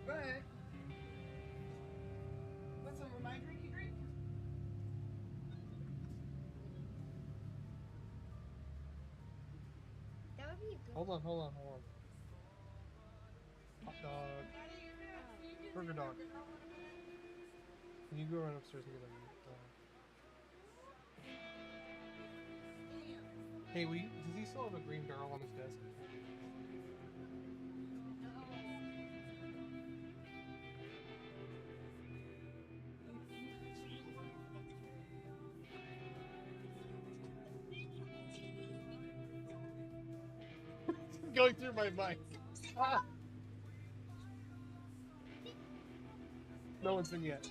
But what's some of my drinky drink? That would be a good. Hold on. Hot dog. Burger dog. Can you go run upstairs and get them? Hey, does he still have a green barrel on his desk? Going through my mind. Ah. No one's in yet.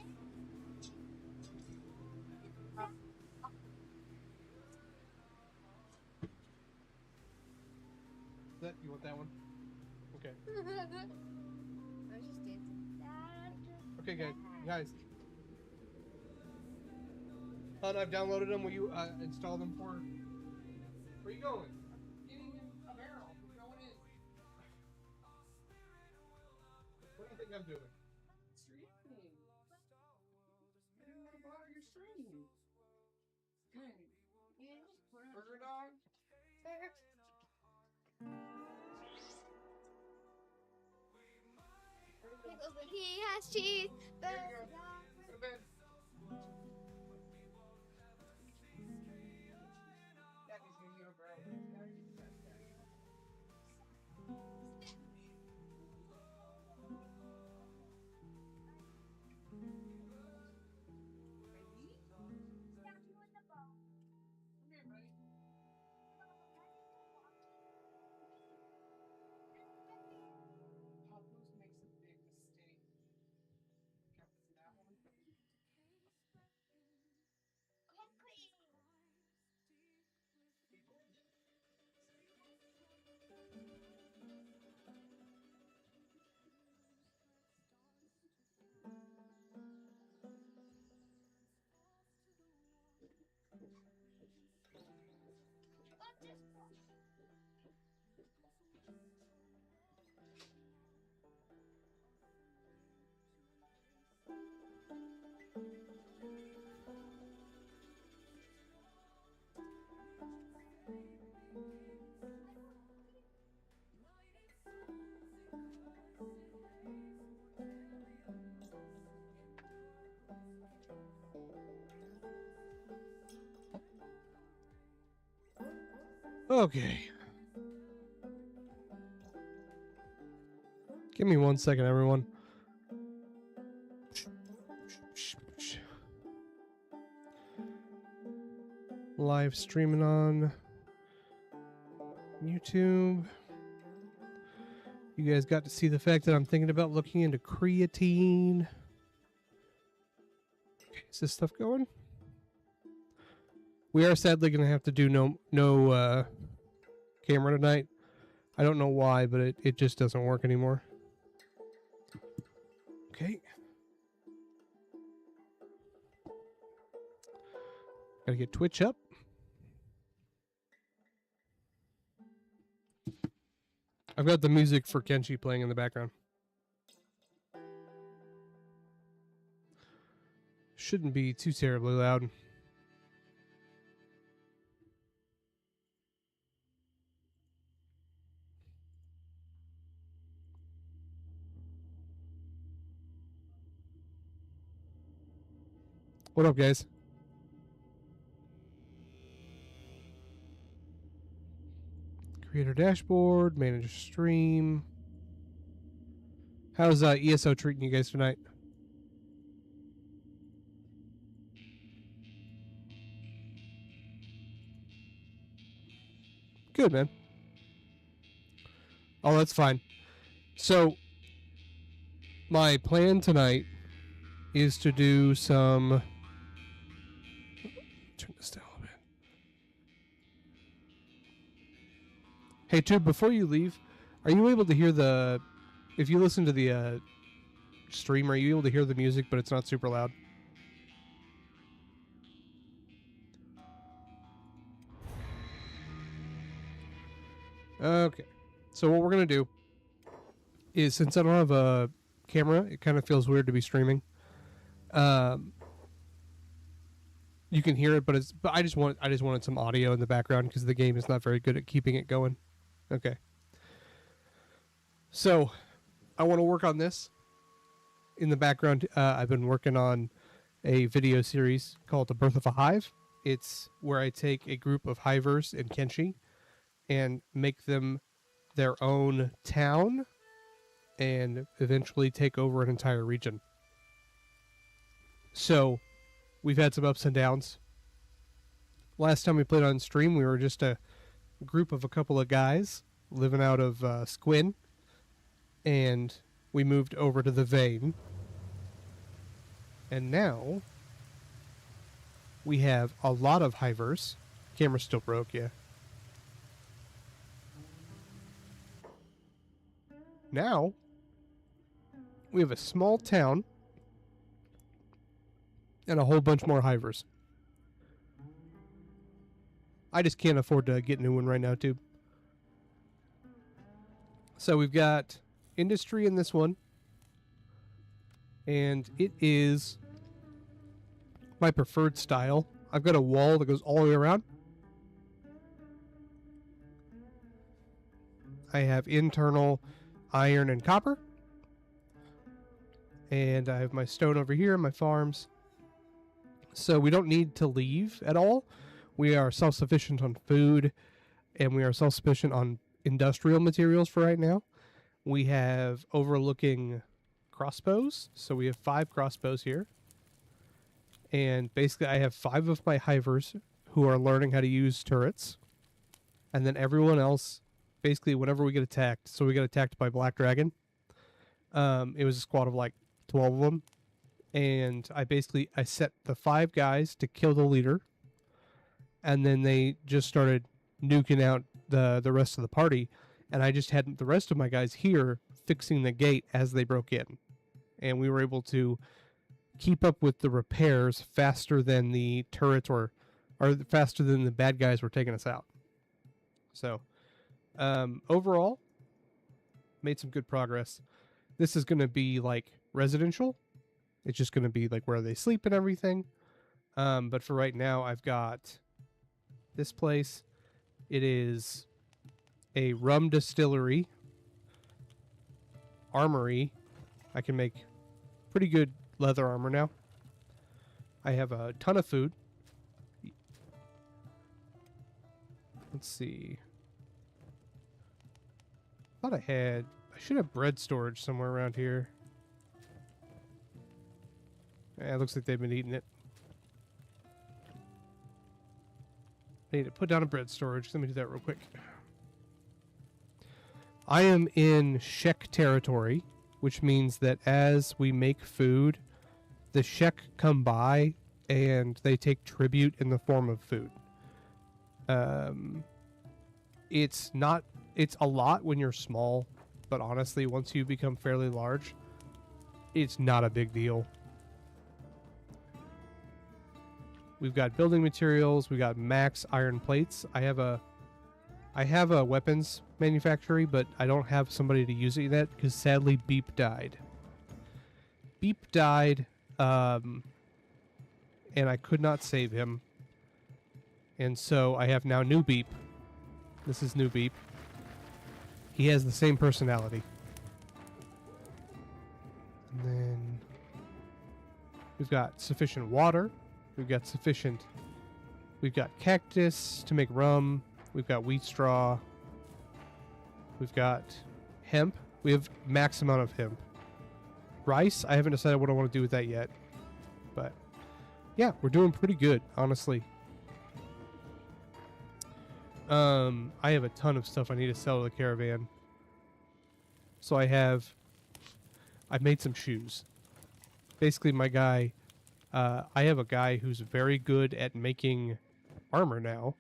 You want that one? Okay. I was just dancing. Okay, guys. I've downloaded them. Will you install them for? Where you going? Getting a barrel. We're going in. What do you think I'm doing? Streaming. I didn't want to bother your stream. Burger dog. He has cheese. There you go. Go to bed. Daddy's gonna get a barrel. Papa's makes a big mistake. That one. Okay. Give me 1 second, everyone. Live streaming on YouTube. You guys got to see the fact that I'm thinking about looking into creatine. Okay, is this stuff going? We are sadly going to have to do no camera tonight. I don't know why, but it just doesn't work anymore. Okay. Gotta get Twitch up. I've got the music for Kenshi playing in the background. Shouldn't be too terribly loud. What up, guys? Creator dashboard, manage stream. How's ESO treating you guys tonight? Good, man. Oh, that's fine. So, my plan tonight is to do some... Turn this down a little bit. Hey, Tube, before you leave, are you able to hear the... If you listen to the stream, are you able to hear the music, but it's not super loud? Okay. So what we're going to do is, since I don't have a camera. It kind of feels weird to be streaming. You can hear it, but I just wanted some audio in the background because the game is not very good at keeping it going. Okay. So, I want to work on this. In the background, I've been working on a video series called The Birth of a Hive. It's where I take a group of hivers in Kenshi and make them their own town and eventually take over an entire region. So, we've had some ups and downs. Last time we played on stream, we were just a group of a couple of guys living out of Squin, and we moved over to the Vein. And now we have a lot of hivers. Camera still broke, yeah. Now we have a small town and a whole bunch more hivers. I just can't afford to get a new one right now, too. So we've got industry in this one. And it is my preferred style. I've got a wall that goes all the way around. I have internal iron and copper. And I have my stone over here, my farms. So we don't need to leave at all. We are self-sufficient on food, and we are self-sufficient on industrial materials for right now. We have overlooking crossbows. So we have 5 crossbows here. And basically I have 5 of my hivers who are learning how to use turrets. And then everyone else, basically whenever we get attacked, so we get attacked by Black Dragon. It was a squad of like 12 of them. And I set the 5 guys to kill the leader. And then they just started nuking out the rest of the party. And I just had the rest of my guys here fixing the gate as they broke in. And we were able to keep up with the repairs faster than the turrets or faster than the bad guys were taking us out. So, overall, made some good progress. This is going to be like residential. It's just going to be like where they sleep and everything. But for right now, I've got this place. It is a rum distillery, armory. I can make pretty good leather armor now. I have a ton of food. Let's see. I should have bread storage somewhere around here. Yeah, it looks like they've been eating it. I need to put down a bread storage. Let me do that real quick. I am in Shek territory, which means that as we make food, the Shek come by and they take tribute in the form of food. It's a lot when you're small, but honestly, once you become fairly large, it's not a big deal. We've got building materials. We got max iron plates. I have a weapons manufactory, but I don't have somebody to use it yet because sadly Beep died. And I could not save him. And so I have now New Beep. This is New Beep. He has the same personality. And then we've got sufficient water. We've got cactus to make rum. We've got wheat straw. We've got hemp. We have max amount of hemp. Rice, I haven't decided what I want to do with that yet. But yeah, we're doing pretty good, honestly. I have a ton of stuff I need to sell to the caravan. So I made some shoes. Basically my guy, I have a guy who's very good at making armor now,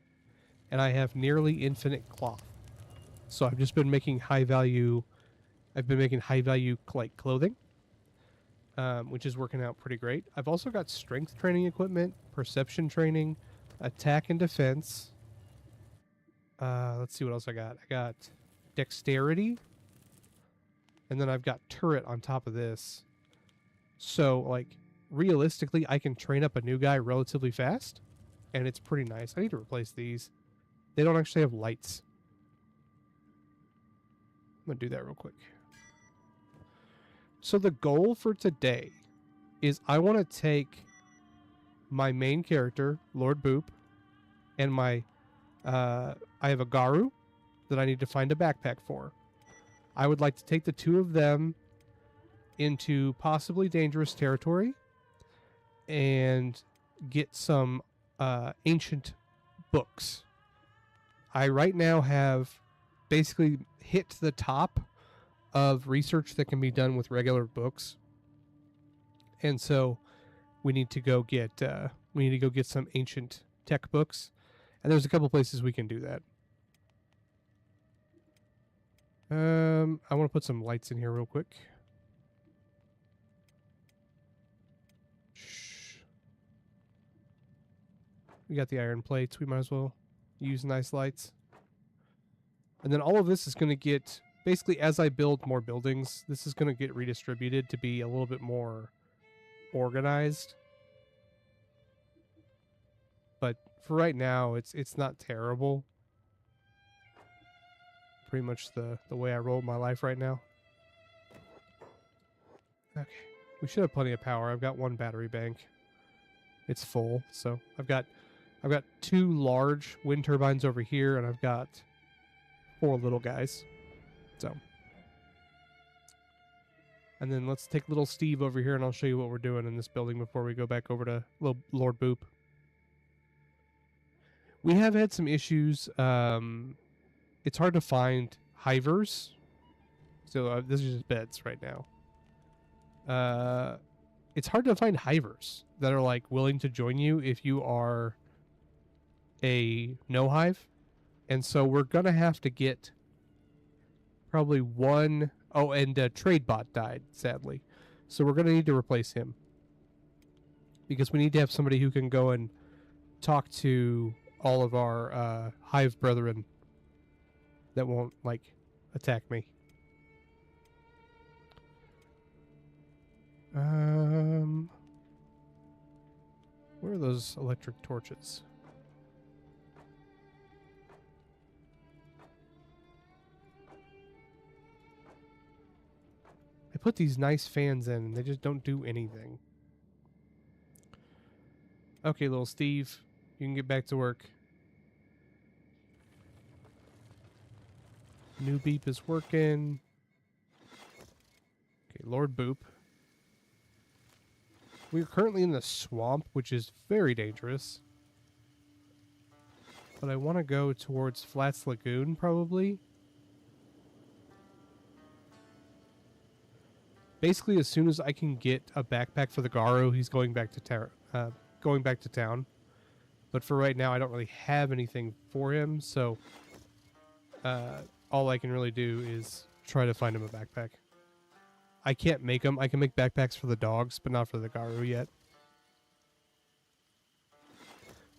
and I have nearly infinite cloth. So I've just been making high value like clothing, which is working out pretty great. I've also got strength training equipment, perception training, attack and defense. Let's see what else I got. I got dexterity. And then I've got turret on top of this. So, like, realistically, I can train up a new guy relatively fast. And it's pretty nice. I need to replace these. They don't actually have lights. I'm going to do that real quick. So the goal for today is I want to take my main character, Lord Boop, and my... I have a Garu that I need to find a backpack for. I would like to take the two of them into possibly dangerous territory and get some ancient books. I right now have basically hit the top of research that can be done with regular books, and so we need to go get some ancient tech books, and there's a couple places we can do that. I want to put some lights in here real quick. Shh. We got the iron plates. We might as well use nice lights. And then all of this is going to get, basically as I build more buildings, this is going to get redistributed to be a little bit more organized. But for right now, it's not terrible. Pretty much the way I roll my life right now. Okay. We should have plenty of power. I've got one battery bank. It's full, so I've got 2 large wind turbines over here, and I've got 4 little guys. So. And then let's take little Steve over here, and I'll show you what we're doing in this building before we go back over to Lord Boop. We have had some issues. It's hard to find hivers. So this is just beds right now. It's hard to find hivers that are like willing to join you if you are a no hive. And so we're going to have to get probably one. Oh, and TradeBot died, sadly. So we're going to need to replace him. Because we need to have somebody who can go and talk to all of our hive brethren that won't, like, attack me. Where are those electric torches? I put these nice fans in and they just don't do anything. Okay, little Steve, you can get back to work. New beep is working. Okay, Lord Boop. We're currently in the swamp, which is very dangerous. But I want to go towards Flats Lagoon, probably. Basically, as soon as I can get a backpack for the Garu, he's going back to town. But for right now, I don't really have anything for him, so all I can really do is try to find him a backpack. I can't make them. I can make backpacks for the dogs, but not for the Garu yet.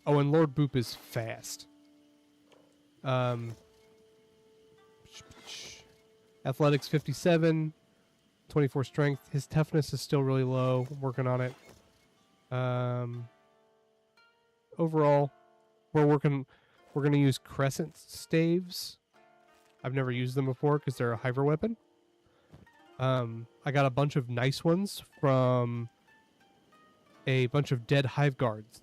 Oh, and Lord Boop is fast. Athletics 57, 24 strength. His toughness is still really low. I'm working on it. Overall, we're going to use crescent staves. I've never used them before because they're a hiver weapon. I got a bunch of nice ones from a bunch of dead hive guards.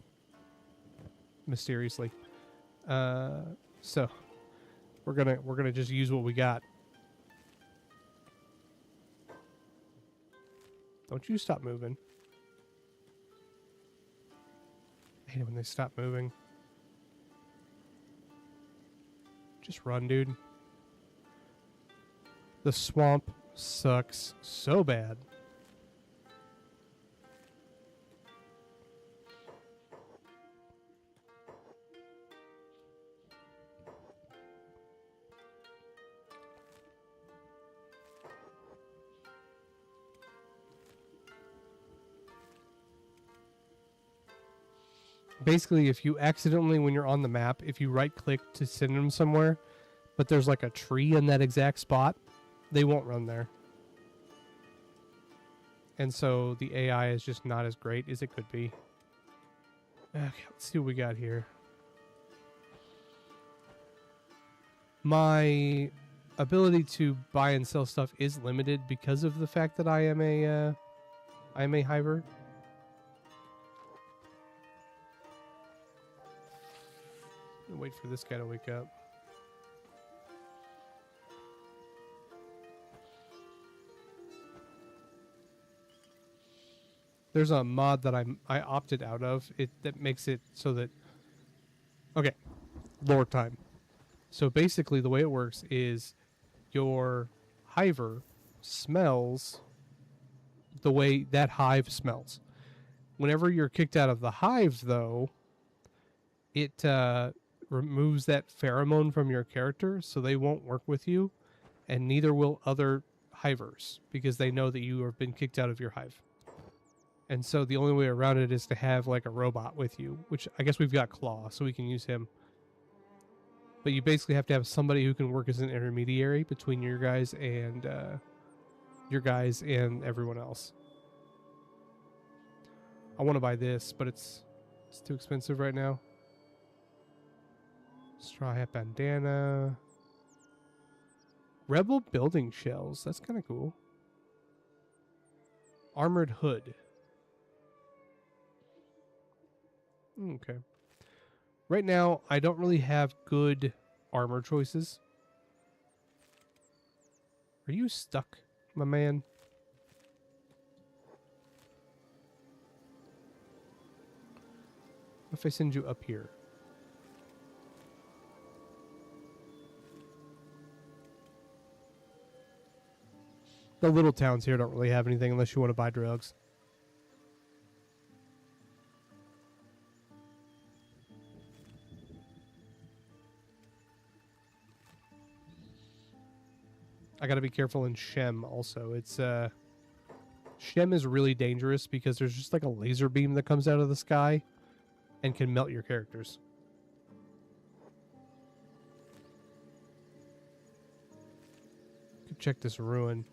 Mysteriously. So we're gonna just use what we got. Don't you stop moving. I hate it when they stop moving. Just run, dude. The swamp sucks so bad. Basically, if you accidentally, when you're on the map, if you right click to send them somewhere, but there's like a tree in that exact spot, they won't run there. And so the AI is just not as great as it could be. Okay, let's see what we got here. My ability to buy and sell stuff is limited because of the fact that I am a hiver. Wait for this guy to wake up. There's a mod that I opted out of it that makes it so that, okay, lore time. So basically the way it works is your hiver smells the way that hive smells. Whenever you're kicked out of the hive, though, it removes that pheromone from your character, so they won't work with you, and neither will other hivers, because they know that you have been kicked out of your hive. And so the only way around it is to have like a robot with you, which I guess we've got Claw, so we can use him. But you basically have to have somebody who can work as an intermediary between your guys and everyone else. I want to buy this, but it's too expensive right now. Straw hat bandana. Rebel building shells. That's kind of cool. Armored hood. Okay. Right now, I don't really have good armor choices. Are you stuck, my man? What if I send you up here? The little towns here don't really have anything unless you want to buy drugs. I gotta be careful in Shem also. It's Shem is really dangerous because there's just like a laser beam that comes out of the sky and can melt your characters. Could check this ruin.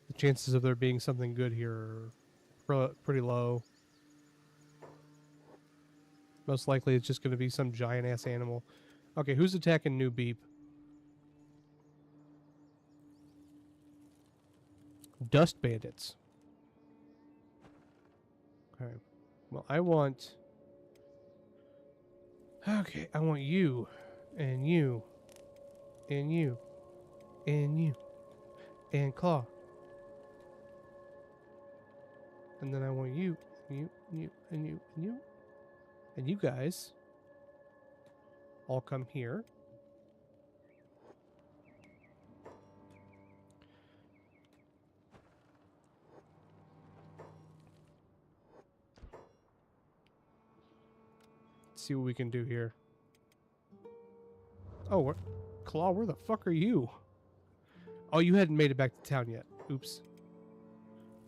The chances of there being something good here are pretty low. Most likely it's just going to be some giant ass animal. Okay, who's attacking New Beep? Dust bandits. Okay. Well, I want... Okay, I want you. And you. And you. And you. And Claw. And then I want you. And you. And you. And you. And you. And you guys all come here. See what we can do here. Oh, Claw, where the fuck are you? Oh, you hadn't made it back to town yet. Oops.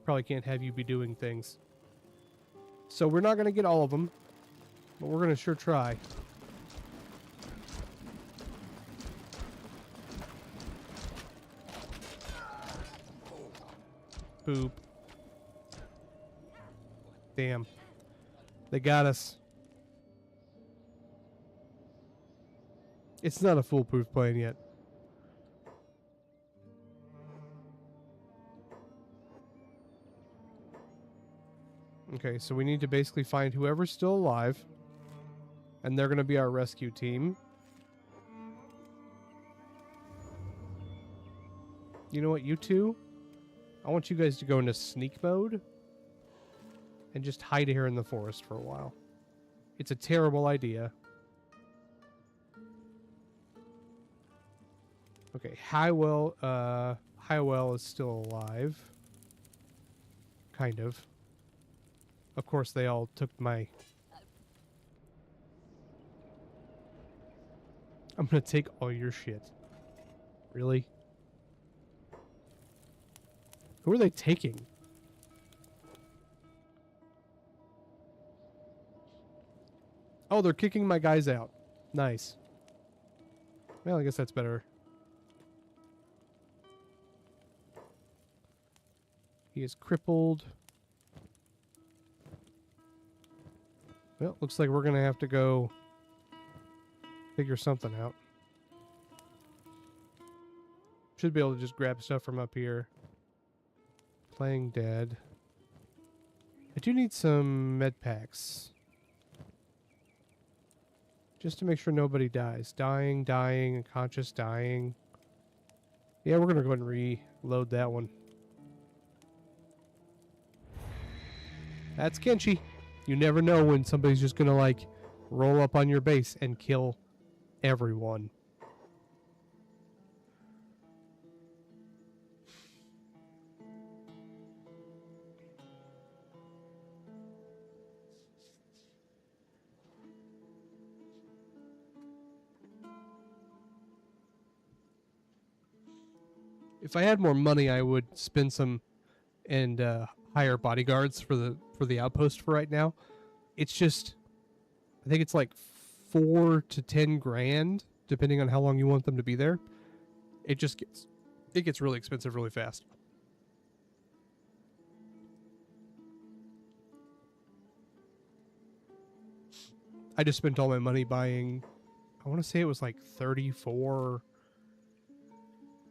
Probably can't have you be doing things. So we're not going to get all of them, but we're going to sure try. Boop. Damn. They got us. It's not a foolproof plan yet. Okay, so we need to basically find whoever's still alive. And they're going to be our rescue team. You know what, you two? I want you guys to go into sneak mode. And just hide here in the forest for a while. It's a terrible idea. Okay, Highwell is still alive. Kind of. Of course, they all took my... I'm gonna take all your shit. Really? Who are they taking? Oh, they're kicking my guys out. Nice. Well, I guess that's better. He is crippled. Well, looks like we're going to have to go figure something out. Should be able to just grab stuff from up here. Playing dead. I do need some med packs. Just to make sure nobody dies. Dying, unconscious, dying. Yeah, we're going to go ahead and reload that one. That's Kenshi. You never know when somebody's just going to, like, roll up on your base and kill everyone. If I had more money, I would spend some and hire bodyguards for the outpost for right now. It's just, I think it's like 4 to 10 grand, depending on how long you want them to be there. It gets really expensive really fast. I just spent all my money buying, I want to say it was like 34.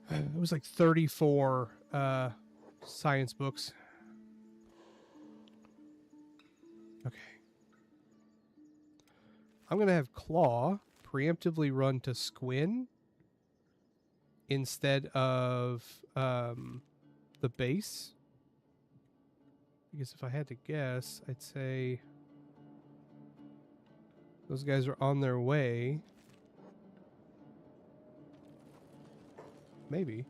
It was like 34 science books. Okay. I'm going to have Claw preemptively run to Squin instead of the base. Because if I had to guess, I'd say those guys are on their way. Maybe.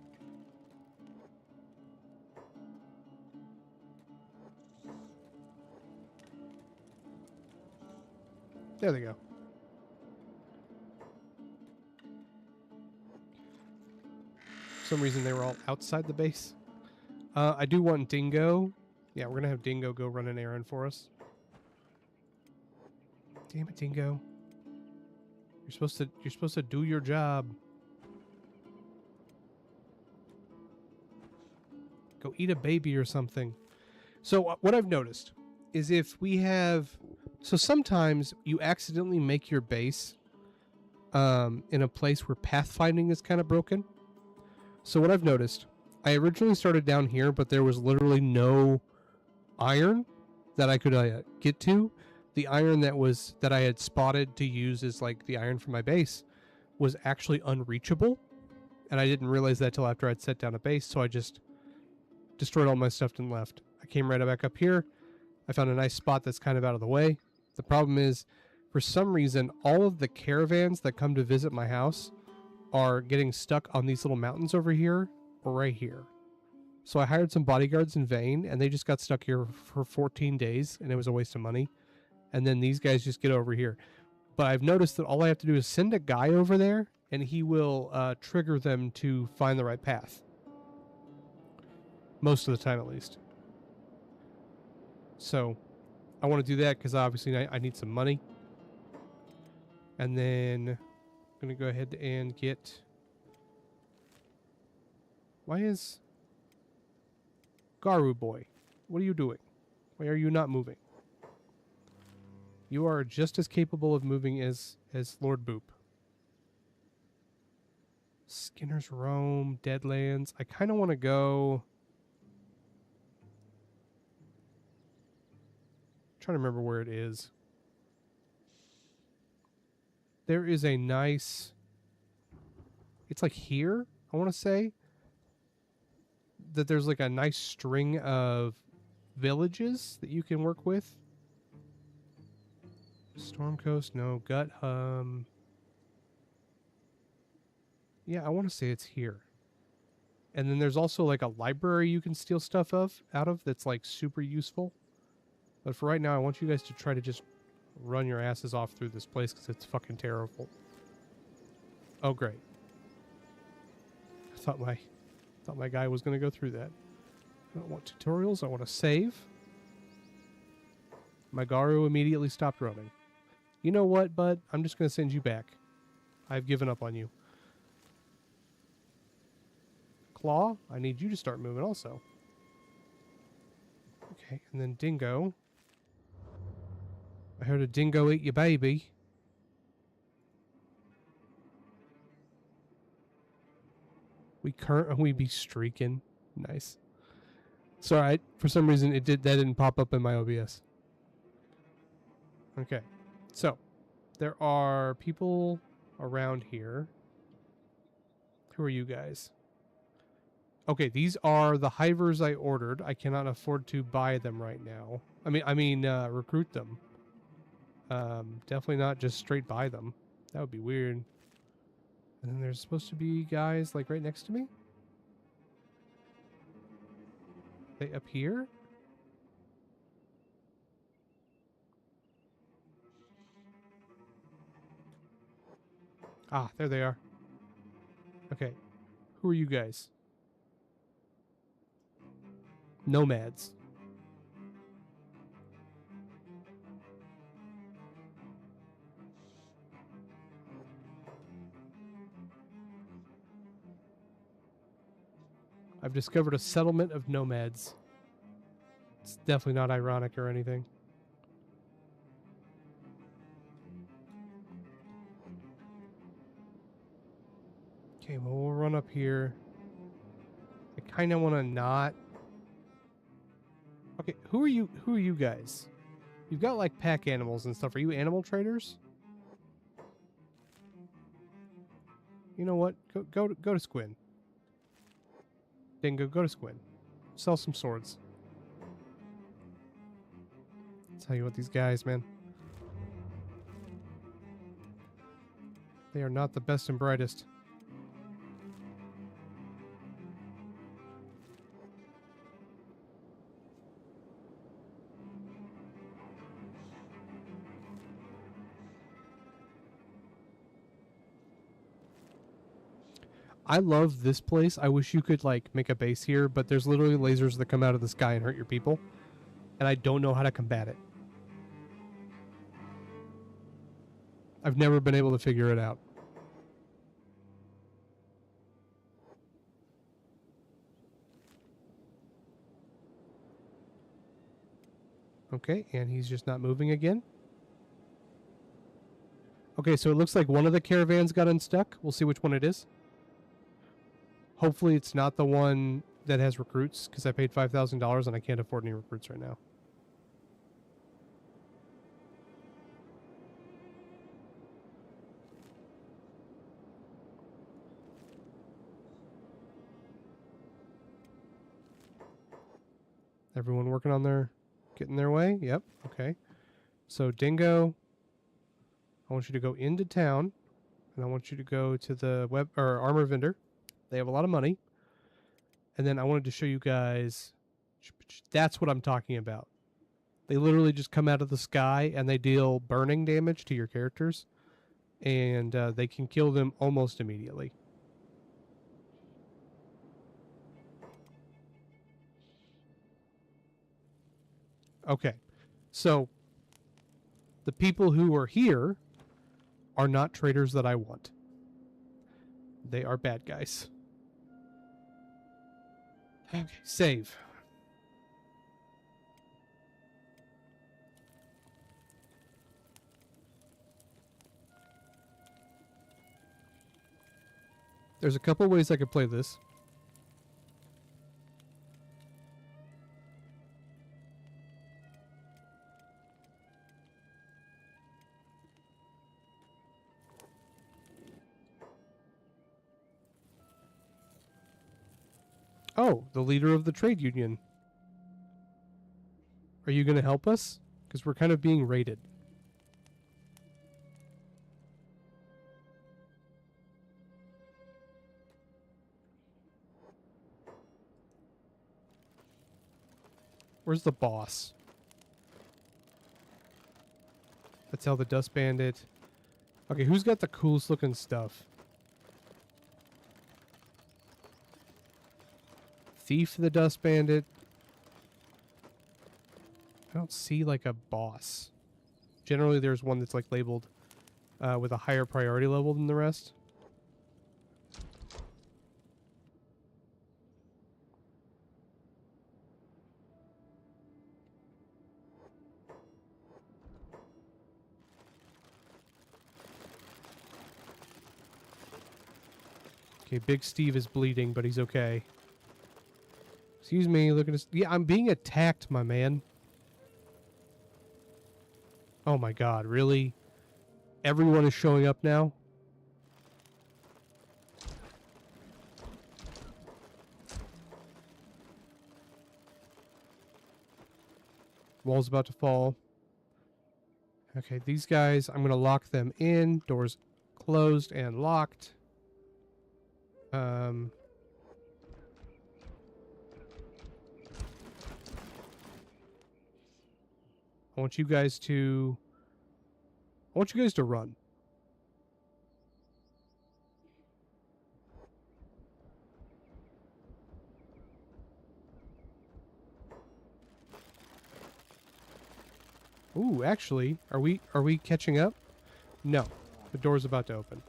There they go. For some reason they were all outside the base. I do want Dingo. Yeah, we're gonna have Dingo go run an errand for us. Damn it, Dingo. You're supposed to do your job. Go eat a baby or something. So what I've noticed is if we have... So sometimes you accidentally make your base in a place where pathfinding is kind of broken. So what I've noticed, I originally started down here, but there was literally no iron that I could get to. The iron that I had spotted to use as like the iron for my base was actually unreachable. And I didn't realize that till after I'd set down a base, so I just destroyed all my stuff and left. I came right back up here. I found a nice spot that's kind of out of the way. The problem is, for some reason, all of the caravans that come to visit my house are getting stuck on these little mountains over here or right here. So I hired some bodyguards in vain, and they just got stuck here for 14 days, and it was a waste of money. And then these guys just get over here. But I've noticed that all I have to do is send a guy over there, and he will trigger them to find the right path. Most of the time, at least. So, I want to do that because obviously I need some money. And then I'm going to go ahead and get... Why is... Garu boy, what are you doing? Why are you not moving? You are just as capable of moving as Lord Boop. Skinner's Rome, Deadlands. I kind of want to go... Trying to remember where it is. There is a nice... It's like here, I want to say. That there's like a nice string of villages that you can work with. Storm Coast, no. Gut Hum. Yeah, I want to say it's here. And then there's also like a library you can steal stuff out of that's like super useful. But for right now, I want you guys to try to just run your asses off through this place because it's fucking terrible. Oh, great. I thought my guy was going to go through that. I don't want tutorials. I want to save. My Garu immediately stopped running. You know what, bud? I'm just going to send you back. I've given up on you. Claw, I need you to start moving also. Okay, and then dingo. I heard a dingo ate your baby. We be streaking. Nice. It's alright. For some reason that didn't pop up in my OBS. Okay. So there are people around here. Who are you guys? Okay, these are the hivers I ordered. I cannot afford to buy them right now. Recruit them. Definitely not just straight buy them. That would be weird. And then there's supposed to be guys like right next to me. They up here? Ah, there they are. Okay. Who are you guys? Nomads. I've discovered a settlement of nomads. It's definitely not ironic or anything. Okay, well, we'll run up here. I kind of want to not... Okay, who are you guys? You've got, like, pack animals and stuff. Are you animal traders? You know what? Go to Squin. Dingo, go to Squin. Sell some swords. I'll tell you what, these guys, man. They are not the best and brightest. I love this place. I wish you could, like, make a base here, but there's literally lasers that come out of the sky and hurt your people. And I don't know how to combat it. I've never been able to figure it out. Okay, and he's just not moving again. Okay, so it looks like one of the caravans got unstuck. We'll see which one it is. Hopefully it's not the one that has recruits, because I paid $5,000 and I can't afford any recruits right now. Everyone working on getting their way? Yep, okay. So Dingo, I want you to go into town, and I want you to go to the armor vendor. They have a lot of money. And then I wanted to show you guys, that's what I'm talking about. They literally just come out of the sky and they deal burning damage to your characters. And they can kill them almost immediately. Okay, so the people who are here are not traders that I want. They are bad guys. Okay, save. There's a couple ways I could play this. Oh, the leader of the trade union. Are you going to help us? Because we're kind of being raided. Where's the boss? Let's tell the Dust Bandit. Okay, who's got the coolest looking stuff? Thief the Dust Bandit. I don't see like a boss. Generally there's one that's like labeled with a higher priority level than the rest. Okay, Big Steve is bleeding, but he's okay. Excuse me, look at this. Yeah, I'm being attacked, my man. Oh my god, really? Everyone is showing up now? Wall's about to fall. Okay, these guys, I'm going to lock them in. Doors closed and locked. I want you guys to... run. Ooh, actually, are we catching up? No. The door's about to open.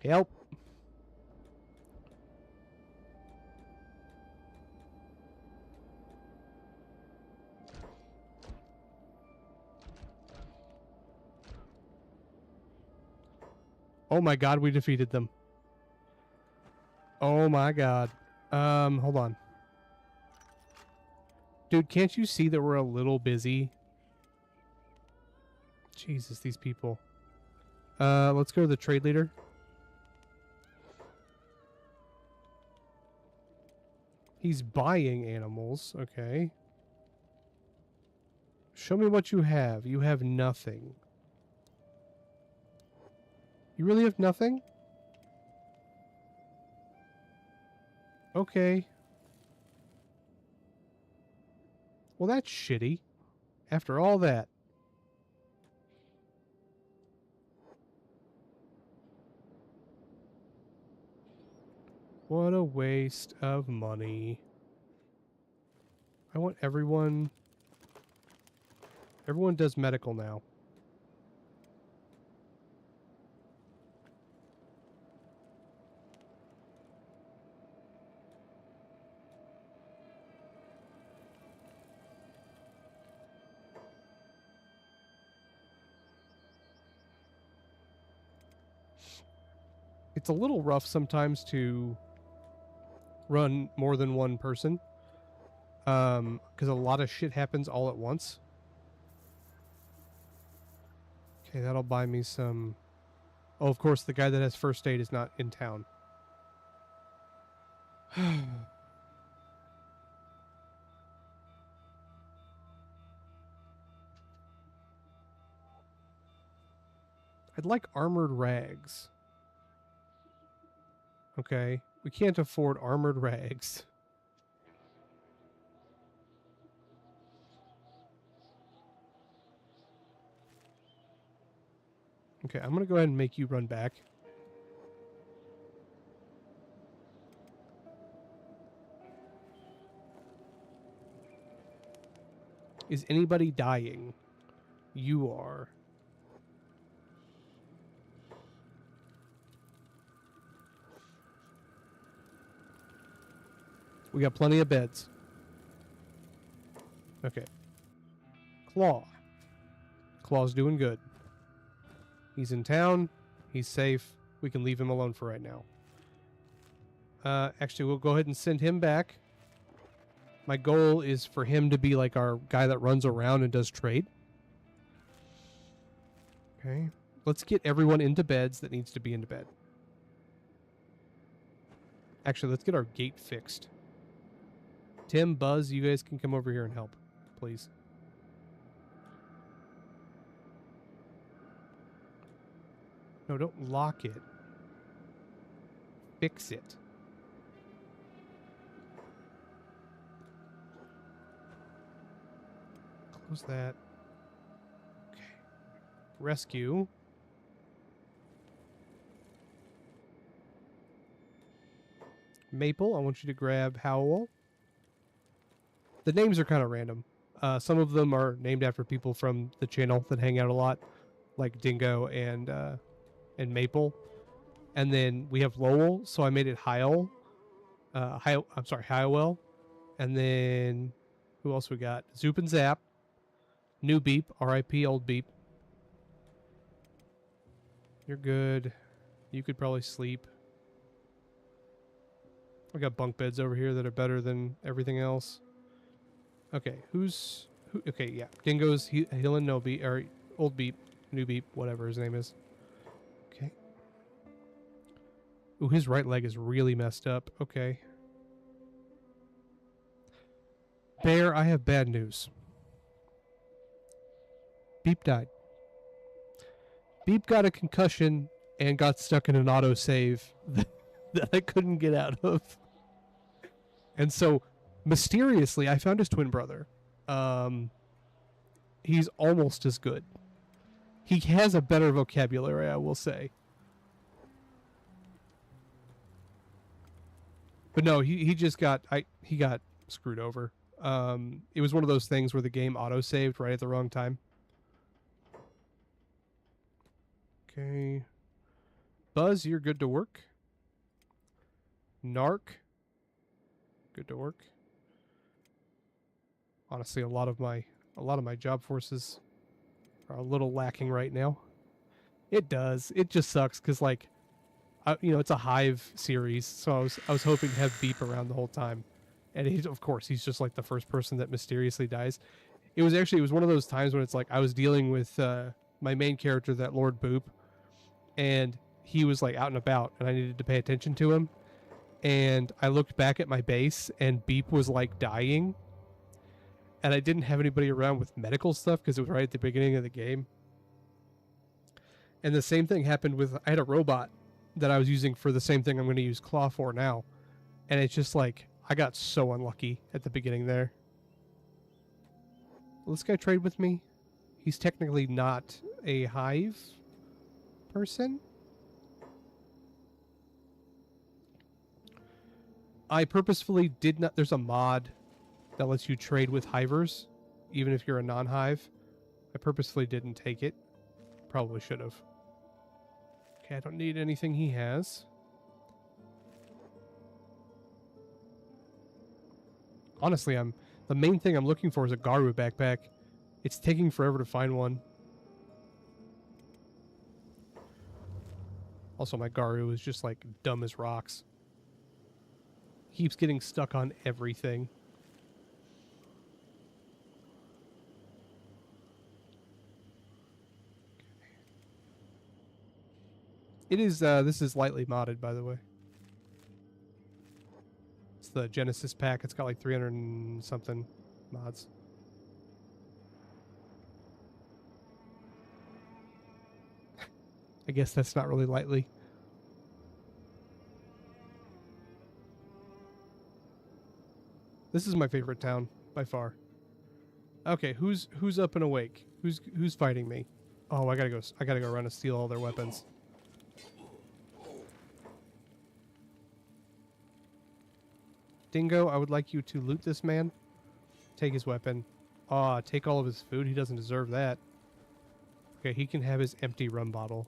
Help. Oh my god, we defeated them. Oh my god. Hold on. Dude, can't you see that we're a little busy? Jesus, these people. Let's go to the trade leader. He's buying animals. Okay. Show me what you have. You have nothing. You really have nothing? Okay. Well, that's shitty. After all that. What a waste of money. I want everyone... Everyone does medical now. It's a little rough sometimes to run more than one person. Because a lot of shit happens all at once. Okay, that'll buy me some... Oh, of course, the guy that has first aid is not in town. I'd like armored rags. Okay, we can't afford armored rags. Okay, I'm gonna go ahead and make you run back. Is anybody dying? You are. We got plenty of beds. Okay. Claw. Claw's doing good. He's in town. He's safe. We can leave him alone for right now. Actually, we'll go ahead and send him back. My goal is for him to be like our guy that runs around and does trade. Okay. Let's get everyone into beds that needs to be into bed. Actually, let's get our gate fixed. Tim, Buzz, you guys can come over here and help, please. No, don't lock it. Fix it. Close that. Okay. Rescue. Maple, I want you to grab Howl. The names are kind of random. Some of them are named after people from the channel that hang out a lot, like Dingo and Maple. And then we have Lowell, so I made it Hyle. I'm sorry, Hywell. And then Who else we got? Zoop and Zap. New Beep. R.I.P. Old Beep. You're good. You could probably sleep. We got bunk beds over here that are better than everything else. Okay, okay, yeah. Dingo's healing no beep, or old beep, new beep, whatever his name is. Okay. Ooh, his right leg is really messed up. Okay. Bear, I have bad news. Beep died. Beep got a concussion and got stuck in an autosave that I couldn't get out of. And so, mysteriously, I found his twin brother. He's almost as good. He has a better vocabulary, I will say. But no, he just got he got screwed over. It was one of those things where the game auto-saved right at the wrong time. Okay. Buzz, you're good to work. Narc, good to work. Honestly, a lot of my job forces are a little lacking right now. It does. It just sucks because, like, you know, it's a Hive series, so I was hoping to have Beep around the whole time, and of course he's just like the first person that mysteriously dies. It was one of those times when it's like I was dealing with my main character, that Lord Boop, and he was like out and about, and I needed to pay attention to him, and I looked back at my base, and Beep was like dying. And I didn't have anybody around with medical stuff because it was right at the beginning of the game. And the same thing happened with, I had a robot that I was using for the same thing I'm going to use Claw for now. And it's just like, I got so unlucky at the beginning there. Will this guy trade with me? He's technically not a Hive person. I purposefully did not, there's a mod that lets you trade with Hivers, even if you're a non-Hive. I purposefully didn't take it. Probably should have. Okay, I don't need anything he has. Honestly, the main thing I'm looking for is a Garu backpack. It's taking forever to find one. Also, my Garu is just like dumb as rocks. Keeps getting stuck on everything. It is, this is lightly modded, by the way. It's the Genesis pack. It's got like 300 and something mods. I guess that's not really lightly. This is my favorite town, by far. Okay, who's up and awake? Who's fighting me? Oh, I gotta go around and steal all their weapons. Dingo, I would like you to loot this man. Take his weapon. Aw, take all of his food. He doesn't deserve that. Okay, he can have his empty rum bottle.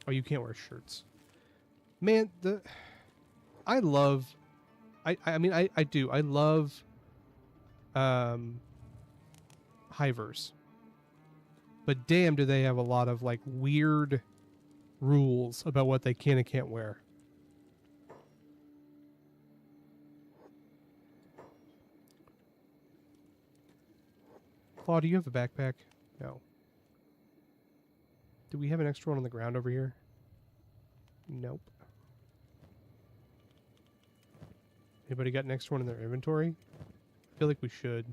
Oh, you can't wear shirts. Man, I love... I mean, I do. I love... Hivers. But damn, do they have a lot of, like, weird... rules about what they can and can't wear. Claw, do you have a backpack? No. Do we have an extra one on the ground over here? Nope. Anybody got an extra one in their inventory? I feel like we should.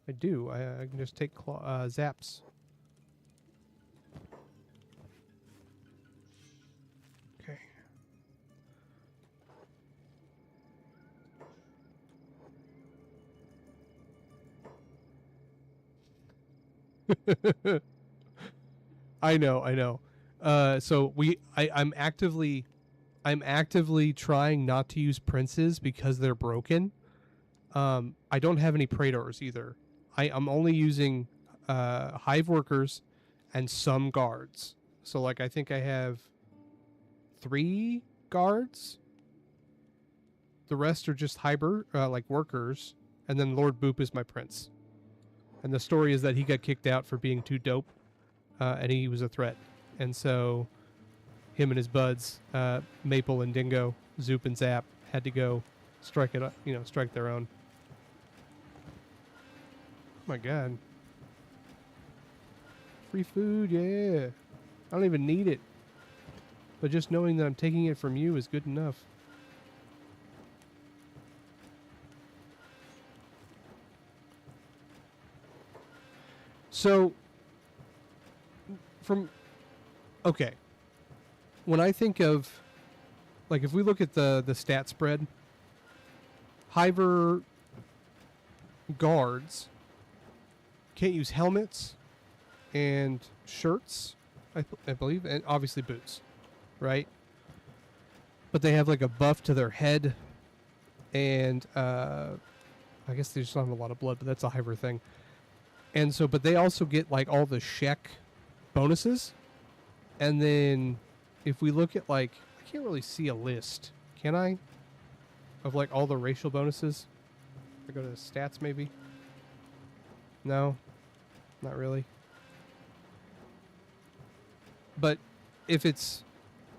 I do. I can just take zaps. I know. So I'm actively trying not to use princes because they're broken. I don't have any praetors either. I'm only using Hive workers and some guards. So like I think I have 3 guards. The rest are just like workers, and then Lord Boop is my prince. And the story is that he got kicked out for being too dope, and he was a threat. And so him and his buds, Maple and Dingo, Zoop and Zap, had to go strike their own. Oh my god. Free food, yeah. I don't even need it. But just knowing that I'm taking it from you is good enough. So, okay. When I think of, like, if we look at the stat spread, Hiver guards can't use helmets and shirts, I believe, and obviously boots, right? But they have like a buff to their head, and I guess they just don't have a lot of blood, but that's a Hiver thing. And so, but they also get like all the Shek bonuses. And then if we look at like, I can't really see a list, can I? Of like all the racial bonuses. I go to stats maybe. No, not really. But if it's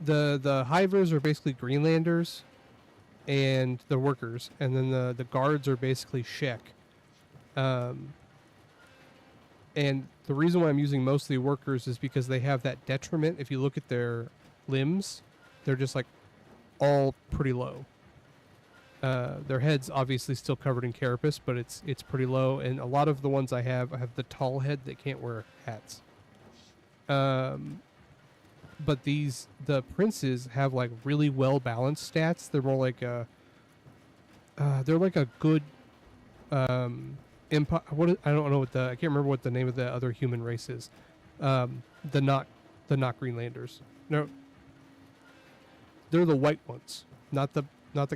the Hivers are basically Greenlanders and the workers, and then the guards are basically Shek. And the reason why I'm using mostly workers is because they have that detriment. If you look at their limbs, they're just like all pretty low. Their head's obviously still covered in carapace, but it's pretty low. And a lot of the ones I have the tall head that can't wear hats. But the princes have like really well balanced stats. They're more like they're like a good empire. I don't know I can't remember what the name of the other human race is. The not Greenlanders. No, they're the white ones, not the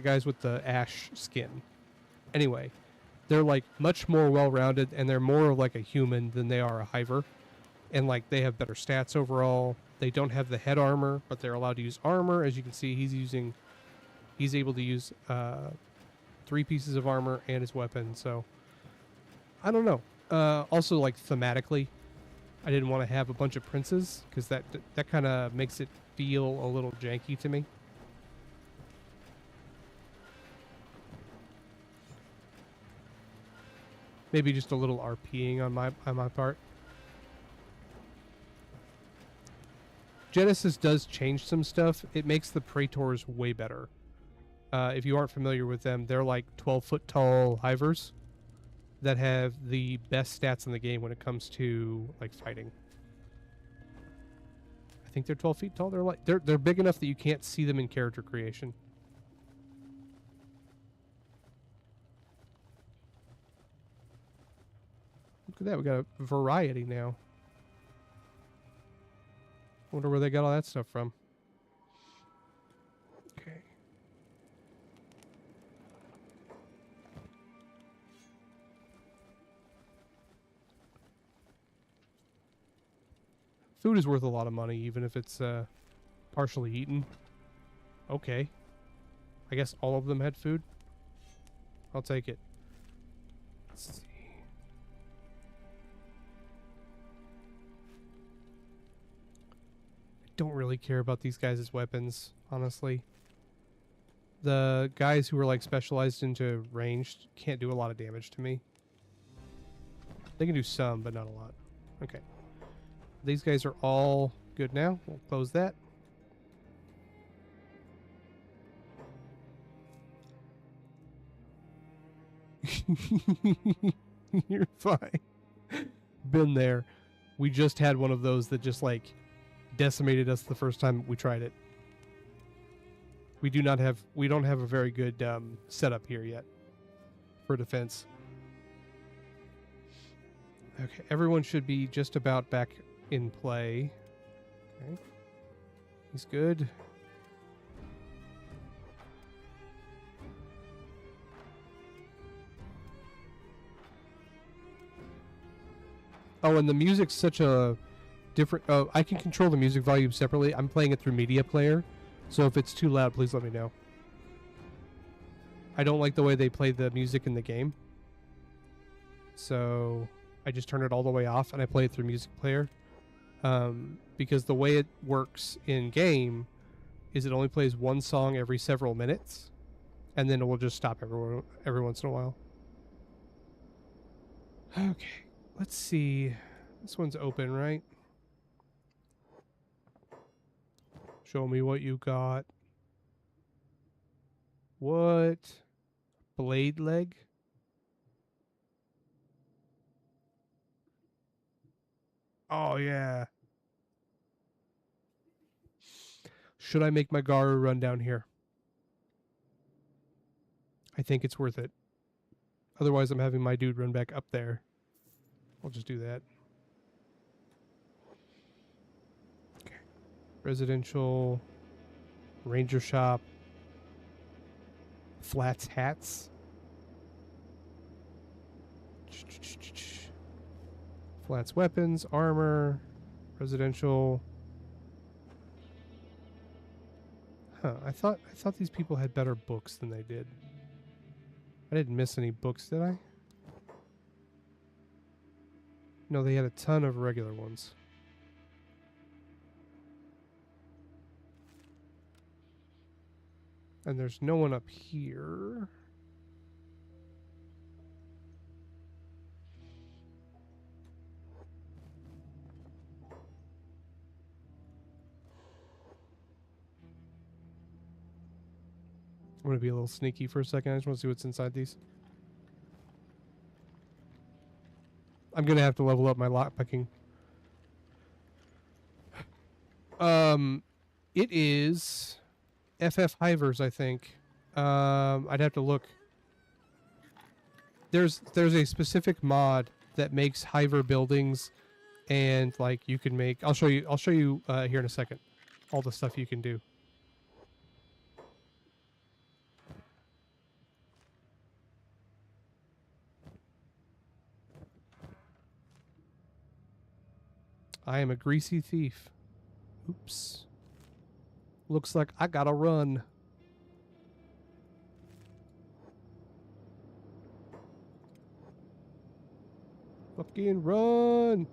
guys with the ash skin. Anyway, they're like much more well-rounded, and they're more like a human than they are a Hiver. And like they have better stats overall. They don't have the head armor, but they're allowed to use armor. As you can see, he's able to use 3 pieces of armor and his weapon. So I don't know. Also, like thematically, I didn't want to have a bunch of princes because that kind of makes it feel a little janky to me. Maybe just a little RPing on my part. Genesis does change some stuff. It makes the Praetors way better. If you aren't familiar with them, they're like 12-foot tall Hivers that have the best stats in the game when it comes to like fighting. I think they're 12 feet tall. They're big enough that you can't see them in character creation. Look at that, we got a variety now. Wonder where they got all that stuff from. Okay. Food is worth a lot of money, even if it's partially eaten. Okay. I guess all of them had food. I'll take it. Let's see. Don't really care about these guys' weapons, honestly. The guys who are like specialized into ranged can't do a lot of damage to me. They can do some, but not a lot. Okay. These guys are all good now. We'll close that. You're fine. Been there. We just had one of those that just like decimated us the first time we tried it. We don't have a very good setup here yet for defense. Okay, everyone should be just about back in play. Okay. He's good. Oh, and the music's such a different... I can control the music volume separately. I'm playing it through Media Player, So if it's too loud, please let me know. I don't like the way they play the music in the game. So I just turn it all the way off and I play it through Music Player. Because the way it works in game is it only plays one song every several minutes, and then it will just stop every once in a while. Okay, let's see. This one's open, right? Show me what you got. What? Blade leg? Oh, yeah. Should I make my Garu run down here? I think it's worth it. Otherwise, I'm having my dude run back up there. I'll just do that. Okay. Residential. Ranger shop. Flats hats. Flats weapons. Armor. Residential. Huh, I thought these people had better books than they did. I didn't miss any books, did I? No, they had a ton of regular ones. And there's no one up here. I'm going to be a little sneaky for a second. I just want to see what's inside these. I'm going to have to level up my lockpicking. It is FF Hivers, I think. I'd have to look. There's a specific mod that makes Hiver buildings, and like you can make. I'll show you here in a second. All the stuff you can do. I am a greasy thief. Oops. Looks like I gotta run. Fucking run!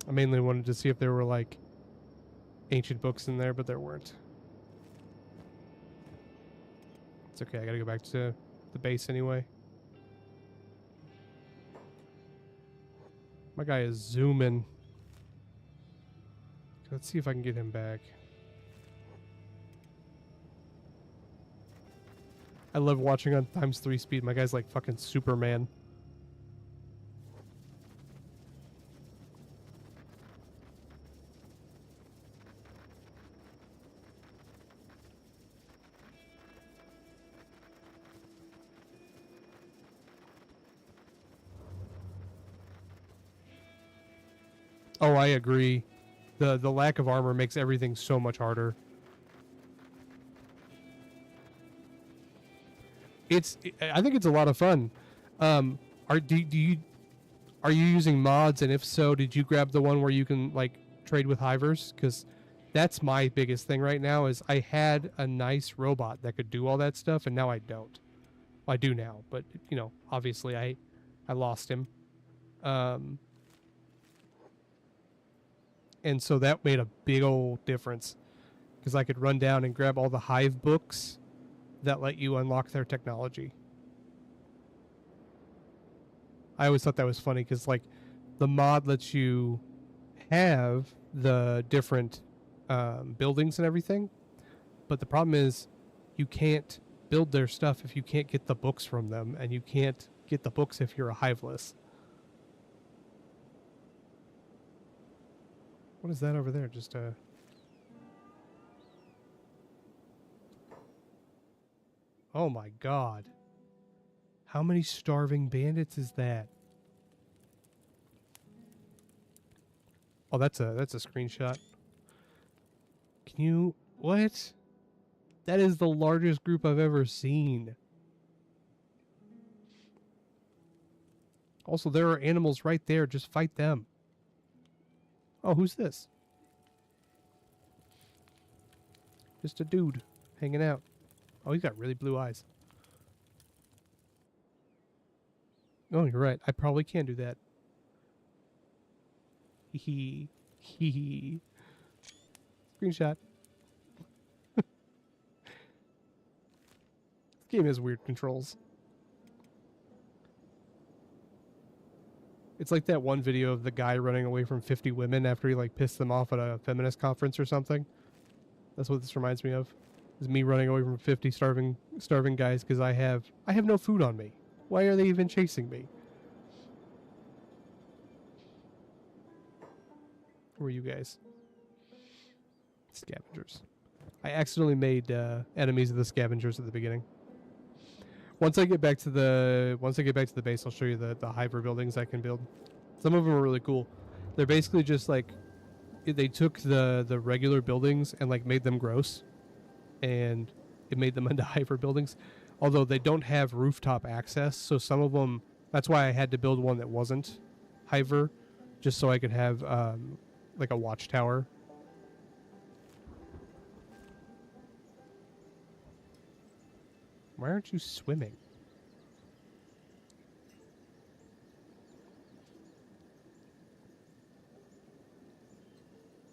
I mainly wanted to see if there were like ancient books in there, but there weren't. It's okay, I gotta go back to the base anyway. My guy is zooming. Let's see if I can get him back. I love watching on ×3 speed. My guy's like fucking Superman. Oh, I agree. The lack of armor makes everything so much harder. I think it's a lot of fun. Are you using mods, and if so, did you grab the one where you can like trade with Hivers? Because that's my biggest thing right now. Is I had a nice robot that could do all that stuff, and now I don't. Well, I do now, but you know, obviously I lost him. And so that made a big old difference, because I could run down and grab all the Hive books that let you unlock their technology. I always thought that was funny, because like the mod lets you have the different buildings and everything, but the problem is you can't build their stuff if you can't get the books from them, and you can't get the books if you're a Hiveless. What is that over there? Just a... Oh my god. How many starving bandits is that? Oh, that's a screenshot. Can you... What? That is the largest group I've ever seen. Also, there are animals right there. Just fight them. Oh, who's this? Just a dude hanging out. Oh, he's got really blue eyes. Oh, you're right. I probably can do that. Hee hee. Hee. Screenshot. This game has weird controls. It's like that one video of the guy running away from 50 women after he like pissed them off at a feminist conference or something. That's what this reminds me of. Is me running away from 50 starving guys because I have no food on me. Why are they even chasing me? Who are you guys? Scavengers. I accidentally made enemies of the scavengers at the beginning. Once I get back to the base, I'll show you the Hive buildings I can build. Some of them are really cool. They're basically just like they took the regular buildings and like made them gross, and it made them into Hive buildings. Although they don't have rooftop access, so some of them. That's why I had to build one that wasn't Hive, just so I could have like a watchtower. Why aren't you swimming?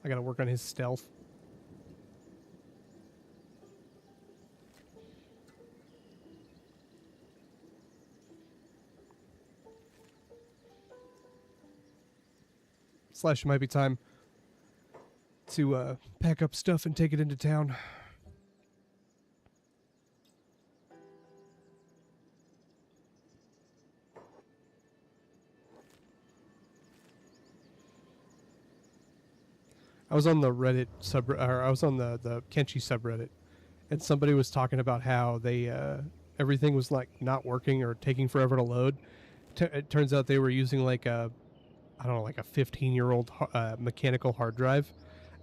I gotta work on his stealth. Slash, it might be time to pack up stuff and take it into town. I was on the Reddit or I was on the Kenshi subreddit, and somebody was talking about how they everything was like not working or taking forever to load. It turns out they were using like a, I don't know, like a 15-year-old mechanical hard drive,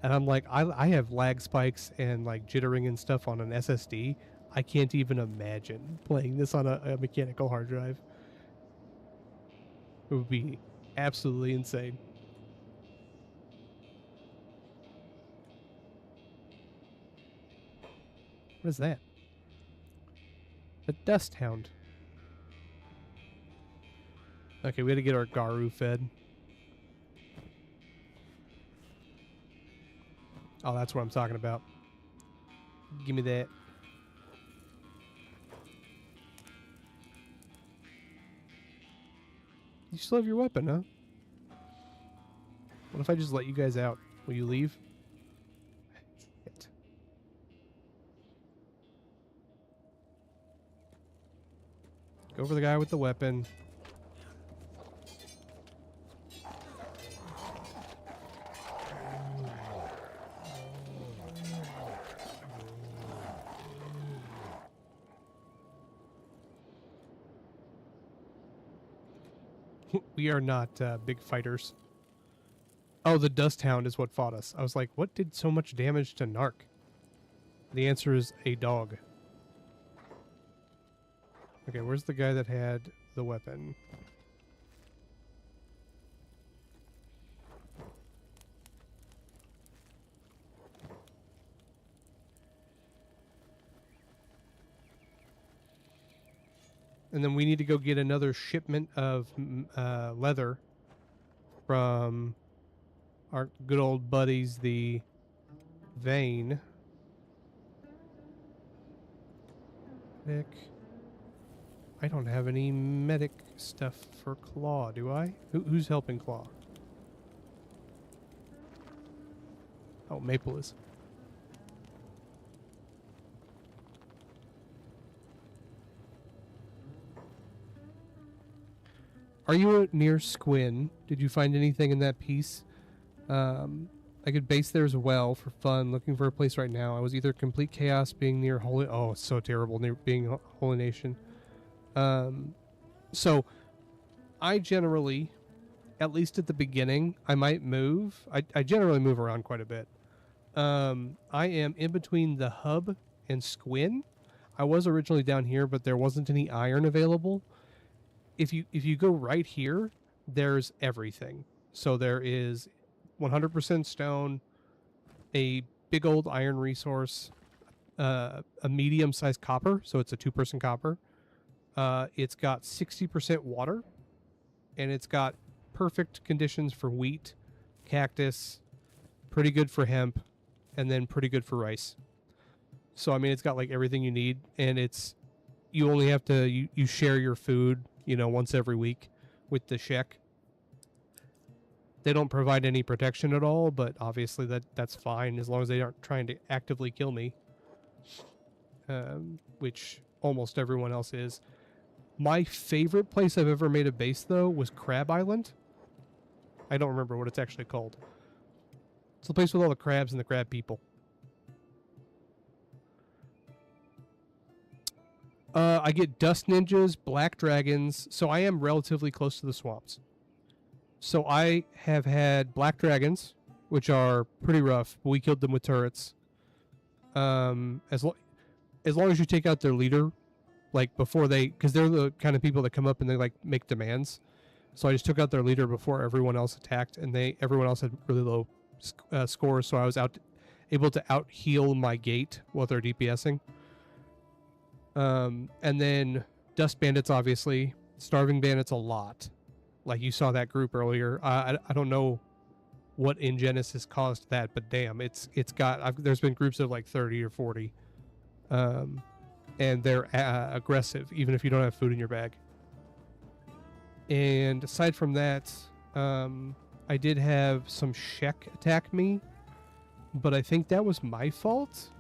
and I'm like, I have lag spikes and like jittering and stuff on an SSD. I can't even imagine playing this on a mechanical hard drive. It would be absolutely insane. What is that? A dust hound. Okay, we had to get our Garu fed. Oh, that's what I'm talking about. Give me that. You still have your weapon, huh? What if I just let you guys out? Will you leave? Shit. Go for the guy with the weapon. We are not big fighters. Oh, the Dust Hound is what fought us. I was like, what did so much damage to Narc? The answer is a dog. Okay, where's the guy that had the weapon? And then we need to go get another shipment of leather from our good old buddies, the Vane. Nick. I don't have any medic stuff for Claw, do I? Who's helping Claw? Oh, Maple is. Are you near Squin? Did you find anything in that piece? I could base there as well for fun. Looking for a place right now. I was either Complete Chaos, being near Holy... Oh, it's so terrible, near being Holy Nation. So, I generally, at least at the beginning, I might move. I generally move around quite a bit. I am in between the hub and Squin. I was originally down here, but there wasn't any iron available. If you go right here, there's everything. So there is 100% stone, a big old iron resource, a medium-sized copper, so it's a 2-person copper. It's got 60% water, and it's got perfect conditions for wheat, cactus, pretty good for hemp, and then pretty good for rice. So, I mean, it's got like everything you need, and you only have to, you share your food, once every week with the Shek. They don't provide any protection at all, but obviously that's fine as long as they aren't trying to actively kill me. Which almost everyone else is. My favorite place I've ever made a base, though, was Crab Island. I don't remember what it's actually called. It's the place with all the crabs and the crab people. I get dust ninjas, black dragons, so I am relatively close to the swamps. So I have had black dragons, which are pretty rough, but we killed them with turrets. As long as you take out their leader, like before because they're the kind of people that come up and they like make demands. So I just took out their leader before everyone else attacked, and everyone else had really low scores, so I was able to out heal my gate while they're DPSing. And then dust bandits, obviously, starving bandits a lot. Like you saw that group earlier. I don't know what in Genesis caused that, but damn, there's been groups of like 30 or 40. And they're aggressive, even if you don't have food in your bag. And aside from that, I did have some Shek attack me, but I think that was my fault.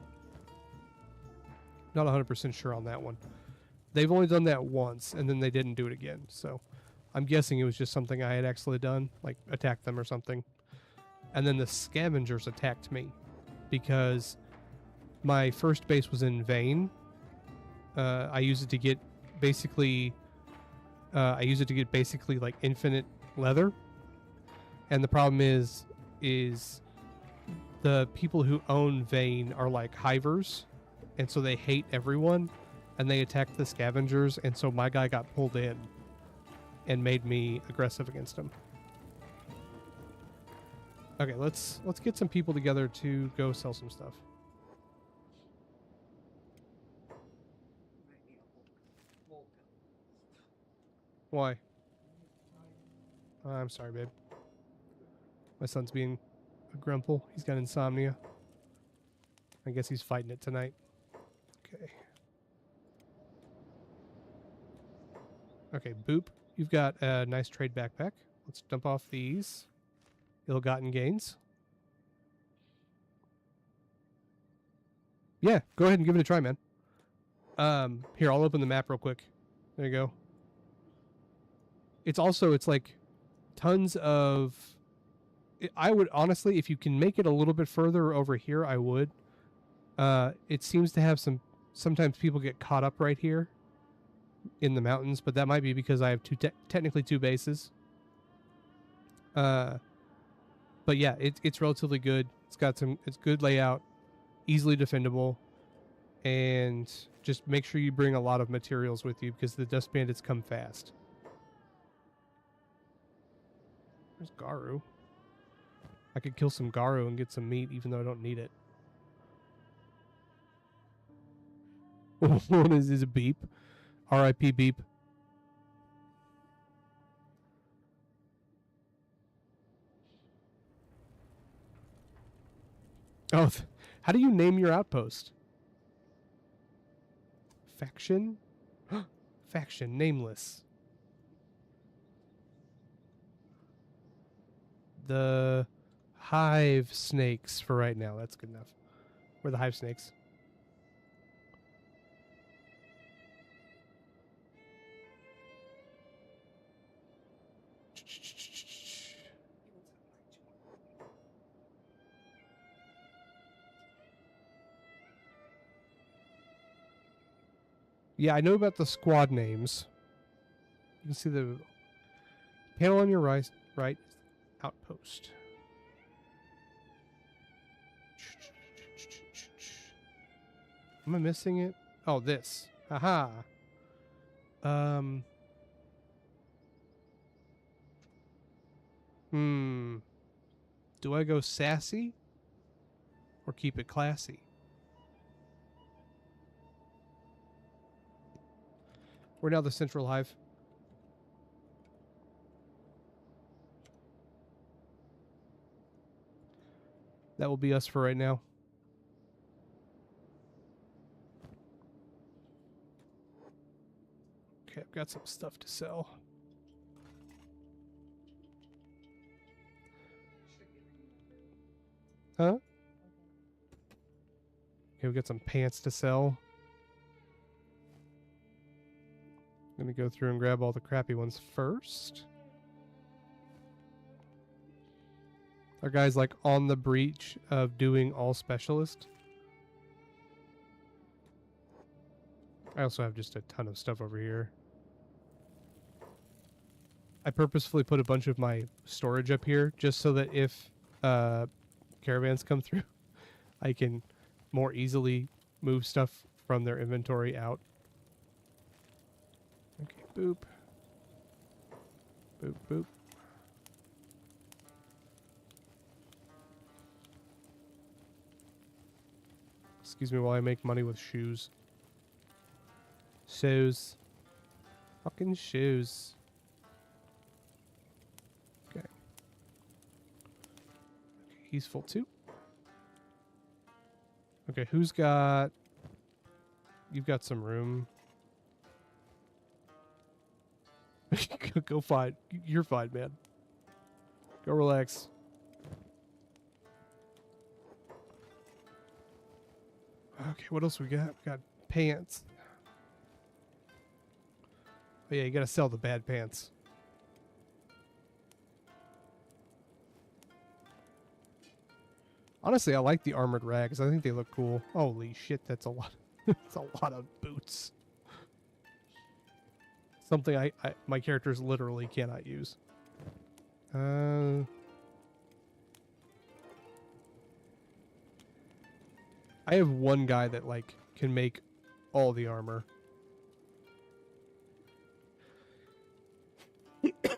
Not 100% sure on that one. They've only done that once, and then they didn't do it again. So I'm guessing it was just something I had actually done, like attacked them or something. And then the scavengers attacked me because my first base was in Vane. I use it to get basically like infinite leather. And the problem is the people who own Vane are like hivers, and so they hate everyone, and they attack the scavengers, and so my guy got pulled in and made me aggressive against him. Okay, let's get some people together to go sell some stuff. Why? I'm sorry, babe. My son's being a grumple. He's got insomnia. I guess he's fighting it tonight. Okay. Okay, Boop. You've got a nice trade backpack. Let's dump off these ill-gotten gains. Yeah, go ahead and give it a try, man. Here, I'll open the map real quick. There you go. It's like tons of... I would, honestly, if you can make it a little bit further over here, I would. It seems to have sometimes people get caught up right here in the mountains, but that might be because I have technically two bases. But yeah, it's relatively good. It's good layout, easily defendable, and just make sure you bring a lot of materials with you because the dust bandits come fast. There's Garu. I could kill some Garu and get some meat even though I don't need it. What is this, a beep? R.I.P. beep. Oh, how do you name your outpost? Faction? Faction, nameless. The Hive snakes for right now. That's good enough. We're the Hive snakes. Yeah, I know about the squad names. You can see the panel on your right, outpost. Am I missing it? Oh, this. Haha. Do I go sassy or keep it classy? We're now the central hive. That will be us for right now. Okay, I've got some stuff to sell. Huh? Okay, we got some pants to sell. I'm gonna go through and grab all the crappy ones first. Our guy's like on the breach of doing all specialist. I also have just a ton of stuff over here. I purposefully put a bunch of my storage up here just so that if caravans come through, I can more easily move stuff from their inventory out. Okay, boop. Boop, boop. Excuse me while I make money with shoes. Shoes. Fucking shoes. Okay. Okay, he's full too. Okay, who's got... You've got some room. Go fine. You're fine, man. Go relax. Okay, what else we got? We got pants. Oh yeah, you gotta sell the bad pants. Honestly, I like the armored rags. I think they look cool. Holy shit, that's a lot. That's a lot of boots. Something my characters literally cannot use. I have one guy that like can make all the armor.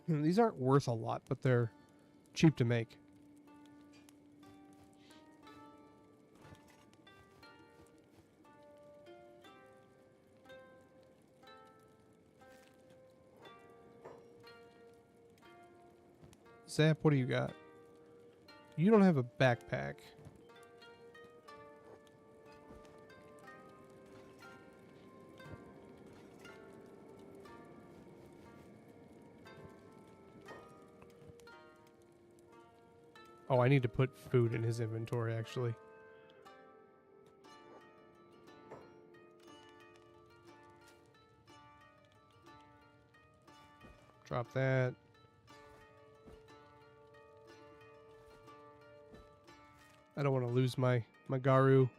These aren't worth a lot, but they're cheap to make. Zap, what do you got? You don't have a backpack. Oh, I need to put food in his inventory, actually. Drop that. I don't want to lose my Garu.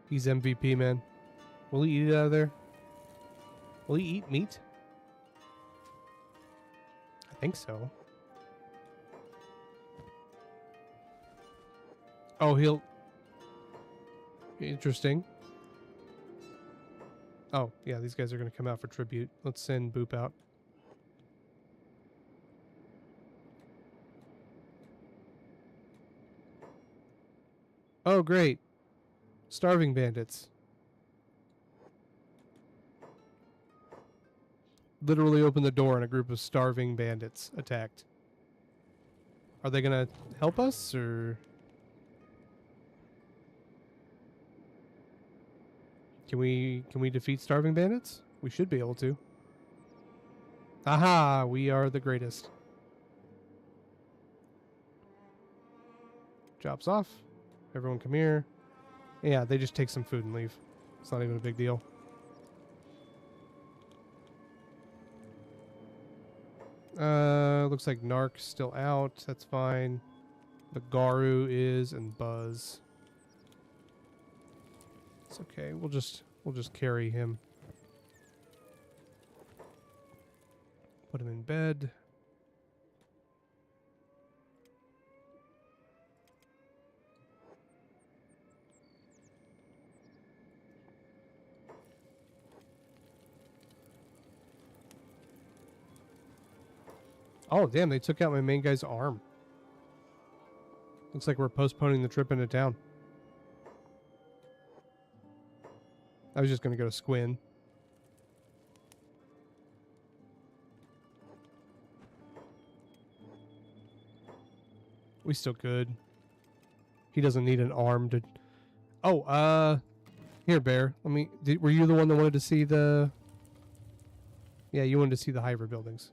He's MVP, man. Will he eat it out of there? Will he eat meat? I think so. Oh, he'll... Interesting. Oh, yeah, these guys are going to come out for tribute. Let's send Boop out. Oh, great. Starving bandits. Literally opened the door and a group of starving bandits attacked. Are they going to help us, or... Can we defeat starving bandits? We should be able to. Aha! We are the greatest. Job's off. Everyone come here. Yeah, they just take some food and leave. It's not even a big deal. Looks like Narc's still out. That's fine. The Garu is, and Buzz. It's okay. We'll just carry him. Put him in bed. Oh, damn, they took out my main guy's arm. Looks like we're postponing the trip into town. I was just going to go to Squin. We still could. He doesn't need an arm to... Oh, here, Bear. Let me... were you the one that wanted to see the... Yeah, you wanted to see the Hive buildings.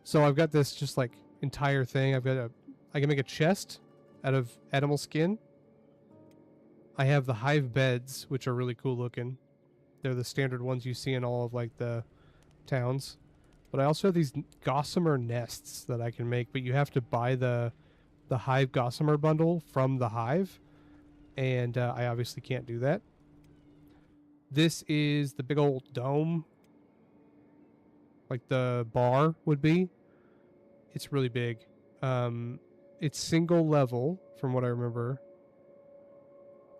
So I've got this just, like, entire thing. I've got a... I can make a chest out of animal skin. I have the Hive beds, which are really cool looking. They're the standard ones you see in all of, like, the towns. But I also have these gossamer nests that I can make, but you have to buy the Hive Gossamer bundle from the Hive, and I obviously can't do that. This is the big old dome, like the bar would be. It's really big. It's single level from what I remember,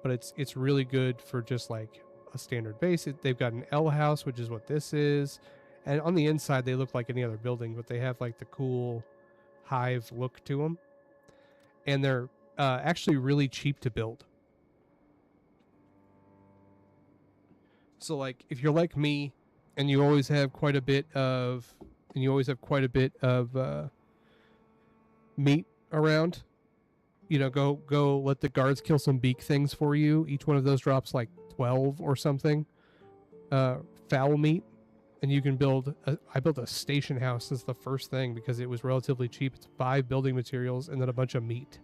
but it's really good for just like a standard base. They've got an L house, which is what this is, and on the inside they look like any other building, but they have like the cool Hive look to them. And they're actually really cheap to build. So, like, if you're like me, and you always have quite a bit of, meat around, you know, go let the guards kill some beak things for you. Each one of those drops like 12 or something, fowl meat, and you can build. I built a station house as the first thing because it was relatively cheap. It's 5 building materials and then a bunch of meat.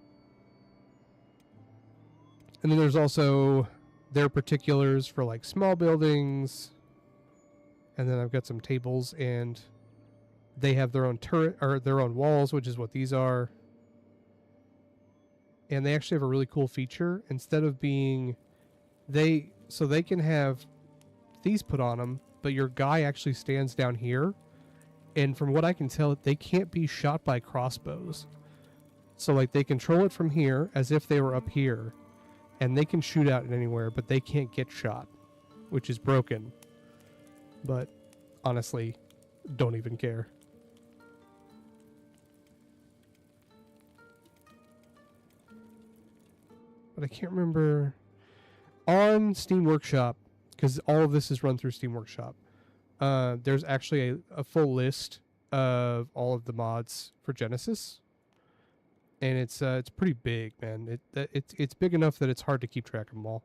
And then there's also their particulars for like small buildings. And then I've got some tables, and they have their own turret or their own walls, which is what these are. And they actually have a really cool feature. Instead of being they can have these put on them, but your guy actually stands down here. And from what I can tell, they can't be shot by crossbows. So like they control it from here as if they were up here, and they can shoot out anywhere, but they can't get shot, which is broken. But honestly, don't even care. But I can't remember on Steam Workshop, because all of this is run through Steam Workshop. There's actually a full list of all of the mods for Genesis, and it's pretty big, man. It's big enough that it's hard to keep track of them all.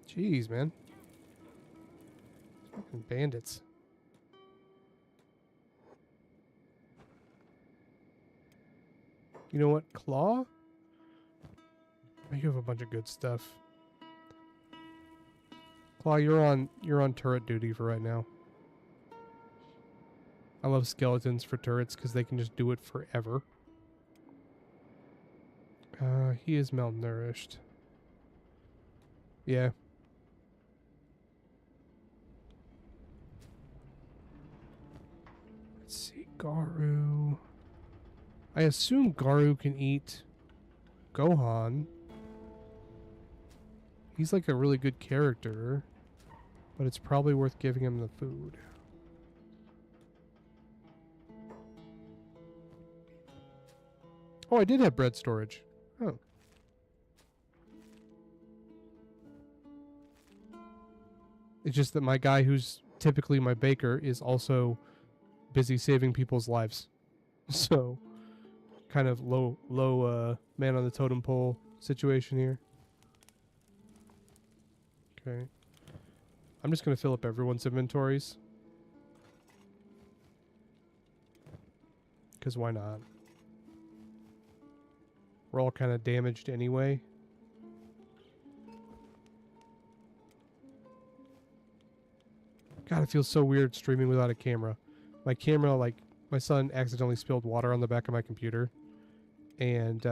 Jeez, man. Fucking bandits. You know what? Claw? You have a bunch of good stuff. Claw, you're on turret duty for right now. I love skeletons for turrets because they can just do it forever. He is malnourished. Yeah. Let's see, Garu. I assume Garu can eat Gohan. He's like a really good character, but it's probably worth giving him the food. Oh, I did have bread storage. Oh. It's just that my guy who's typically my baker is also busy saving people's lives. So, kind of low man on the totem pole situation here. Okay. I'm just going to fill up everyone's inventories. Because why not? We're all kind of damaged anyway. God, it feels so weird streaming without a camera. My camera, like, my son accidentally spilled water on the back of my computer. And,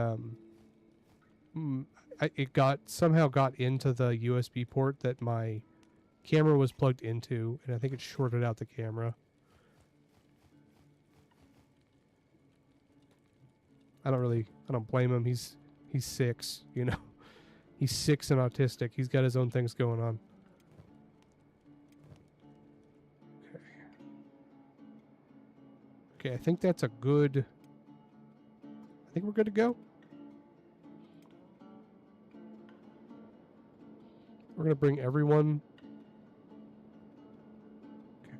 it somehow got into the USB port that my camera was plugged into, and I think it shorted out the camera. I don't blame him. He's 6, you know. He's 6 and autistic. He's got his own things going on. Okay. Okay, I think that's a good... I think we're good to go. We're going to bring everyone... Okay.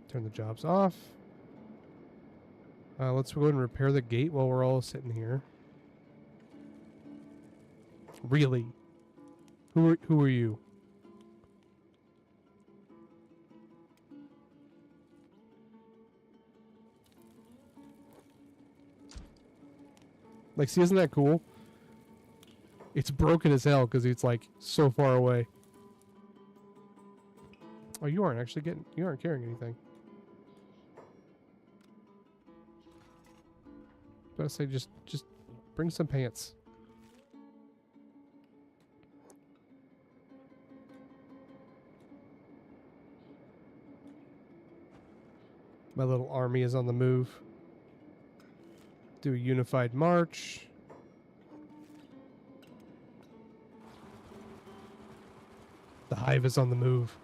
Turn the jobs off. Let's go ahead and repair the gate while we're all sitting here. Really? Who are you? Like, see, isn't that cool? It's broken as hell because it's like so far away. Oh, you aren't carrying anything. I was about to say, just bring some pants. My little army is on the move. Do a unified march. The Hive is on the move.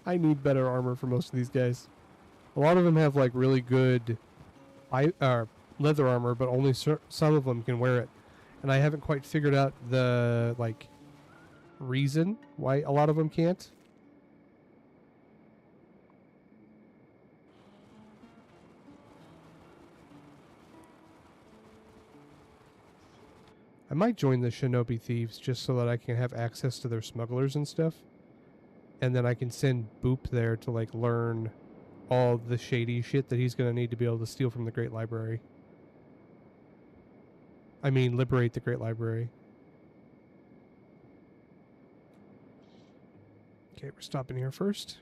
I need better armor for most of these guys. A lot of them have like really good leather armor, but only some of them can wear it. And I haven't quite figured out the like reason why a lot of them can't. I might join the Shinobi Thieves just so that I can have access to their smugglers and stuff. And then I can send Boop there to like learn all the shady shit that he's going to need to be able to steal from the Great Library. I mean, liberate the Great Library. Okay, we're stopping here first.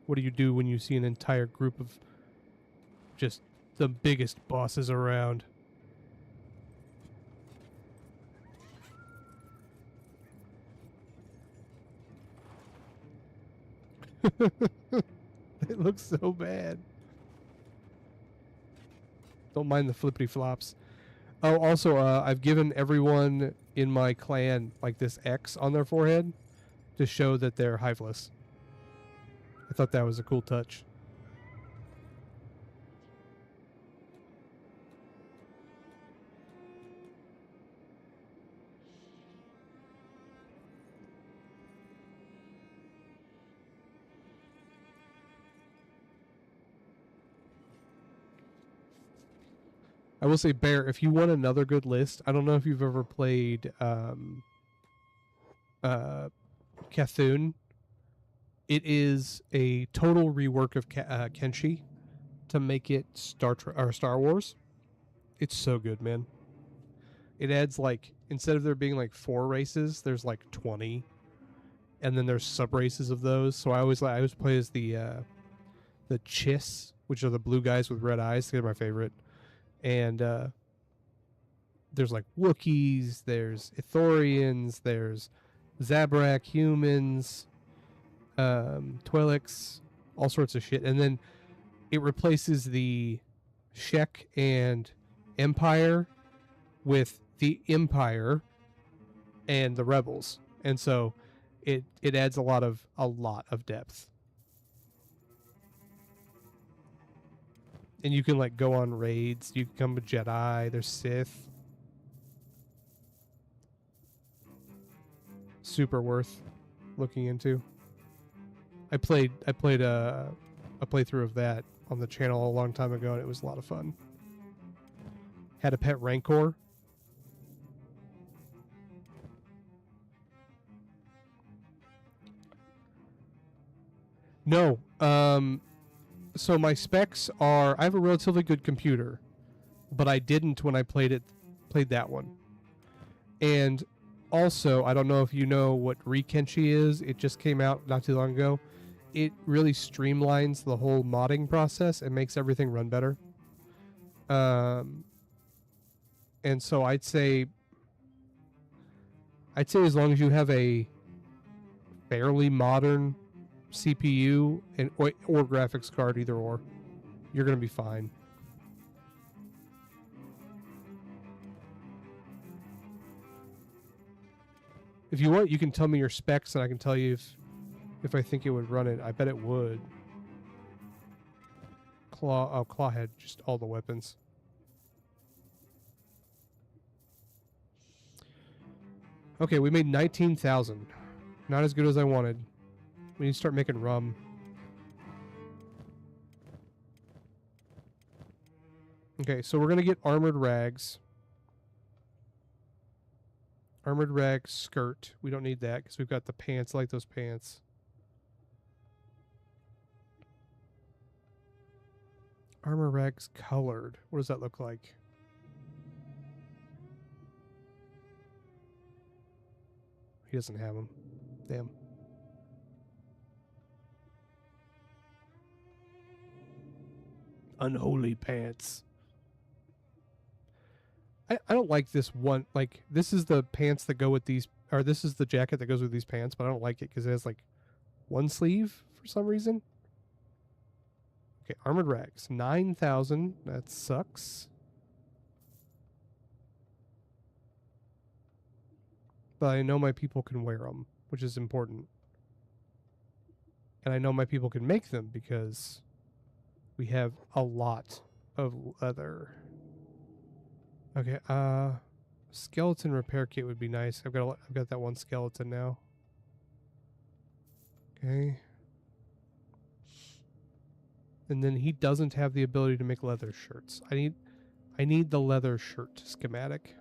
What do you do when you see an entire group of just the biggest bosses around? It looks so bad. Don't mind the flippity flops. Oh, also, I've given everyone in my clan like this X on their forehead to show that they're hiveless. I thought that was a cool touch. I will say, Bear, if you want another good list, I don't know if you've ever played Cthulhu. It is a total rework of Kenshi to make it Star Wars. It's so good, man. It adds like, instead of there being like 4 races, there's like 20, and then there's sub races of those. So I always play as the Chiss, which are the blue guys with red eyes. They're my favorite. And there's like Wookiees, there's Ithorians, there's Zabrak humans, Twi'leks, all sorts of shit. And then it replaces the Shek and Empire with the Empire and the Rebels. And so it adds a lot of depth. And you can like go on raids. You can come with Jedi. There's Sith. Super worth looking into. I played a playthrough of that on the channel a long time ago, and it was a lot of fun. Had a pet Rancor. No. So my specs are, I have a relatively good computer, but I didn't when I played that one. And also, I don't know if you know what Rekenshi is. It just came out not too long ago. It really streamlines the whole modding process and makes everything run better. And so I'd say as long as you have a fairly modern CPU and or graphics card, either or. You're gonna be fine. If you want, you can tell me your specs, and I can tell you if I think it would run it. I bet it would. Claw had just all the weapons. Okay, we made 19,000. Not as good as I wanted. We need to start making rum. Okay, so we're gonna get armored rags. Armored rag skirt. We don't need that because we've got the pants. I like those pants. Armor rags colored. What does that look like? He doesn't have them. Damn. Unholy pants. I don't like this one. Like, this is the pants that go with these, or this is the jacket that goes with these pants, but I don't like it because it has like one sleeve for some reason. Okay, armored rags. 9,000. That sucks. But I know my people can wear them, which is important. And I know my people can make them because we have a lot of leather. Okay, skeleton repair kit would be nice. I've got that one skeleton now. Okay. And then he doesn't have the ability to make leather shirts. I need the leather shirt schematic.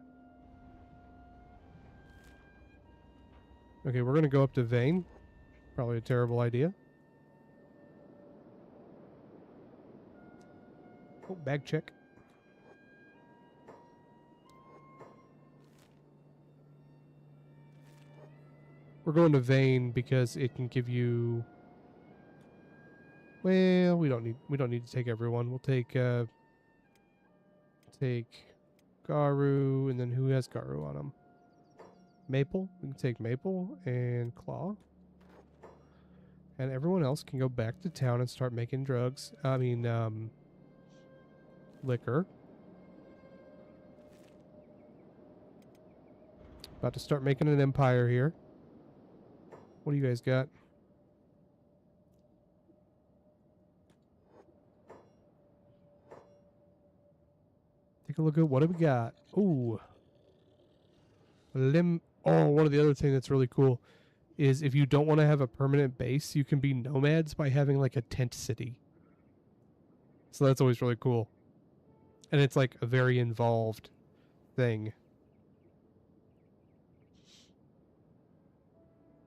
Okay, we're gonna go up to Vane. Probably a terrible idea. Oh, bag check. We're going to Vane because it can give you. Well, we don't need to take everyone. We'll take Garu, and then who has Garu on him? Maple. We can take Maple and Claw. And everyone else can go back to town and start making drugs. I mean, liquor. About to start making an empire here. What do you guys got? Take a look at what do we got. Ooh. Oh, one of the other things that's really cool is if you don't want to have a permanent base, you can be nomads by having like a tent city. So that's always really cool. And it's like a very involved thing.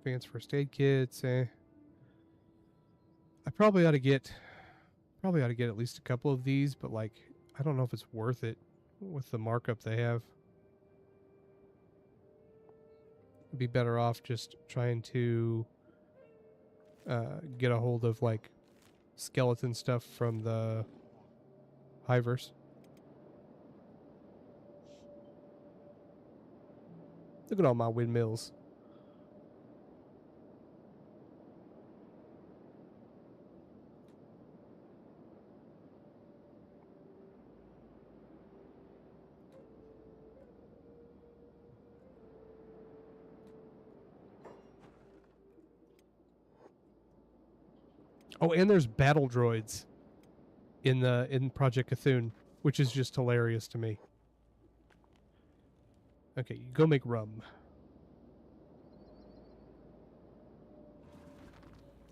Advanced first aid kits, I probably ought to get at least a couple of these, but like I don't know if it's worth it with the markup they have. I'd be better off just trying to get a hold of like skeleton stuff from the Hivers. Look at all my windmills. Oh, and there's battle droids in Project Cthulhu, which is just hilarious to me. Okay, you go make rum.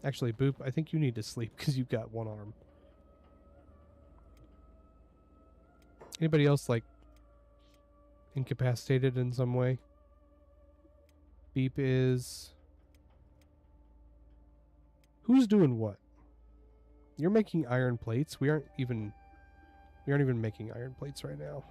Actually, Boop, I think you need to sleep because you've got one arm. Anybody else, like, incapacitated in some way? Beep is... Who's doing what? You're making iron plates. We aren't even making iron plates right now.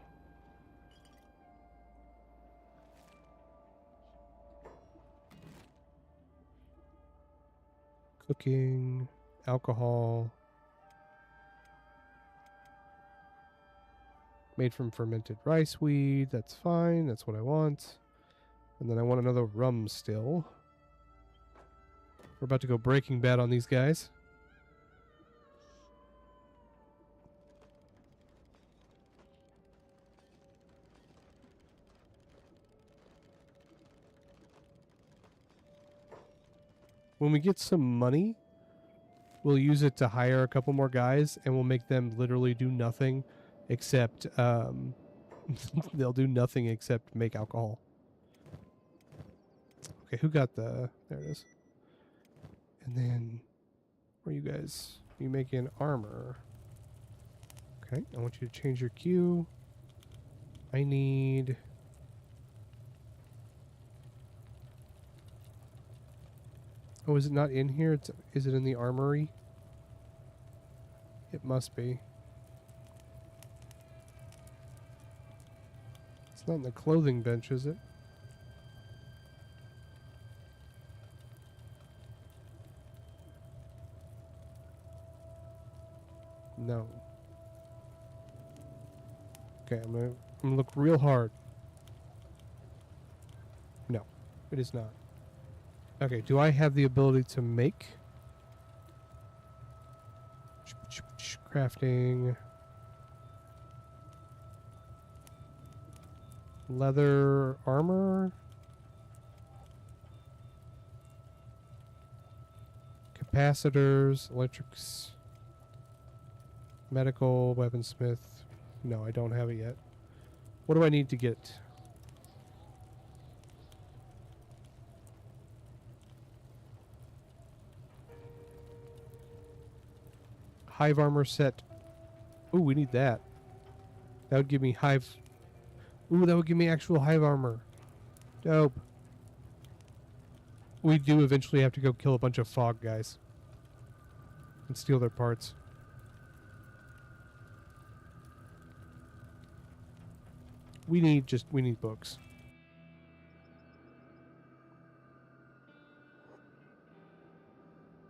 Cooking, alcohol. Made from fermented rice weed. That's fine. That's what I want. And then I want another rum still. We're about to go Breaking Bad on these guys. When we get some money, we'll use it to hire a couple more guys, and we'll make them literally do nothing except, they'll do nothing except make alcohol. Okay, who got the, there it is. And then, where are you guys? You making armor. Okay, I want you to change your queue. I need... Oh, is it not in here? Is it in the armory? It must be. It's not in the clothing bench, is it? No. Okay, I'm gonna look real hard. No, it is not. Okay, do I have the ability to make? Crafting. Leather armor. Capacitors, electrics. Medical, weaponsmith. No, I don't have it yet. What do I need to get? Hive armor set. Ooh, we need that. That would give me hive. Ooh, that would give me actual hive armor. Dope. We do eventually have to go kill a bunch of fog guys and steal their parts. We need books.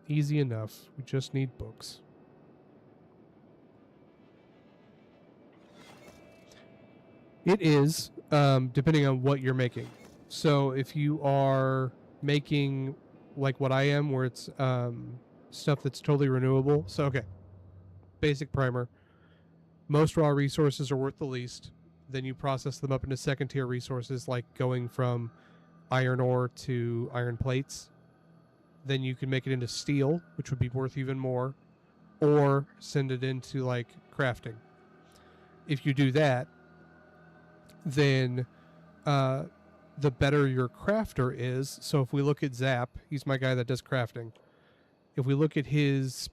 Easy enough. We just need books. It is, depending on what you're making. So if you are making like what I am, where it's stuff that's totally renewable. So, okay. Basic primer. Most raw resources are worth the least. Then you process them up into second tier resources, like going from iron ore to iron plates. Then you can make it into steel, which would be worth even more, or send it into like crafting. If you do that, then the better your crafter is. So if we look at Zap, he's my guy that does crafting. If we look at his...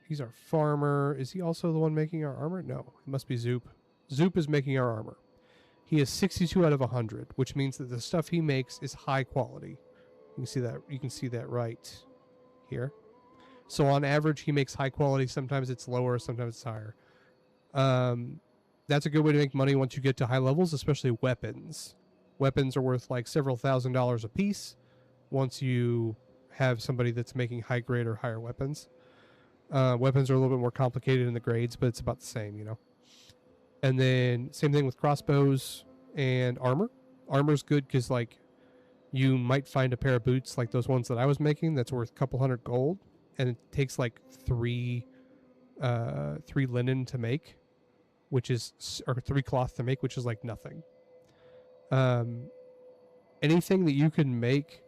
He's our farmer. Is he also the one making our armor? No, it must be Zoop. Zoop is making our armor. He is 62 out of 100, which means that the stuff he makes is high quality. You can see that. You can see that right here. So on average, he makes high quality. Sometimes it's lower, sometimes it's higher. That's a good way to make money once you get to high levels, especially weapons. Weapons are worth like several $1,000s a piece once you have somebody that's making high grade or higher weapons. Weapons are a little bit more complicated in the grades, but it's about the same, you know. And then same thing with crossbows and armor. Armor's good because like you might find a pair of boots like those ones that I was making that's worth a couple hundred gold, and it takes like three linen to make, which is, or 3 cloth to make, which is like nothing. Anything that you can make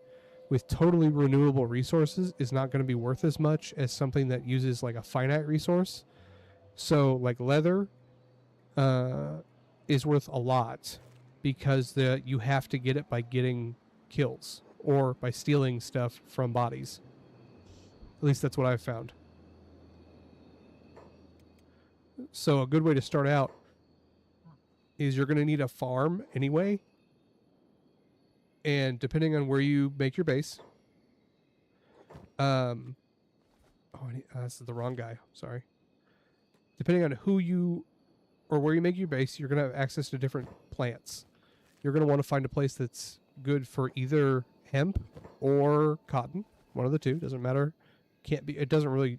with totally renewable resources is not going to be worth as much as something that uses like a finite resource. So like leather is worth a lot because you have to get it by getting kills or by stealing stuff from bodies. At least that's what I've found. So a good way to start out is you're going to need a farm anyway. And depending on where you make your base, this is the wrong guy. Sorry. Depending on who you or where you make your base, you're going to have access to different plants. You're going to want to find a place that's good for either hemp or cotton. One of the two, doesn't matter. Can't really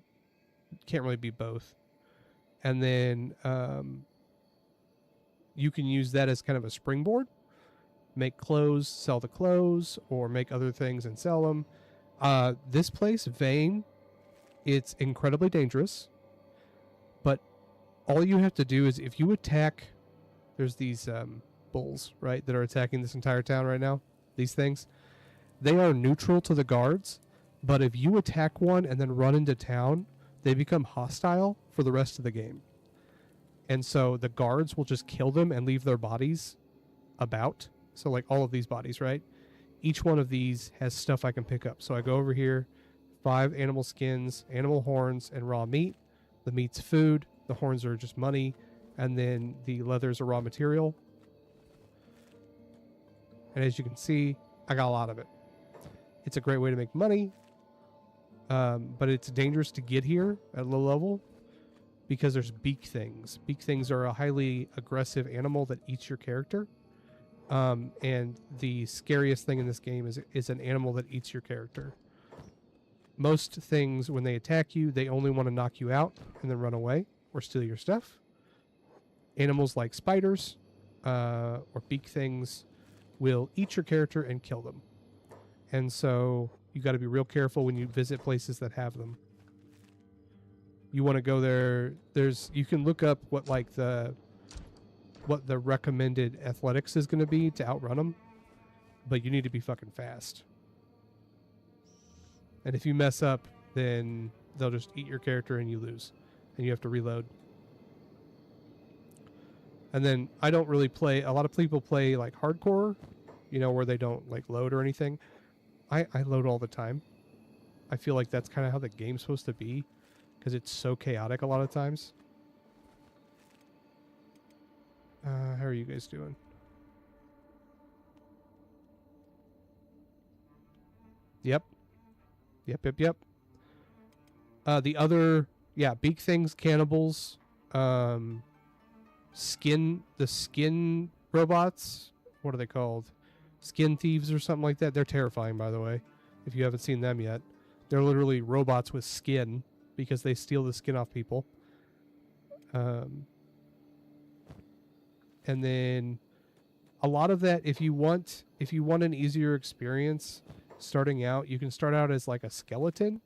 be both. And then you can use that as kind of a springboard. make clothes, sell the clothes, or make other things and sell them. This place, Vane, it's incredibly dangerous, but all you have to do is if you attack, there's these bulls, right, that are attacking this entire town right now, these things. They are neutral to the guards, but if you attack one and then run into town, they become hostile for the rest of the game. And so the guards will just kill them and leave their bodies about. So like all of these bodies, right? Each one of these has stuff I can pick up. So I go over here, 5 animal skins, animal horns, and raw meat. The meat's food. The horns are just money. And then the leathers are raw material. And as you can see, I got a lot of it. It's a great way to make money. But it's dangerous to get here at low level because there's beak things. Beak things are a highly aggressive animal that eats your character. And the scariest thing in this game is an animal that eats your character. Most things, when they attack you, they only want to knock you out and then run away or steal your stuff. Animals like spiders or beak things will eat your character and kill them. And so you got to be real careful when you visit places that have them. You want to go there. You can look up what the recommended athletics is going to be to outrun them, but you need to be fucking fast. And if you mess up, then they'll just eat your character and you lose, and you have to reload. And then I don't really play. A lot of people play like hardcore, where they don't like load or anything. I load all the time. I feel like that's kind of how the game's supposed to be, because it's so chaotic a lot of times. How are you guys doing? Yep. The other, beak things, cannibals, the skin robots, what are they called? Skin thieves or something like that. They're terrifying, by the way, if you haven't seen them yet. They're literally robots with skin because they steal the skin off people. And then a lot of that, if you want an easier experience starting out, you can start out as like a skeleton.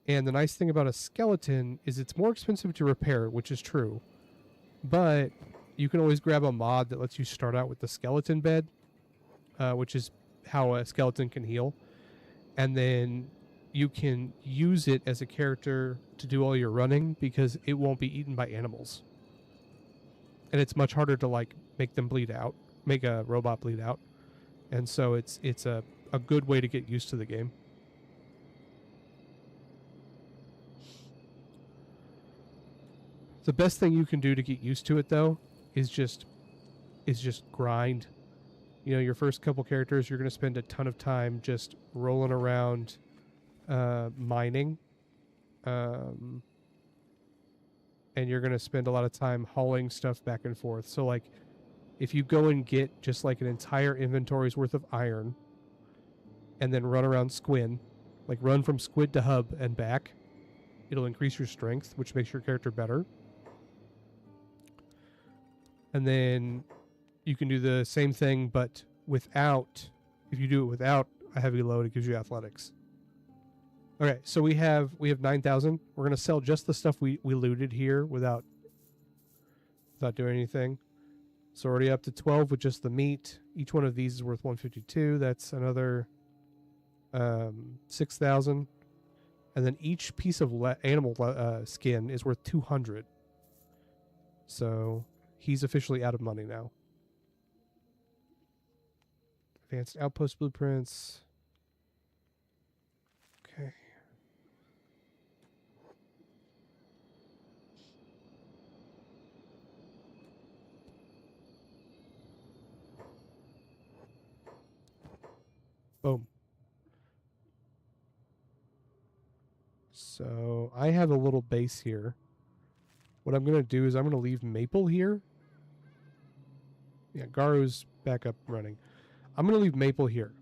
And the nice thing about a skeleton is it's more expensive to repair, which is true. But you can always grab a mod that lets you start out with the skeleton bed, which is how a skeleton can heal. And then you can use it as a character to do all your running because it won't be eaten by animals. And it's much harder to like make a robot bleed out. And so it's a good way to get used to the game. The best thing you can do to get used to it though is just grind. Your first couple characters, you're going to spend a ton of time just rolling around mining. And you're going to spend a lot of time hauling stuff back and forth. So like if you go and get just like an entire inventory's worth of iron and then run around Squid, like run from Squid to Hub and back, it'll increase your strength, which makes your character better. And then you can do the same thing, but if you do it without a heavy load, it gives you athletics. Okay, so we have 9,000. We're going to sell just the stuff we looted here without doing anything. So already up to 12 with just the meat. Each one of these is worth 152. That's another 6,000. And then each piece of animal skin is worth 200. So he's officially out of money now. Advanced outpost blueprints. Okay. Boom. So I have a little base here. What I'm going to do is I'm going to leave Maple here. Yeah, Garu's back up running. I'm going to leave Maple here.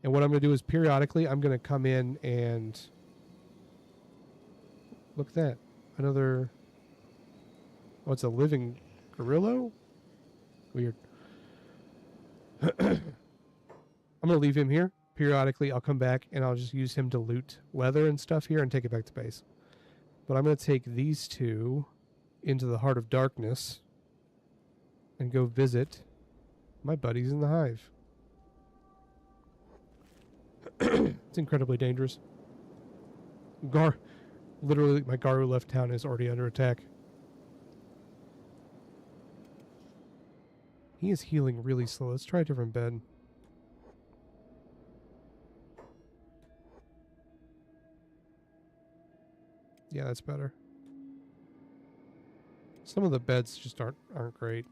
And what I'm going to do is periodically I'm going to come in and... Look at that. Another... Oh, it's a living gorilla? Weird. I'm going to leave him here. Periodically, I'll come back and I'll just use him to loot leather and stuff here and take it back to base. But I'm going to take these two into the Heart of Darkness and go visit my buddies in the Hive. It's incredibly dangerous. Literally, my Garu left town is already under attack. He is healing really slow. Let's try a different bed. Yeah, that's better. Some of the beds just aren't great.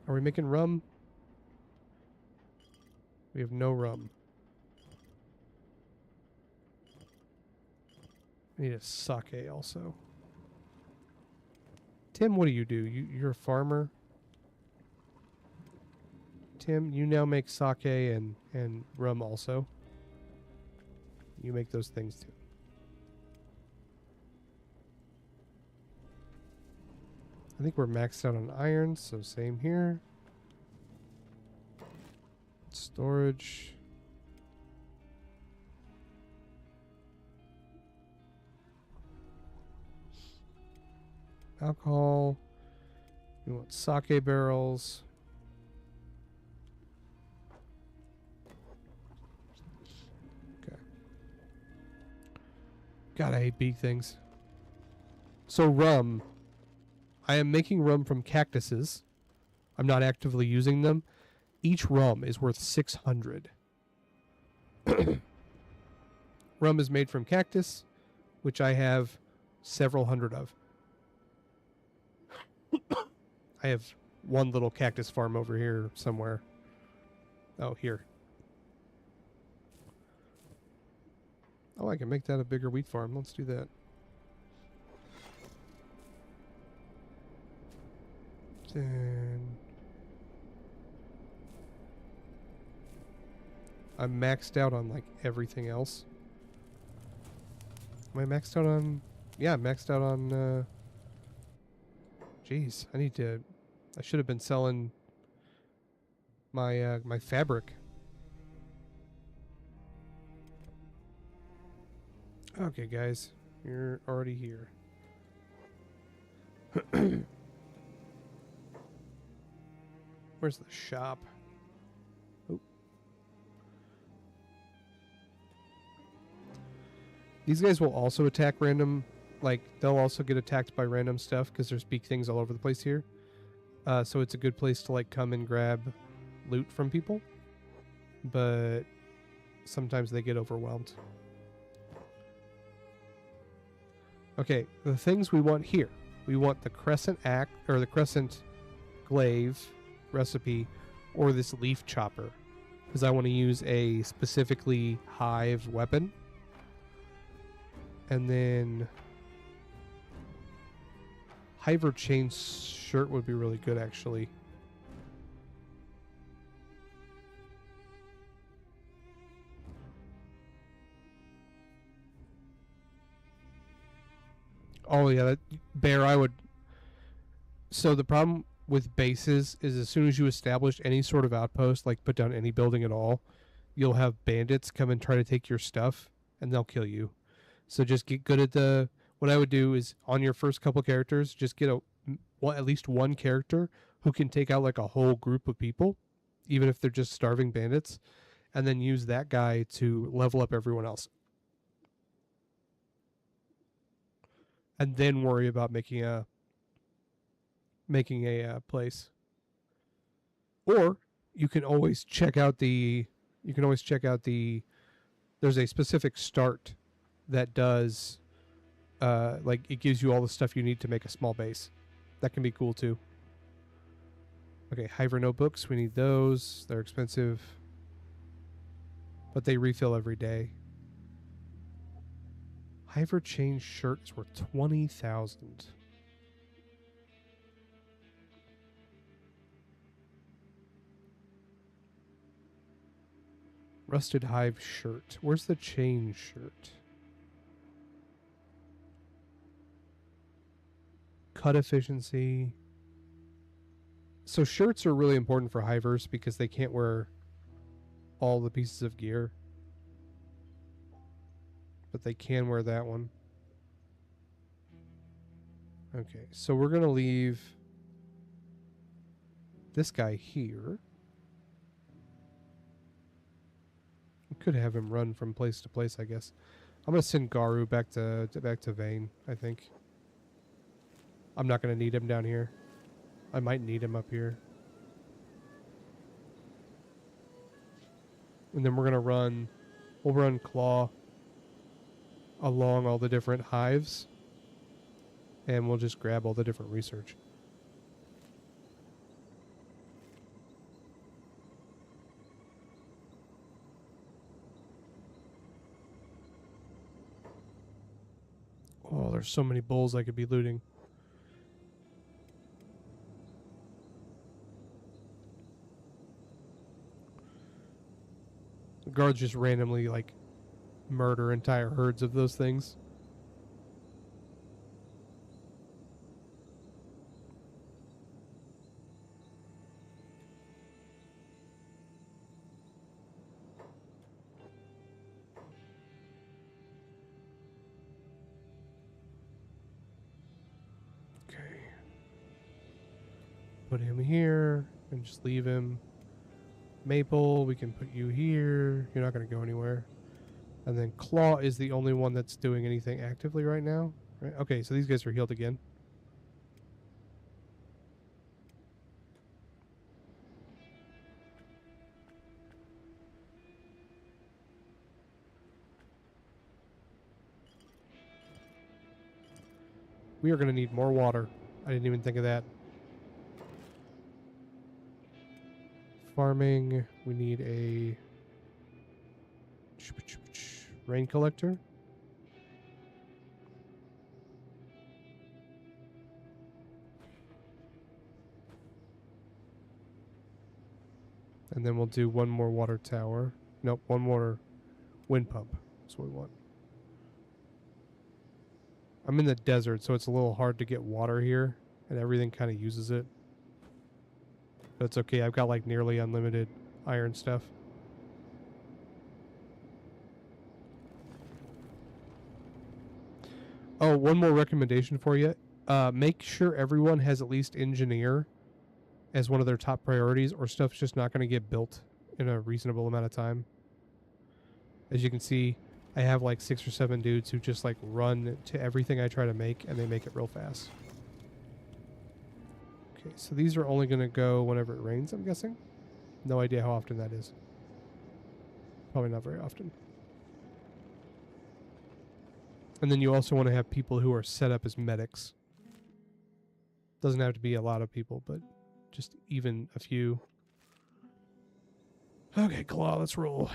Are we making rum? We have no rum. I need a sake also. Tim, what do? You're a farmer? Tim, you now make sake and rum also. You make those things too. I think we're maxed out on iron, so same here. Storage. Alcohol. We want sake barrels. Okay. God, I hate big things. So rum. I am making rum from cactuses. I'm not actively using them. Each rum is worth 600. Rum is made from cactus, which I have several hundred of. I have one little cactus farm over here somewhere. Oh, here. Oh, I can make that a bigger wheat farm. Let's do that. Then I'm maxed out on like everything else. Am I maxed out on? Yeah, I'm maxed out on. Jeez, I should have been selling my my fabric. Okay, guys, you're already here. Where's the shop? Oh. These guys will also attack random, like, they'll also get attacked by random stuff because there's big things all over the place here. So it's a good place to, like, come and grab loot from people. But sometimes they get overwhelmed. Okay, the things we want here. We want the crescent axe, or the crescent glaive recipe, or this leaf chopper, because I want to use a specifically Hive weapon. And then Hiver chain shirt would be really good, actually. Oh yeah, Bear, I would. So the problem with bases is as soon as you establish any sort of outpost, like put down any building at all, you'll have bandits come and try to take your stuff, and they'll kill you. So just get good at the. What I would do is on your first couple characters, just get at least one character who can take out like a whole group of people, even if they're just starving bandits, and then use that guy to level up everyone else. And then worry about making a place. Or you can always check out the there's a specific start that does like it gives you all the stuff you need to make a small base. That can be cool too. Okay, Hiver notebooks, we need those. They're expensive, but they refill every day. Hiver chain shirt is worth 20,000. Rusted Hive shirt. Where's the chain shirt? Cut efficiency. So shirts are really important for hivers because they can't wear all the pieces of gear. But they can wear that one. Okay, so we're going to leave this guy here. We could have him run from place to place, I guess. I'm going to send Garu back to Vane, I think. I'm not going to need him down here. I might need him up here. And then we're going to we'll run Claw along all the different hives. And we'll just grab all the different research. Oh, there's so many bulls I could be looting. The guards just randomly, like, murder entire herds of those things. Put him here and just leave him. Maple, we can put you here. You're not going to go anywhere. And then Claw is the only one that's doing anything actively right now. Right? Okay, so these guys are healed again. We are going to need more water. I didn't even think of that. Farming, we need a rain collector. And then we'll do one more water tower. Nope, one more wind pump. That's what we want. I'm in the desert, so it's a little hard to get water here, and everything kind of uses it. But it's okay, I've got like nearly unlimited iron stuff. Oh, one more recommendation for you. Make sure everyone has at least engineer as one of their top priorities, or stuff's just not going to get built in a reasonable amount of time. As you can see, I have like 6 or 7 dudes who just like run to everything I try to make, and they make it real fast. Okay, so these are only going to go whenever it rains, I'm guessing. No idea how often that is. Probably not very often. And then you also want to have people who are set up as medics. Doesn't have to be a lot of people, but just even a few. Okay, Claw, let's roll.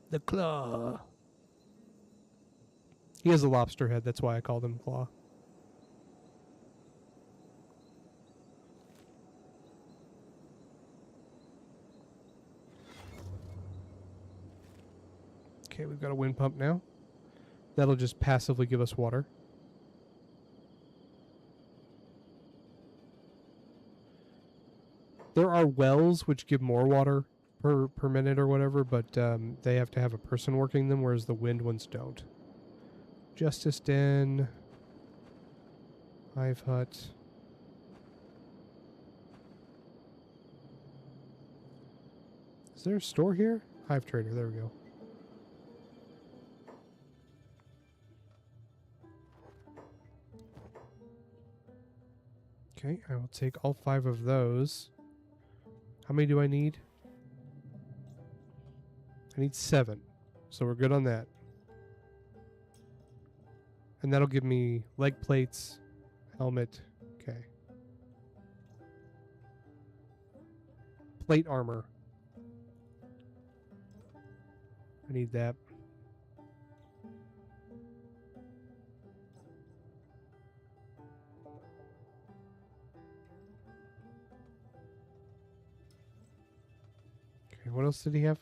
The Claw. He has a lobster head, that's why I called him Claw. Okay, we've got a wind pump now. That'll just passively give us water. There are wells which give more water per minute or whatever, but they have to have a person working them, whereas the wind ones don't. Justice Den. Hive Hut. Is there a store here? Hive Trader, there we go. Okay, I will take all 5 of those. How many do I need? I need 7. So we're good on that. And that'll give me leg plates, helmet. Okay. Plate armor. I need that. Okay, what else did he have?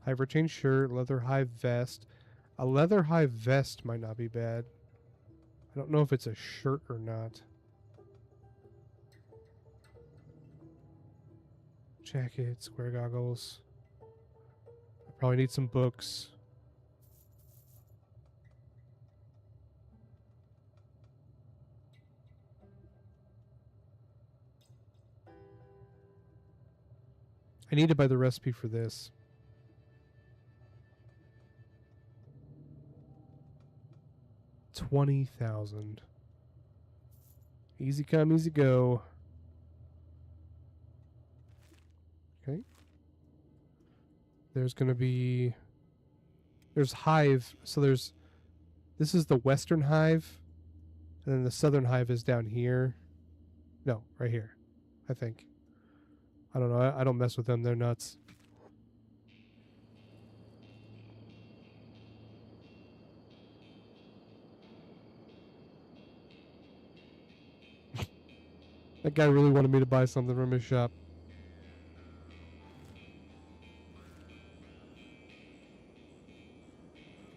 Hive chain shirt, leather hive vest. A leather hive vest might not be bad. I don't know if it's a shirt or not. Jacket, square goggles. I probably need some books. I need to buy the recipe for this. $20,000. Easy come, easy go. Okay. There's gonna be... There's Hive. So there's... This is the western Hive. And then the southern Hive is down here. No, right here. I think. I don't know. I don't mess with them. They're nuts. That guy really wanted me to buy something from his shop.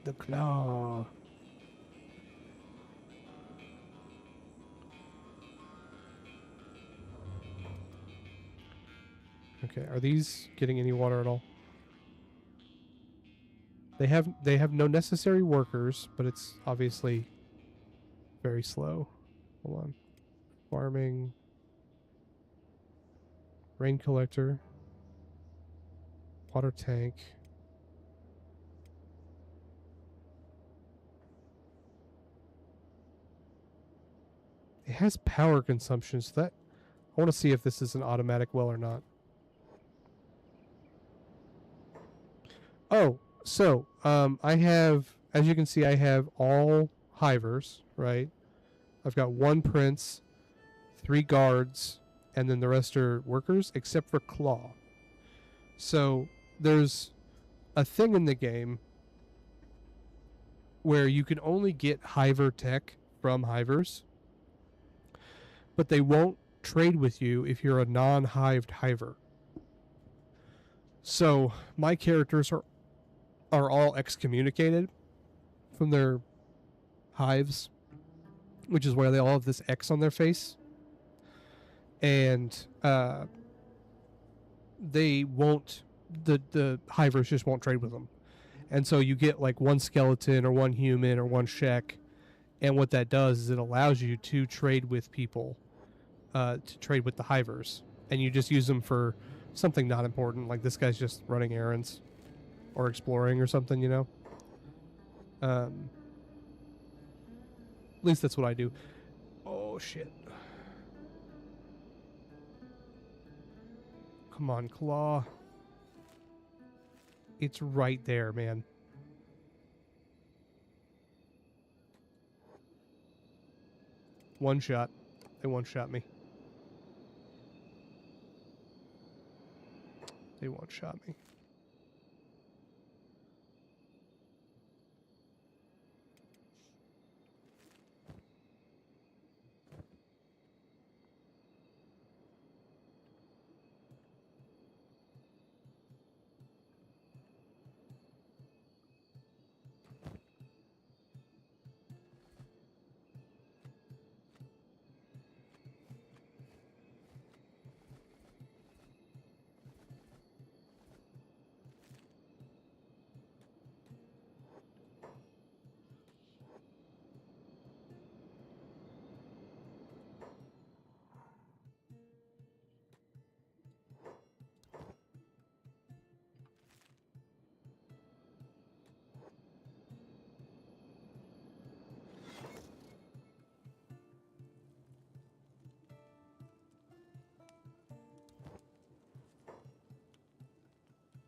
The claw. Okay, are these getting any water at all? They have no necessary workers, but it's obviously very slow. Hold on. Farming. Rain collector. Water tank. It has power consumption, so that I want to see if this is an automatic well or not. Oh, so I have, as you can see, I have all hivers, right? I've got one prince, 3 guards, and then the rest are workers, except for Claw. So there's a thing in the game where you can only get hiver tech from hivers, but they won't trade with you if you're a non-hived hiver. So my characters are all excommunicated from their hives, which is why they all have this X on their face. And they won't, the hivers just won't trade with them. And so you get like one skeleton or one human or one shek, and what that does is it allows you to trade with people, to trade with the hivers, and you just use them for something not important, like this guy's just running errands or exploring or something, you know. At least that's what I do. Oh shit. Come on, Claw. It's right there, man. One shot. They one-shot me. They one-shot me.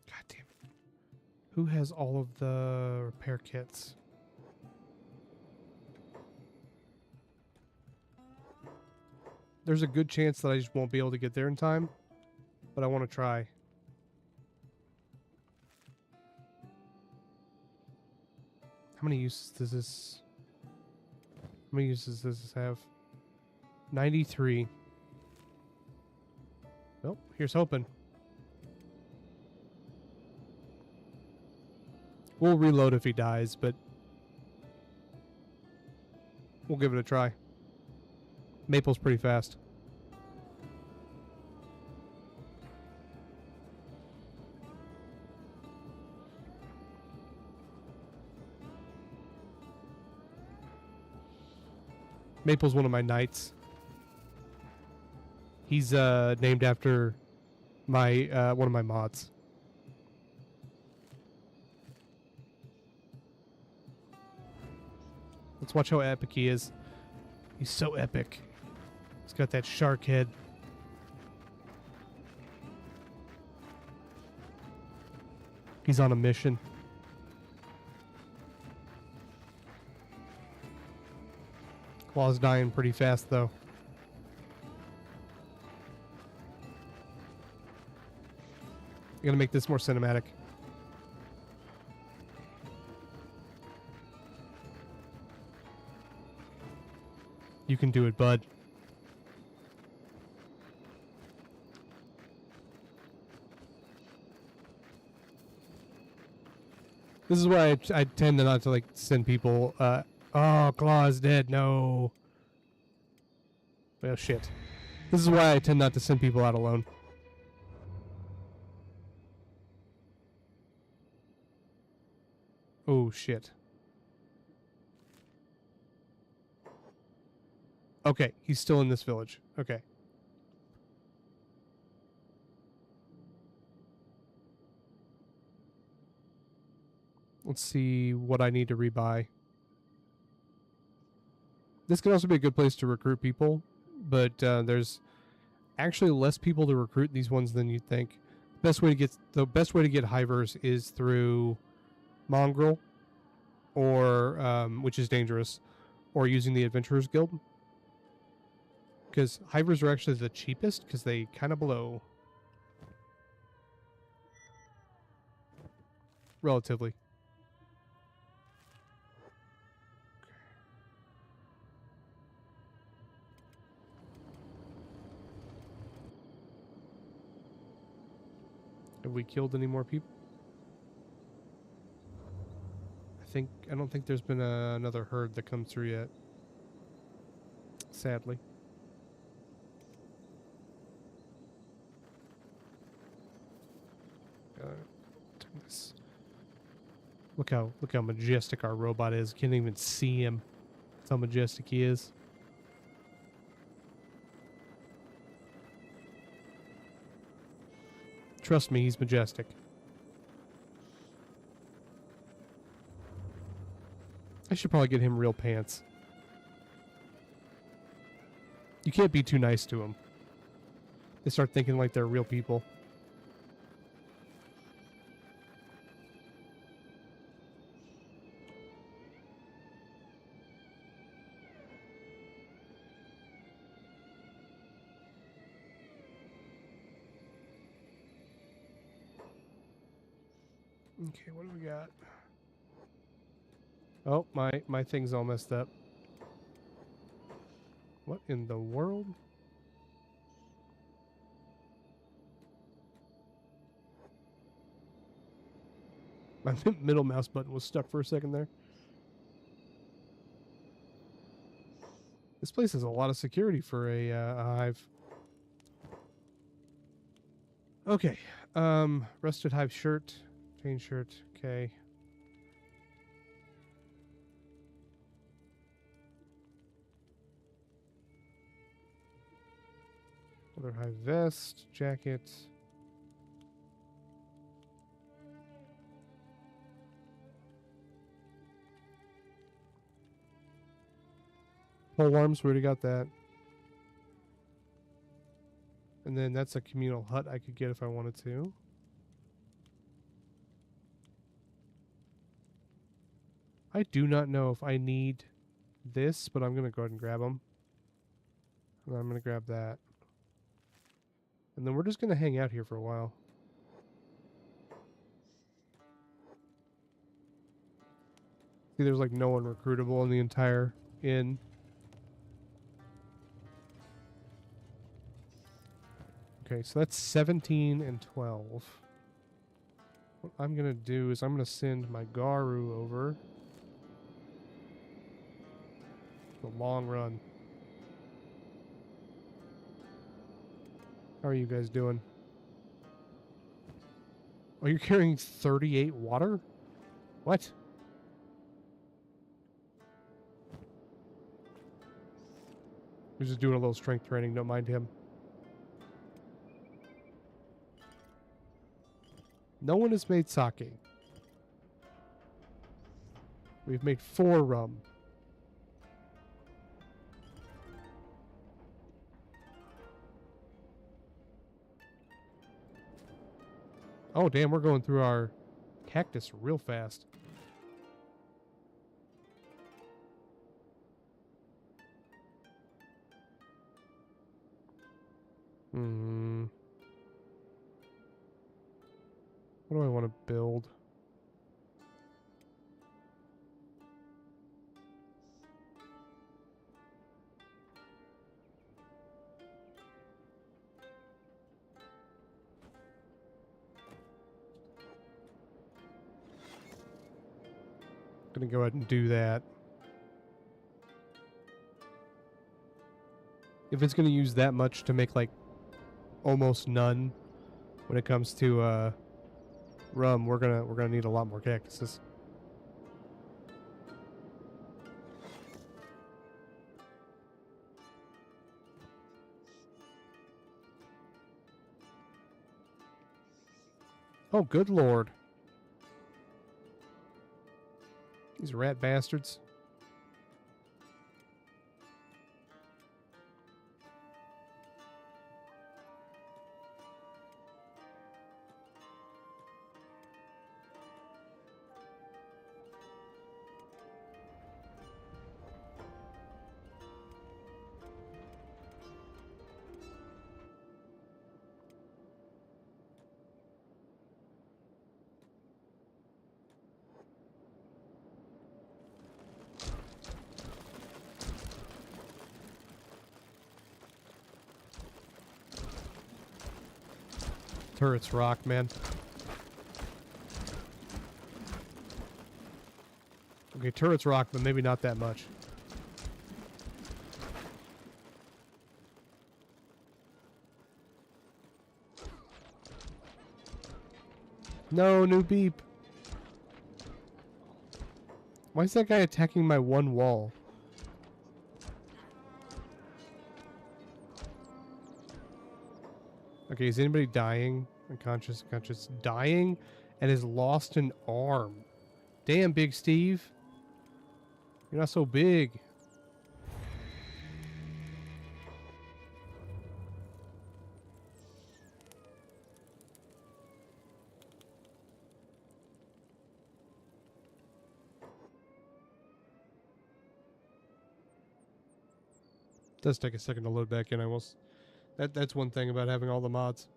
God damn it. Who has all of the repair kits? There's a good chance that I just won't be able to get there in time, but I want to try. How many uses does this... How many uses does this have? 93. Well, here's hoping. We'll reload if he dies, but we'll give it a try. Maple's pretty fast. Maple's one of my knights. He's named after my one of my mods. Let's watch how epic he is. He's so epic. He's got that shark head. He's on a mission. Claw's dying pretty fast, though. I'm gonna make this more cinematic. You can do it, bud. This is why I tend to not to like send people. Oh, Claw's dead. No. Well, shit. This is why I tend not to send people out alone. Oh, shit. Okay, he's still in this village. Okay. Let's see what I need to rebuy. This can also be a good place to recruit people, but there's actually less people to recruit these ones than you'd think. The best way to get Hivers is through Mongrel, or which is dangerous, or using the Adventurers Guild. Because Hivers are actually the cheapest because they kind of blow. Relatively. Have we killed any more people? I don't think there's been another herd that comes through yet. Sadly. Turn this. Look how majestic our robot is. Can't even see him. That's how majestic he is. Trust me, he's majestic. I should probably get him real pants. You can't be too nice to them. They start thinking like they're real people. Okay, what do we got? Oh, my thing's all messed up. What in the world? My middle mouse button was stuck for a second there. This place has a lot of security for a hive. Okay. Rusted hive shirt. Chain shirt. Okay. Another hive vest. Jacket. Pole arms, we already got that. And then that's a communal hut I could get if I wanted to. I do not know if I need this, but I'm going to go ahead and grab them. And I'm going to grab that. And then we're just going to hang out here for a while. See, there's like no one recruitable in the entire inn. Okay, so that's 17 and 12. What I'm going to do is I'm going to send my Garu over. The long run. How are you guys doing? Oh, you're carrying 38 water? What? We're just doing a little strength training. Don't mind him. No one has made sake. We've made 4 rum. Oh, damn, we're going through our cactus real fast. What do I want to build? Gonna go ahead and do that. If it's gonna use that much to make like almost none when it comes to rum, we're gonna need a lot more cactuses. Oh, good lord. These rat bastards. Turrets rock, man. Okay, turrets rock, but maybe not that much. No, new beep. Why is that guy attacking my one wall? Okay, is anybody dying? Unconscious, unconscious, dying, and has lost an arm. Damn, Big Steve. You're not so big. Does take a second to load back in. I almost that's one thing about having all the mods.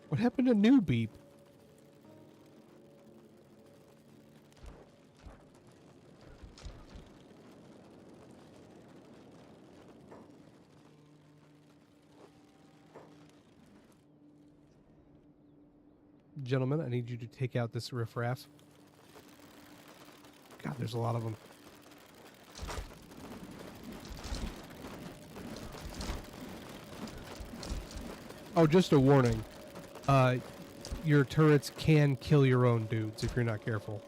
What happened to new beep? Gentlemen, I need you to take out this riffraff. God, there's a lot of them. Oh, just a warning. Your turrets can kill your own dudes if you're not careful.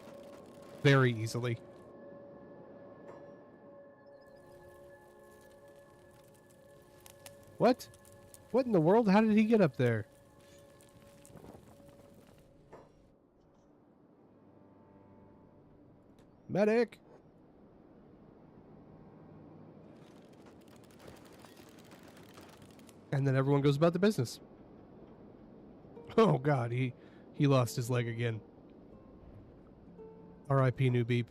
Very easily. What? What in the world? How did he get up there? Medic! And then everyone goes about the business. Oh god, he lost his leg again. R.I.P. New Beep.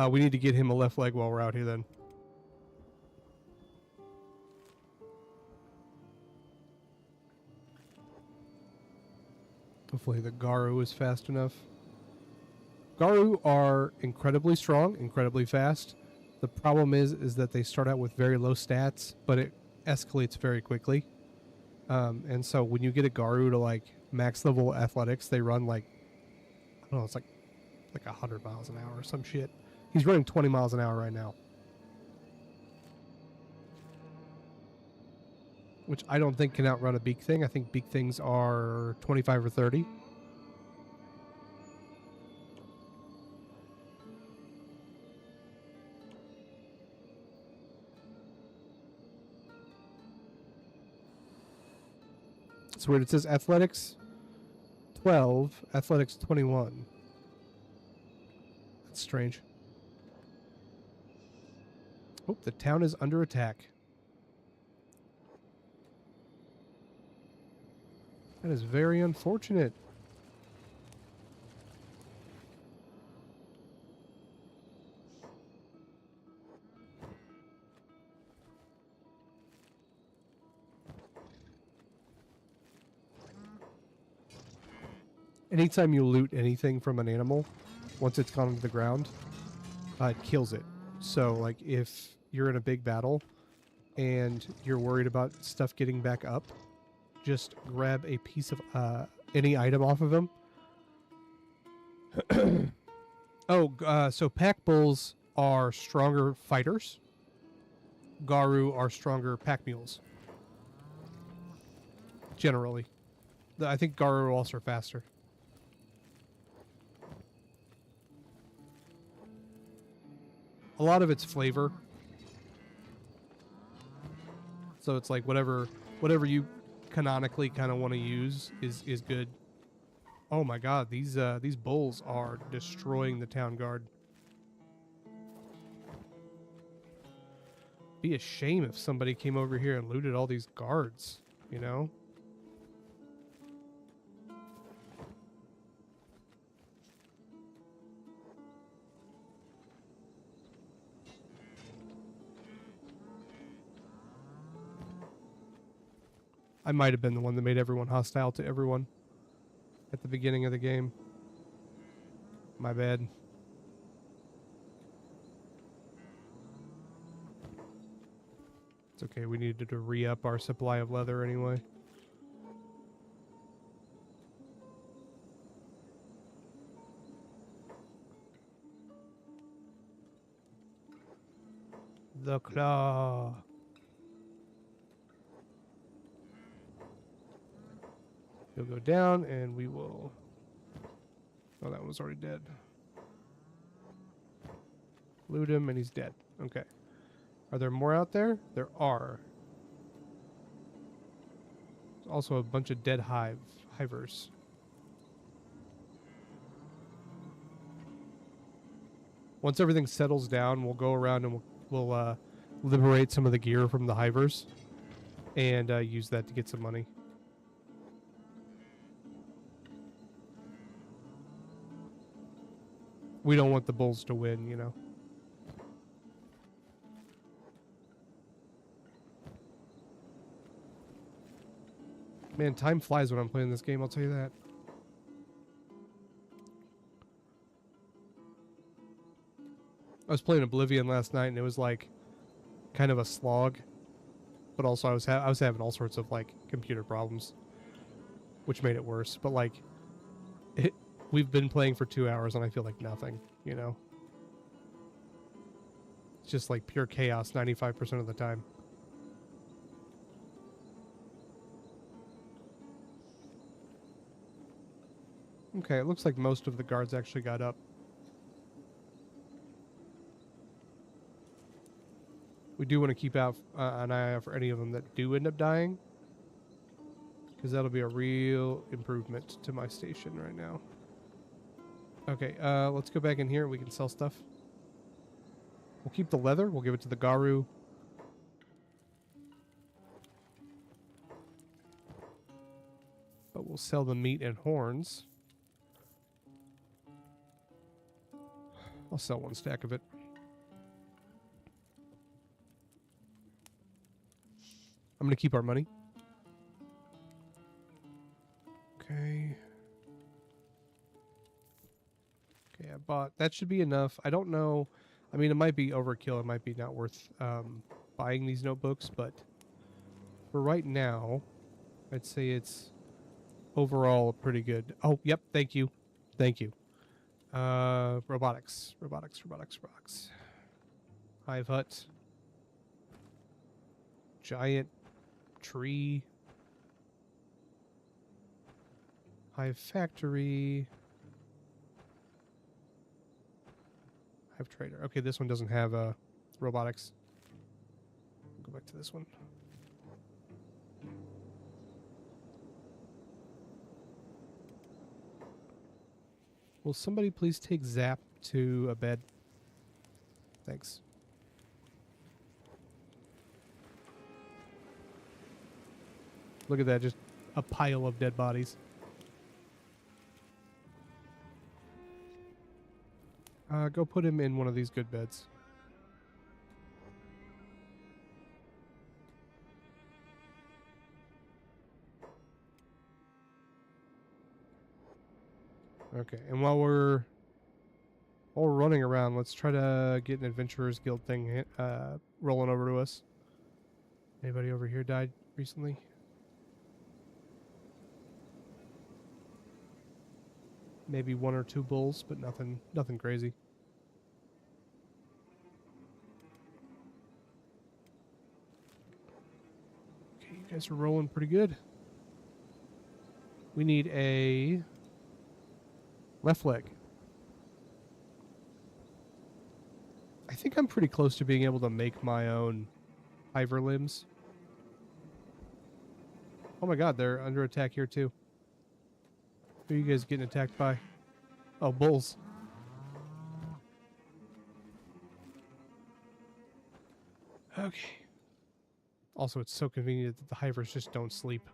We need to get him a left leg while we're out here then. Hopefully the Garu is fast enough. Garu are incredibly strong, incredibly fast. The problem is that they start out with very low stats, but it escalates very quickly. And so when you get a Garu to like max level athletics, they run like, I don't know, it's like 100 miles an hour or some shit. He's running 20 miles an hour right now, which I don't think can outrun a beak thing. I think beak things are 25 or 30. It's weird. It says athletics 12, athletics 21. That's strange. Oh, the town is under attack. That is very unfortunate. Anytime you loot anything from an animal, once it's gone into the ground, it kills it. So, like, if you're in a big battle and you're worried about stuff getting back up, just grab a piece of any item off of him. So pack bulls are stronger fighters. Garu are stronger pack mules. Generally. I think Garu also are faster. A lot of it's flavor. So it's like whatever you canonically kind of want to use is good. Oh my god, these bulls are destroying the town guard. Be a shame if somebody came over here and looted all these guards, you know? I might have been the one that made everyone hostile to everyone at the beginning of the game. My bad. It's okay, we needed to re-up our supply of leather anyway. The claw. He'll go down and we will... Oh, that one's already dead. Loot him and he's dead. Okay. Are there more out there? There are. There's also a bunch of dead hivers. Once everything settles down, we'll go around and we'll liberate some of the gear from the hivers and use that to get some money. We don't want the bulls to win, you know. Man, time flies when I'm playing this game, I'll tell you that. I was playing Oblivion last night and it was like kind of a slog, but also I was having all sorts of like computer problems, which made it worse. But like, we've been playing for 2 hours and I feel like nothing, you know? It's just like pure chaos 95% of the time. Okay, it looks like most of the guards actually got up. We do want to keep out an eye out for any of them that do end up dying, because that'll be a real improvement to my station right now. Okay, let's go back in here and we can sell stuff. We'll keep the leather. We'll give it to the Garu. But we'll sell the meat and horns. I'll sell one stack of it. I'm going to keep our money. Okay. Okay, I bought. That should be enough. I don't know. I mean, it might be overkill. It might be not worth buying these notebooks, but for right now, I'd say it's overall pretty good. Oh, yep. Thank you. Thank you. Robotics. Hive hut. Giant tree. Hive factory. Hive trader. Okay, this one doesn't have robotics. Go back to this one. Will somebody please take Zap to a bed? Thanks. Look at that, just a pile of dead bodies. Go put him in one of these good beds. Okay, and while we're running around, let's try to get an Adventurers Guild thing rolling over to us. Anybody over here died recently? Maybe 1 or 2 bulls, but nothing crazy. Okay, you guys are rolling pretty good. We need a left leg. I think I'm pretty close to being able to make my own hiver limbs. Oh my god, they're under attack here too. Who are you guys getting attacked by? Oh, bulls. Okay. Also, it's so convenient that the hivers just don't sleep.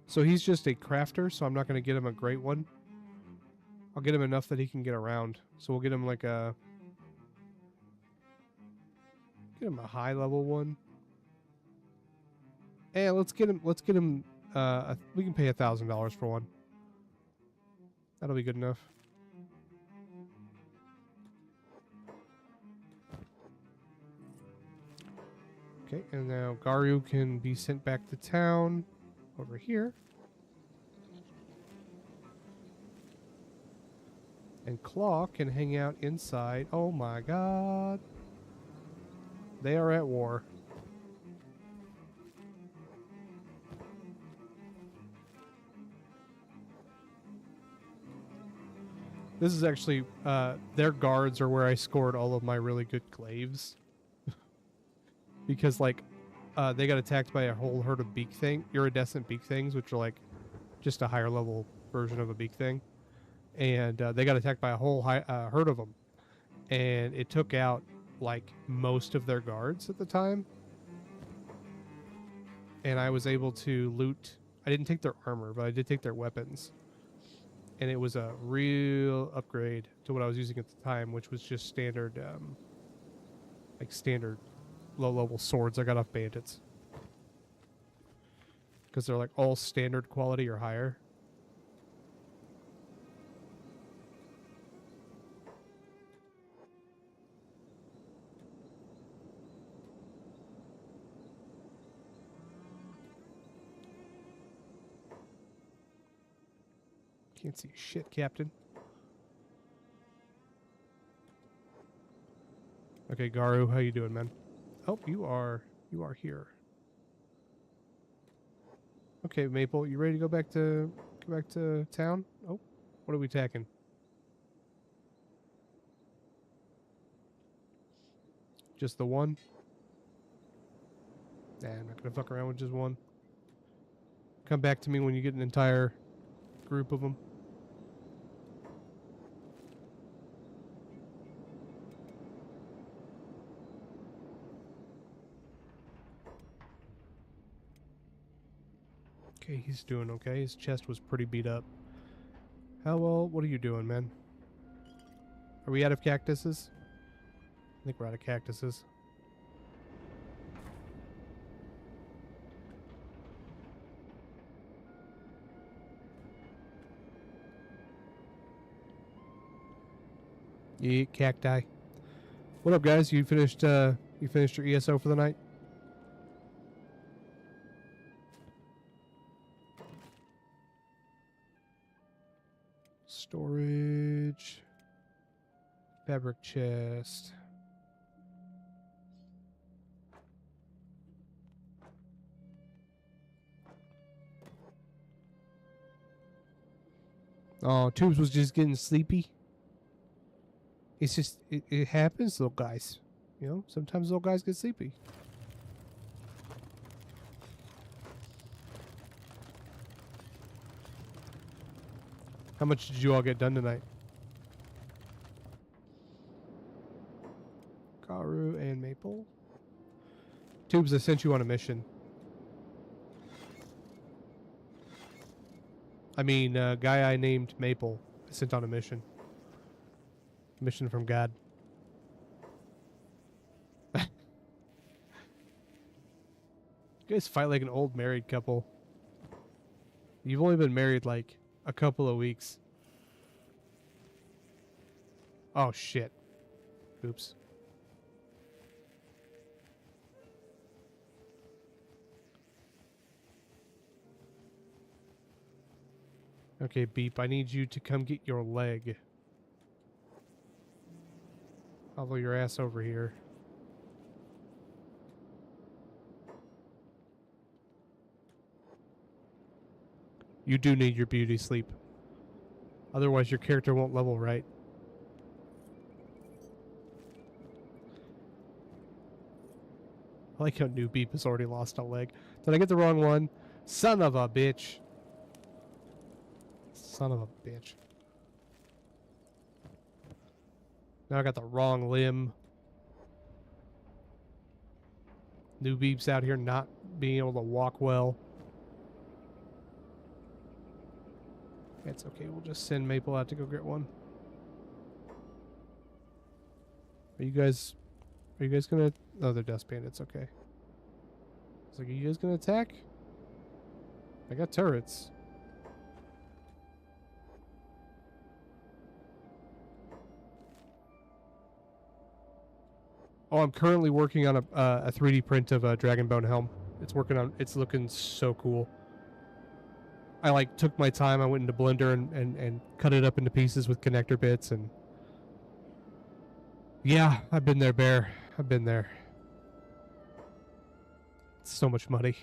So he's just a crafter, so I'm not going to get him a great one. I'll get him enough that he can get around. So we'll get him like a... Get him a high level one. Hey, let's get him, we can pay $1,000 for one. That'll be good enough. Okay, and now Garu can be sent back to town over here. And Claw can hang out inside. Oh my god. They are at war. This is actually, their guards are where I scored all of my really good glaives. Because, like, they got attacked by a whole herd of beak thing, iridescent beak things, which are, like, just a higher level version of a beak thing. And they got attacked by a whole herd of them. And it took out, like, most of their guards at the time. And I was able to loot... I didn't take their armor, but I did take their weapons. And it was a real upgrade to what I was using at the time, which was just standard, like standard low-level swords I got off bandits. Because they're like all standard quality or higher. Can't see shit, Captain. Okay, Garu, how you doing, man? Oh, you are here. Okay, Maple, you ready to go back to town? Oh, what are we attacking? Just the one? Nah, I'm not gonna fuck around with just one. Come back to me when you get an entire group of them. Okay, he's doing okay. His chest was pretty beat up. How well? What are you doing, man? Are we out of cactuses? I think we're out of cactuses. You eat cacti. What up, guys? You finished your ESO for the night? Storage. Fabric chest. Oh, Tubes was just getting sleepy. It's just, it happens, little guys. You know, sometimes little guys get sleepy. How much did you all get done tonight? Karu and Maple. Tubes, I sent you on a mission. I mean, guy I named Maple, I sent on a mission. Mission from God. You guys fight like an old married couple. You've only been married like a couple of weeks. Oh shit. Oops. Okay, Beep, I need you to come get your leg. Follow your ass over here. You do need your beauty sleep. Otherwise your character won't level right. I like how New Beep has already lost a leg. Did I get the wrong one? Son of a bitch. Son of a bitch. Now I got the wrong limb. New Beep's out here not being able to walk well. It's okay, we'll just send Maple out to go get one. Are you guys gonna... Oh, they're dust bandits, okay. It's like, are you guys gonna attack? I got turrets. Oh, I'm currently working on a 3D print of a Dragonbone helm. It's looking so cool. I like took my time. I went into Blender and cut it up into pieces with connector bits, and yeah, I've been there, Bear. I've been there. It's so much money.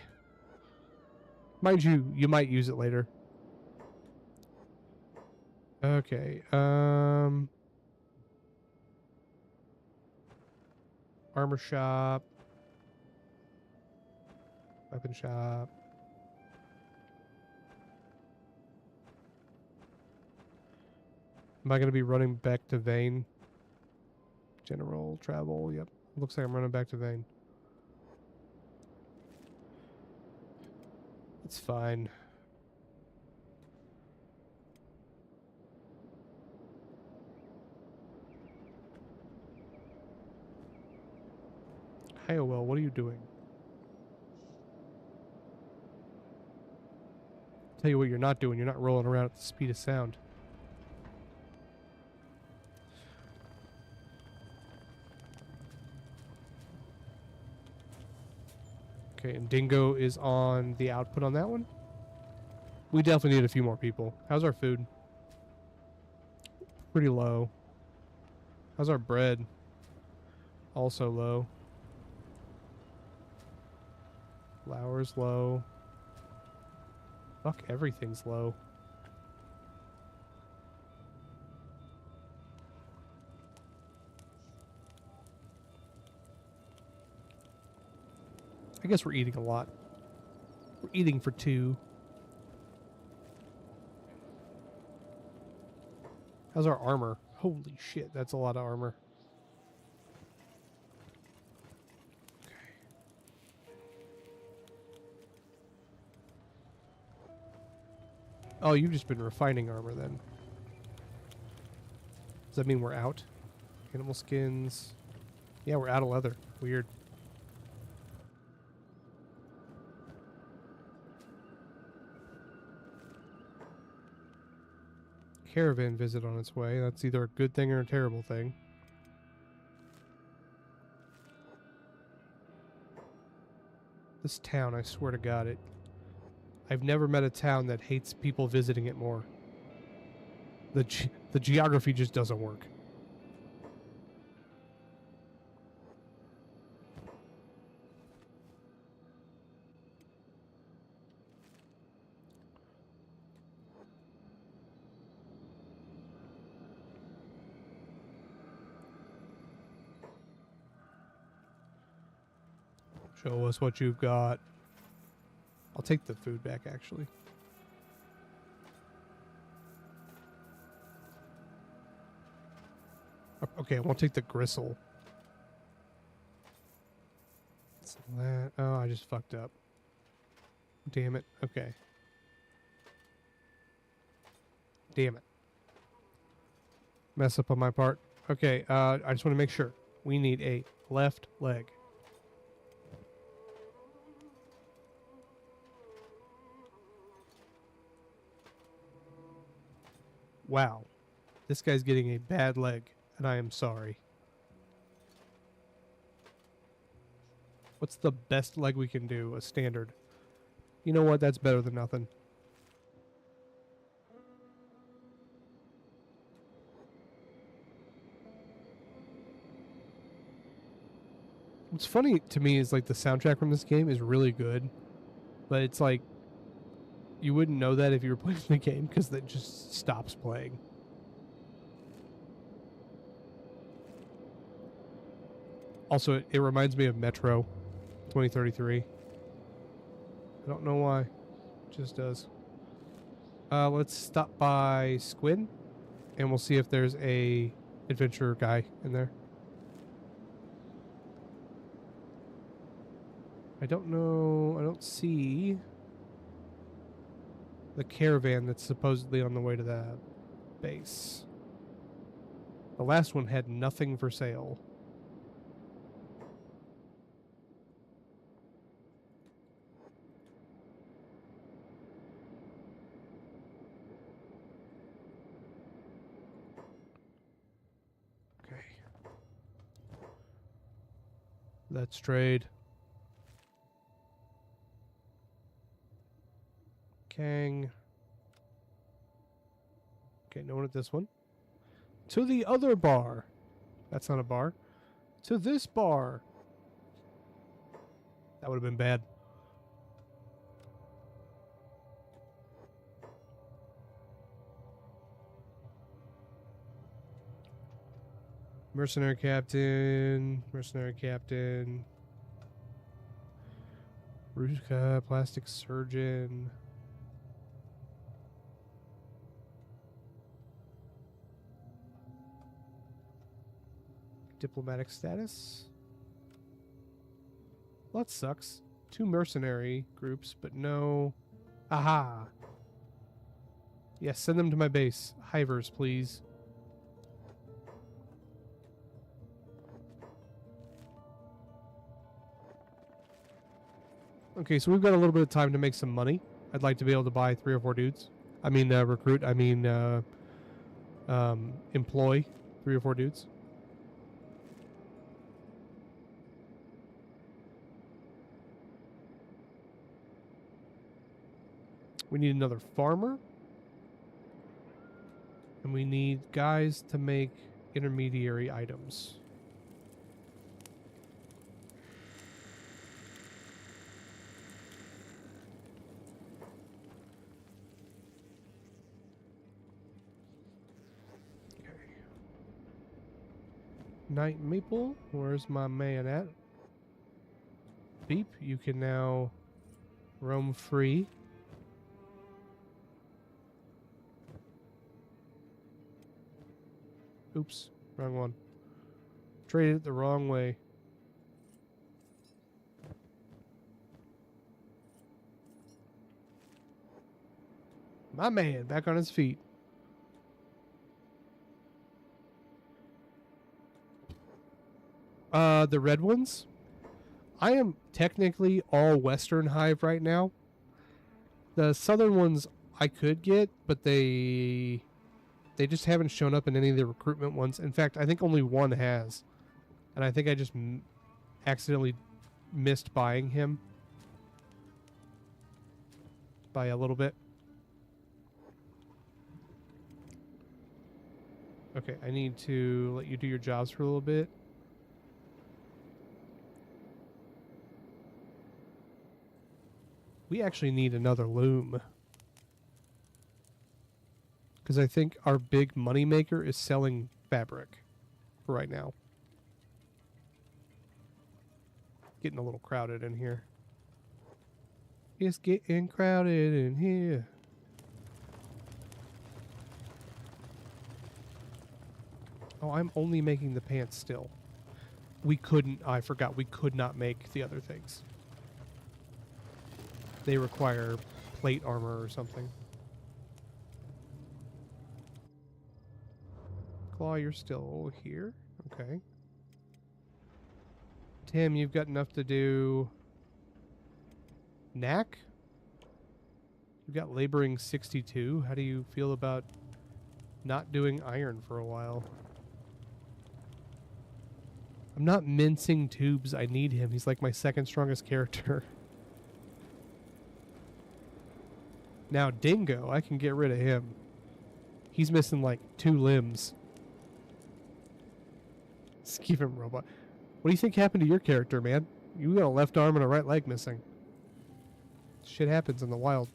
Mind you, you might use it later. Okay. Armor shop. Weapon shop. Am I going to be running back to Vane? General travel. Yep. Looks like I'm running back to Vane. It's fine. Hey, well, what are you doing? Tell you what you're not doing. You're not rolling around at the speed of sound. Okay, and Dingo is on the output on that one. We definitely need a few more people. How's our food? Pretty low. How's our bread? Also low. Flour's low. Fuck, everything's low. I guess we're eating a lot. We're eating for two. How's our armor? Holy shit, that's a lot of armor. Oh, you've just been refining armor then. Does that mean we're out? Animal skins. Yeah, we're out of leather. Weird. Caravan visit on its way. That's either a good thing or a terrible thing. This town, I swear to God, I've never met a town that hates people visiting it more. The geography just doesn't work. Show us what you've got. I'll take the food back, actually. Okay, I won't take the gristle. So that, oh, I just fucked up. Damn it. Okay. Damn it. Mess up on my part. Okay, I just want to make sure. We need a left leg. Wow. This guy's getting a bad leg, and I am sorry. What's the best leg we can do? A standard. You know what? That's better than nothing. What's funny to me is like the soundtrack from this game is really good, but it's like you wouldn't know that if you were playing the game because it just stops playing. Also, it reminds me of Metro 2033. I don't know why. It just does. Let's stop by Squid, and we'll see if there's a adventure guy in there. I don't know. I don't see the caravan that's supposedly on the way to the base. The last one had nothing for sale. Okay. Let's trade. Kang. Okay, no one at this one. To the other bar. That's not a bar. To this bar. That would have been bad. Mercenary captain. Mercenary captain. Ruka, plastic surgeon. Diplomatic status. Well, that sucks. 2 mercenary groups, but no. Aha! Yes, send them to my base. Hivers, please. Okay, so we've got a little bit of time to make some money. I'd like to be able to buy 3 or 4 dudes. I mean, recruit. I mean, employ 3 or 4 dudes. We need another farmer. And we need guys to make intermediary items. Okay. Night Maple, where's my man at? Beep, you can now roam free. Oops, wrong one. Traded it the wrong way. My man, back on his feet. The red ones. I am technically all Western Hive right now. The southern ones I could get, but they just haven't shown up in any of the recruitment ones. In fact, I think only one has. And I think I just accidentally missed buying him by a little bit. Okay, I need to let you do your jobs for a little bit. We actually need another loom. Because I think our big money maker is selling fabric for right now. Getting a little crowded in here. It's getting crowded in here. Oh, I'm only making the pants still. We couldn't, I forgot, we could not make the other things. They require plate armor or something. Claw, you're still here? Okay. Tim, you've got enough to do... Knack? You've got laboring 62. How do you feel about not doing iron for a while? I'm not mincing tubes. I need him. He's like my second strongest character. Now, Dingo, I can get rid of him. He's missing like 2 limbs. Let's keep him robot. What do you think happened to your character, man? You got a left arm and a right leg missing. Shit happens in the wild.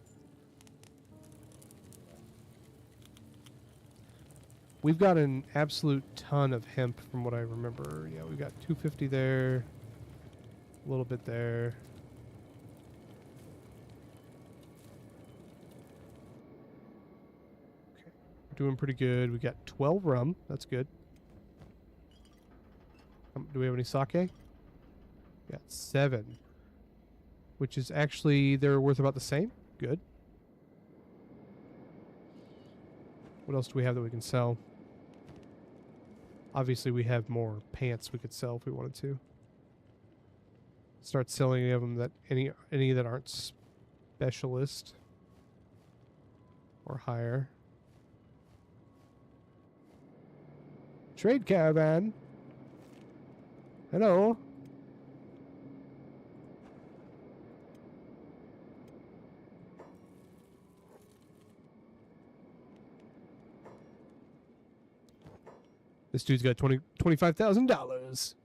We've got an absolute ton of hemp from what I remember. Yeah, we got 250 there. A little bit there. Okay. We're doing pretty good. We got 12 rum. That's good. Do we have any sake? We got 7. Which is actually, they're worth about the same. Good. What else do we have that we can sell? Obviously, we have more pants we could sell if we wanted to. Start selling any of them that any that aren't specialist or higher. Trade caravan. Hello. This dude's got $25,000.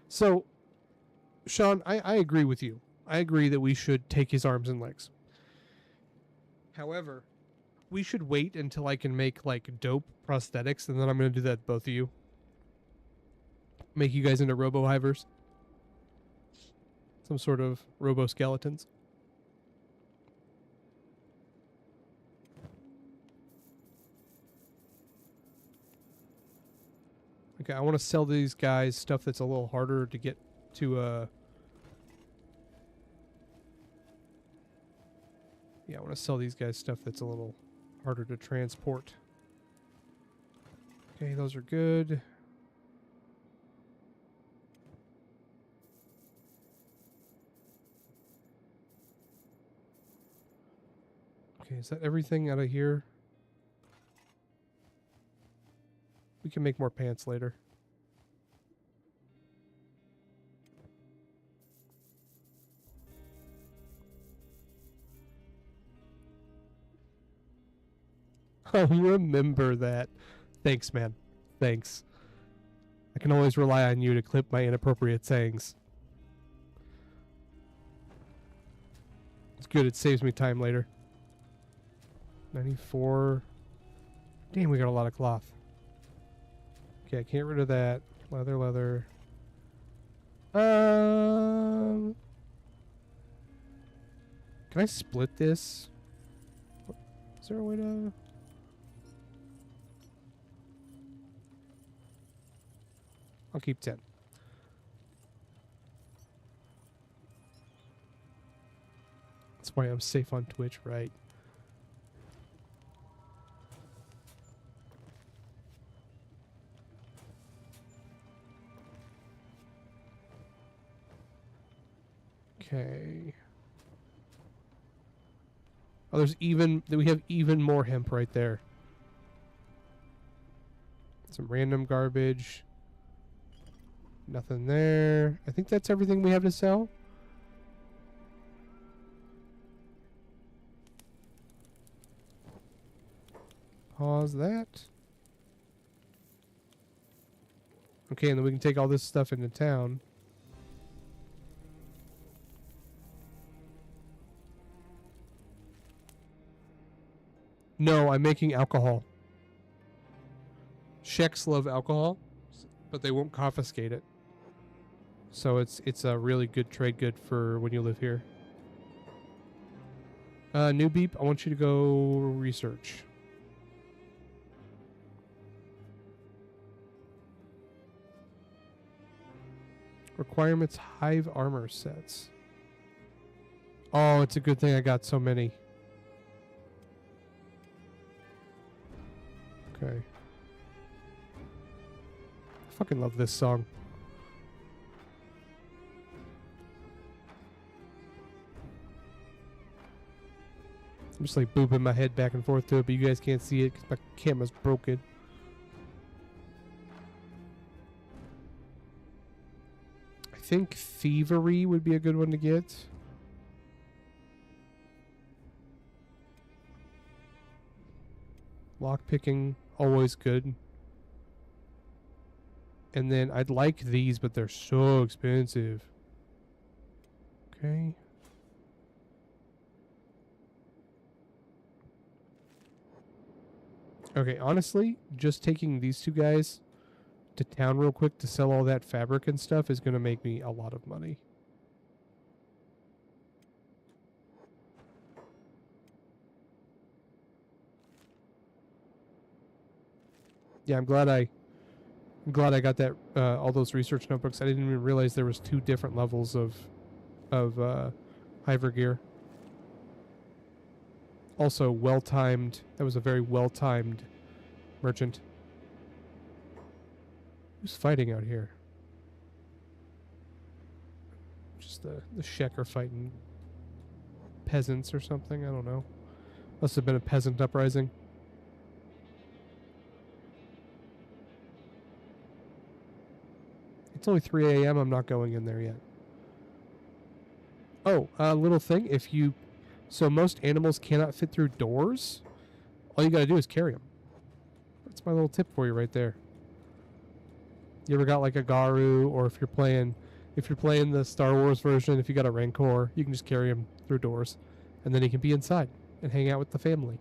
So, Sean, I agree with you. I agree that we should take his arms and legs. However, we should wait until I can make, like, dope prosthetics, and then I'm going to do that to both of you. Make you guys into robo-hivers. Some sort of robo-skeletons. Okay, I want to sell these guys stuff that's a little harder to get to, yeah, I want to sell these guys stuff that's a little harder to transport. Okay, those are good. Okay, is that everything out of here? We can make more pants later. I'll remember that. Thanks, man. Thanks. I can always rely on you to clip my inappropriate sayings. It's good. It saves me time later. 94. Damn, we got a lot of cloth. Okay, I can't get rid of that. Leather. Can I split this? Is there a way to... I'll keep 10. That's why I'm safe on Twitch, right? Okay. Oh, we have even more hemp right there. Some random garbage. Nothing there. I think that's everything we have to sell. Pause that. Okay, and then we can take all this stuff into town. No, I'm making alcohol. Czechs love alcohol, but they won't confiscate it. So it's a really good trade good for when you live here. New beep, I want you to go research. Requirements Hive armor sets. Oh, it's a good thing I got so many. Okay. I fucking love this song. I'm just like booping my head back and forth to it, but you guys can't see it because my camera's broken. I think Thievery would be a good one to get. Lockpicking, always good. And then I'd like these, but they're so expensive. Okay. Okay, honestly, just taking these two guys to town real quick to sell all that fabric and stuff is going to make me a lot of money. Yeah, I'm glad I got that all those research notebooks. I didn't even realize there was 2 different levels of Hiver gear. Also, well-timed. That was a very well-timed merchant. Who's fighting out here? Just the Czech are fighting peasants or something. I don't know. Must have been a peasant uprising. It's only 3 a.m. I'm not going in there yet. Oh, little thing. So most animals cannot fit through doors. All you got to do is carry them. That's my little tip for you right there. You ever got like a Garu, or if you're playing the Star Wars version, if you got a Rancor, you can just carry him through doors, and then he can be inside and hang out with the family.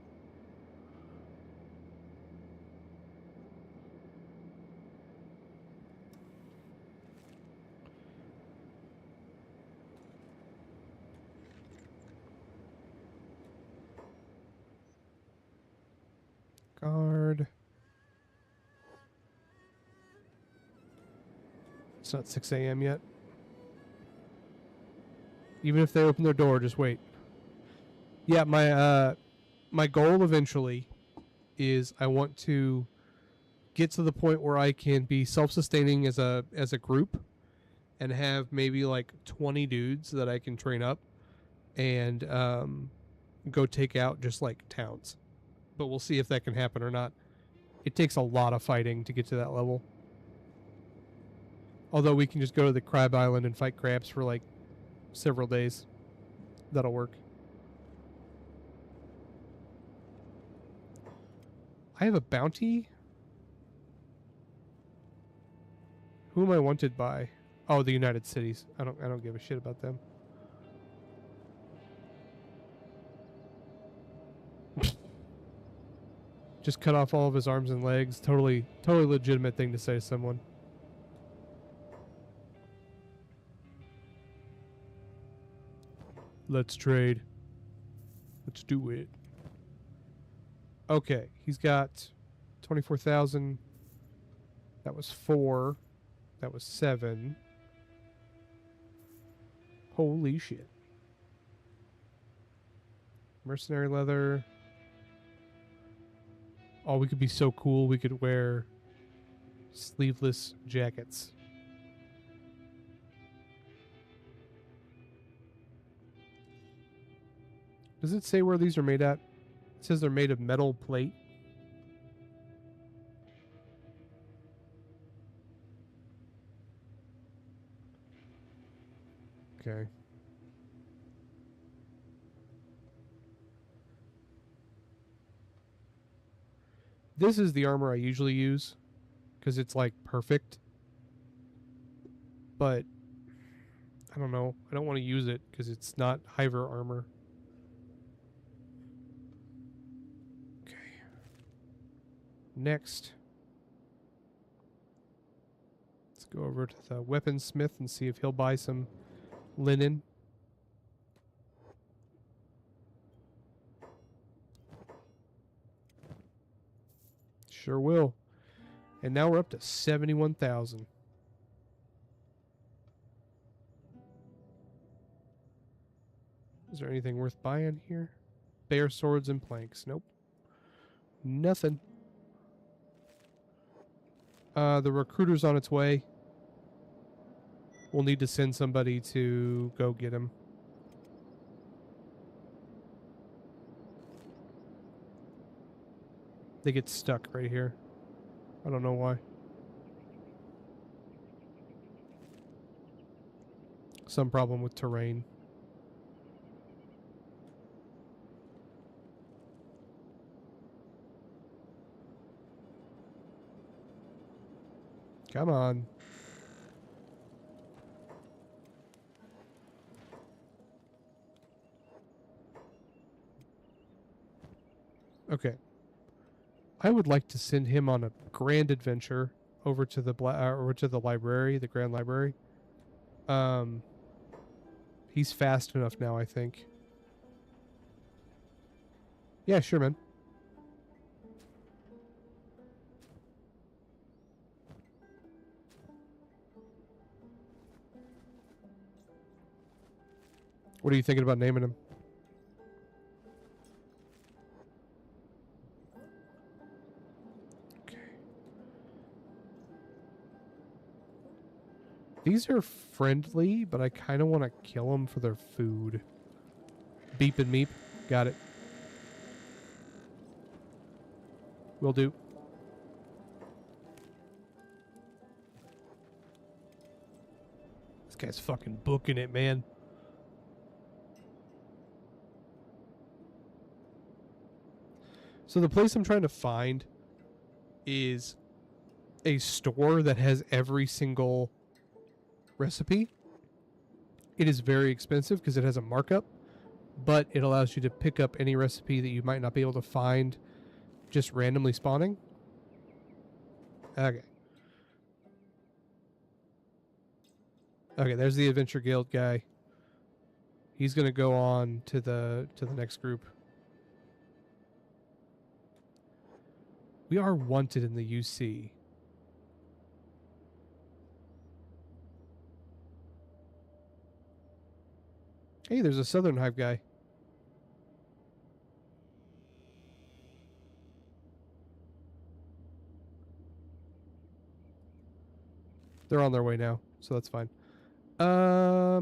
Guard. It's not 6 a.m. yet. Even if they open their door, just wait. Yeah, my goal eventually is I want to get to the point where I can be self-sustaining as a group and have maybe like 20 dudes that I can train up and go take out just like towns. But we'll see if that can happen or not. It takes a lot of fighting to get to that level. Although we can just go to the Crab Island and fight crabs for like several days. That'll work. I have a bounty? Who am I wanted by? Oh, the United Cities. I don't give a shit about them. Just cut off all of his arms and legs. Totally legitimate thing to say to someone. Let's trade. Let's do it. Okay, he's got 24,000. That was 4. That was 7. Holy shit. Mercenary leather. Oh, we could be so cool. We could wear sleeveless jackets. Does it say where these are made at? It says they're made of metal plate. Okay. This is the armor I usually use because it's like perfect. But I don't know. I don't want to use it because it's not Hive armor. Okay. Next. Let's go over to the weaponsmith and see if he'll buy some linen. Sure will. And now we're up to 71,000. Is there anything worth buying here? Bear swords and planks. Nope. Nothing. The recruiter's on its way. We'll need to send somebody to go get him. They get stuck right here. I don't know why. Some problem with terrain. Come on. Okay. I would like to send him on a grand adventure over to the library, the Grand Library. He's fast enough now, I think. Yeah, sure, man. What are you thinking about naming him? Okay. These are friendly, but I kind of want to kill them for their food. Beep and meep. Got it. Will do. This guy's fucking booking it, man. So the place I'm trying to find is a store that has every single recipe. It is very expensive because it has a markup, but it allows you to pick up any recipe that you might not be able to find just randomly spawning. Okay. Okay, there's the Adventure Guild guy. He's going to go on to the next group. We are wanted in the UC. Hey, there's a Southern Hive guy. They're on their way now, so that's fine. I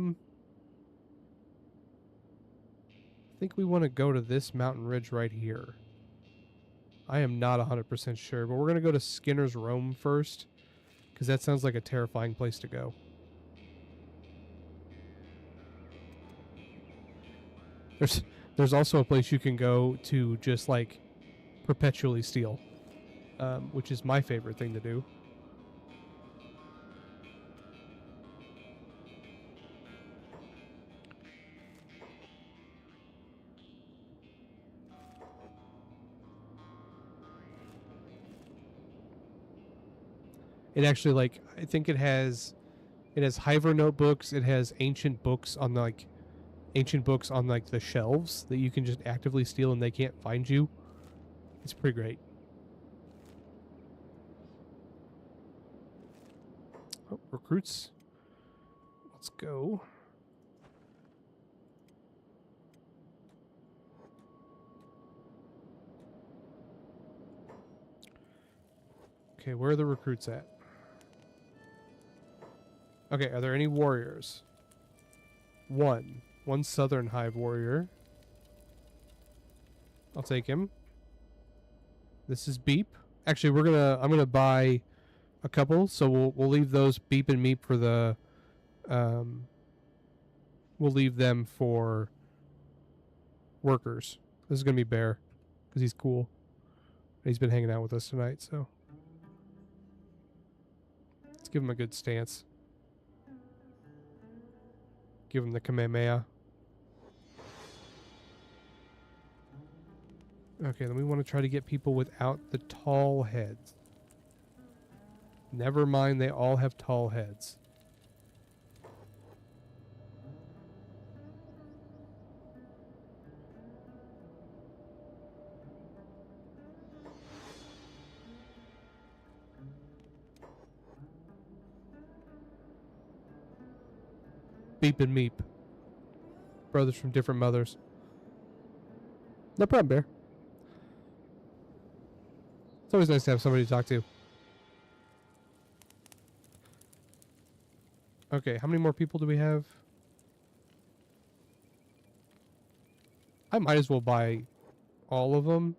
think we want to go to this mountain ridge right here. I am not 100% sure, but we're going to go to Skinner's Rome first, because that sounds like a terrifying place to go. There's also a place you can go to just, like, perpetually steal, which is my favorite thing to do. It actually, like, I think it has Hive notebooks. It has ancient books on the shelves that you can just actively steal and they can't find you. It's pretty great. Oh, recruits. Let's go. Okay, where are the recruits at? Okay, are there any warriors? One Southern Hive warrior. I'll take him. This is Beep. Actually, I'm gonna buy a couple, so we'll leave those Beep and Meep for the we'll leave them for workers. This is gonna be Bear because he's cool. He's been hanging out with us tonight, so let's give him a good stance. Give him the Kamehameha. Okay, then we want to try to get people without the tall heads. Never mind, they all have tall heads. Beep and Meep. Brothers from different mothers. No problem, Bear. It's always nice to have somebody to talk to. Okay, how many more people do we have? I might as well buy all of them.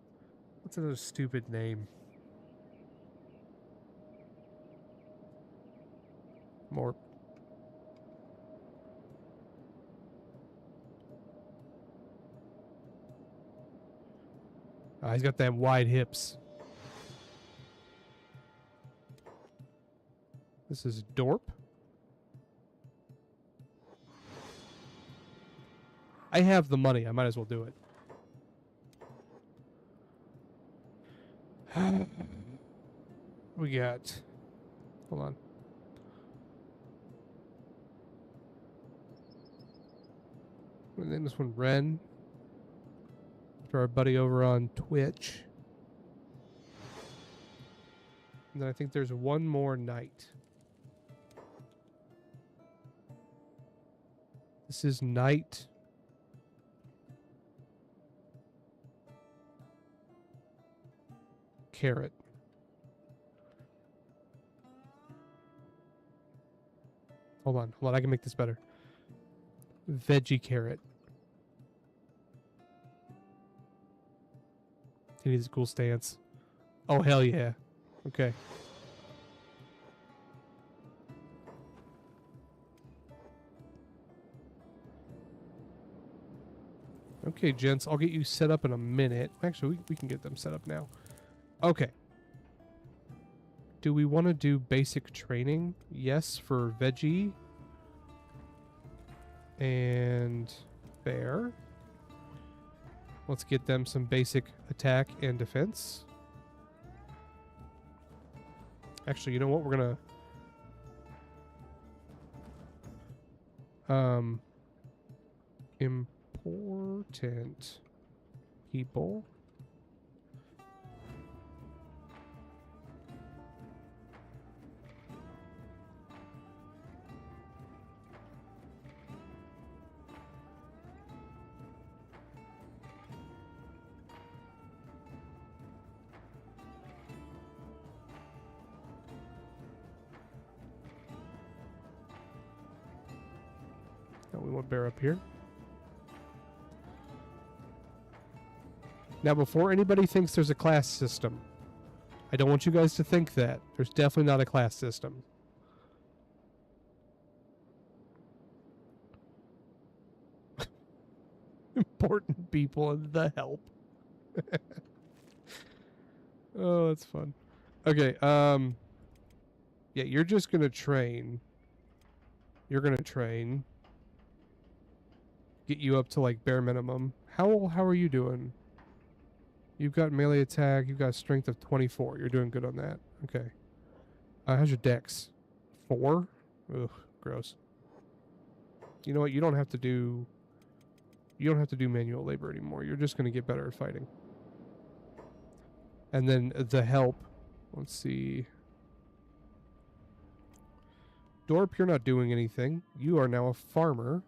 What's another stupid name? More. He's got them wide hips. This is Dorp. I have the money. I might as well do it. We got... Hold on. We'll name this one Ren. For our buddy over on Twitch. And then I think there's one more night. This is Night. Carrot. Hold on, I can make this better. Veggie Carrot. He needs a cool stance. Oh, hell yeah. Okay. Okay, gents. I'll get you set up in a minute. Actually, we can get them set up now. Okay. Do we want to do basic training? Yes, for Veggie. And Bear. Let's get them some basic attack and defense. Actually, you know what? We're gonna important people. We want Bear up here. Now, before anybody thinks there's a class system, I don't want you guys to think that. There's definitely not a class system. Important people and the help. Oh, that's fun. Okay, yeah, you're just gonna train. You're gonna train. Get you up to like bare minimum. How are you doing? You've got melee attack. You've got a strength of 24. You're doing good on that. Okay. How's your dex? 4? Ugh, gross. You know what? You don't have to do manual labor anymore. You're just going to get better at fighting. And then the help. Let's see. Dorp, you're not doing anything. You are now a farmer.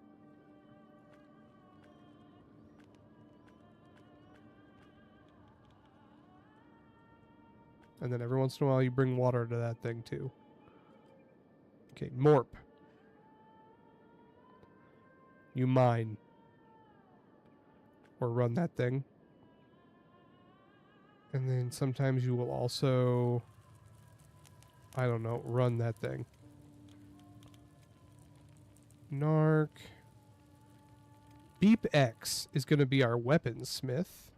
And then every once in a while you bring water to that thing too. Okay, Morp. You mine. Or run that thing. And then sometimes you will also, I don't know, run that thing. Narc. Beep X is going to be our weaponsmith.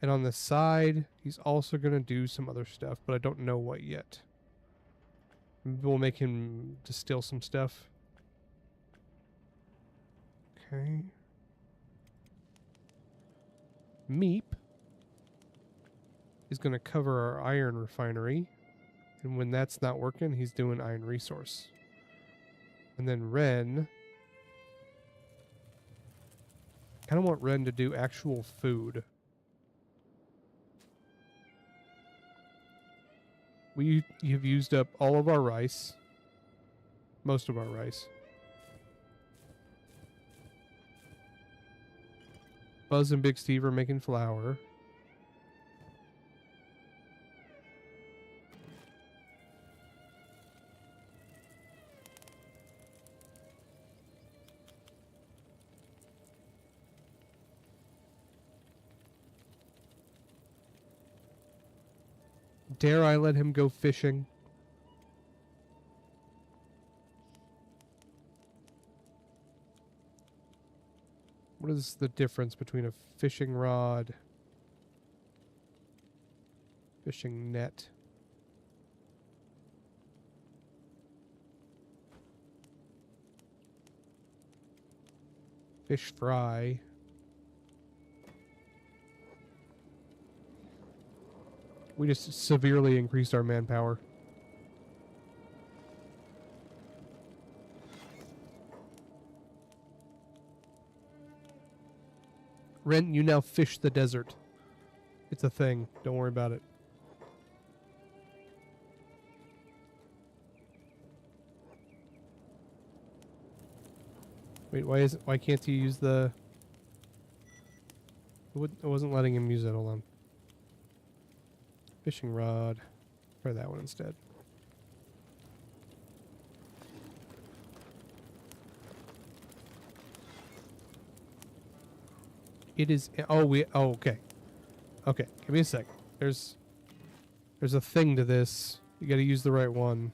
And on the side, he's also going to do some other stuff, but I don't know what yet. Maybe we'll make him distill some stuff. Okay. Meep is going to cover our iron refinery. And when that's not working, he's doing iron resource. And then Ren. I kind of want Ren to do actual food. We have used up all of our rice. Most of our rice. Buzz and Big Steve are making flour. Dare I let him go fishing? What is the difference between a fishing rod, fishing net? Fish fry. We just severely increased our manpower. Ren, you now fish the desert. It's a thing. Don't worry about it. Wait, why can't he use the... It wasn't letting him use it. Hold on. Fishing rod. Try that one instead. It is... Oh, okay. Okay, give me a sec. There's a thing to this. You gotta use the right one.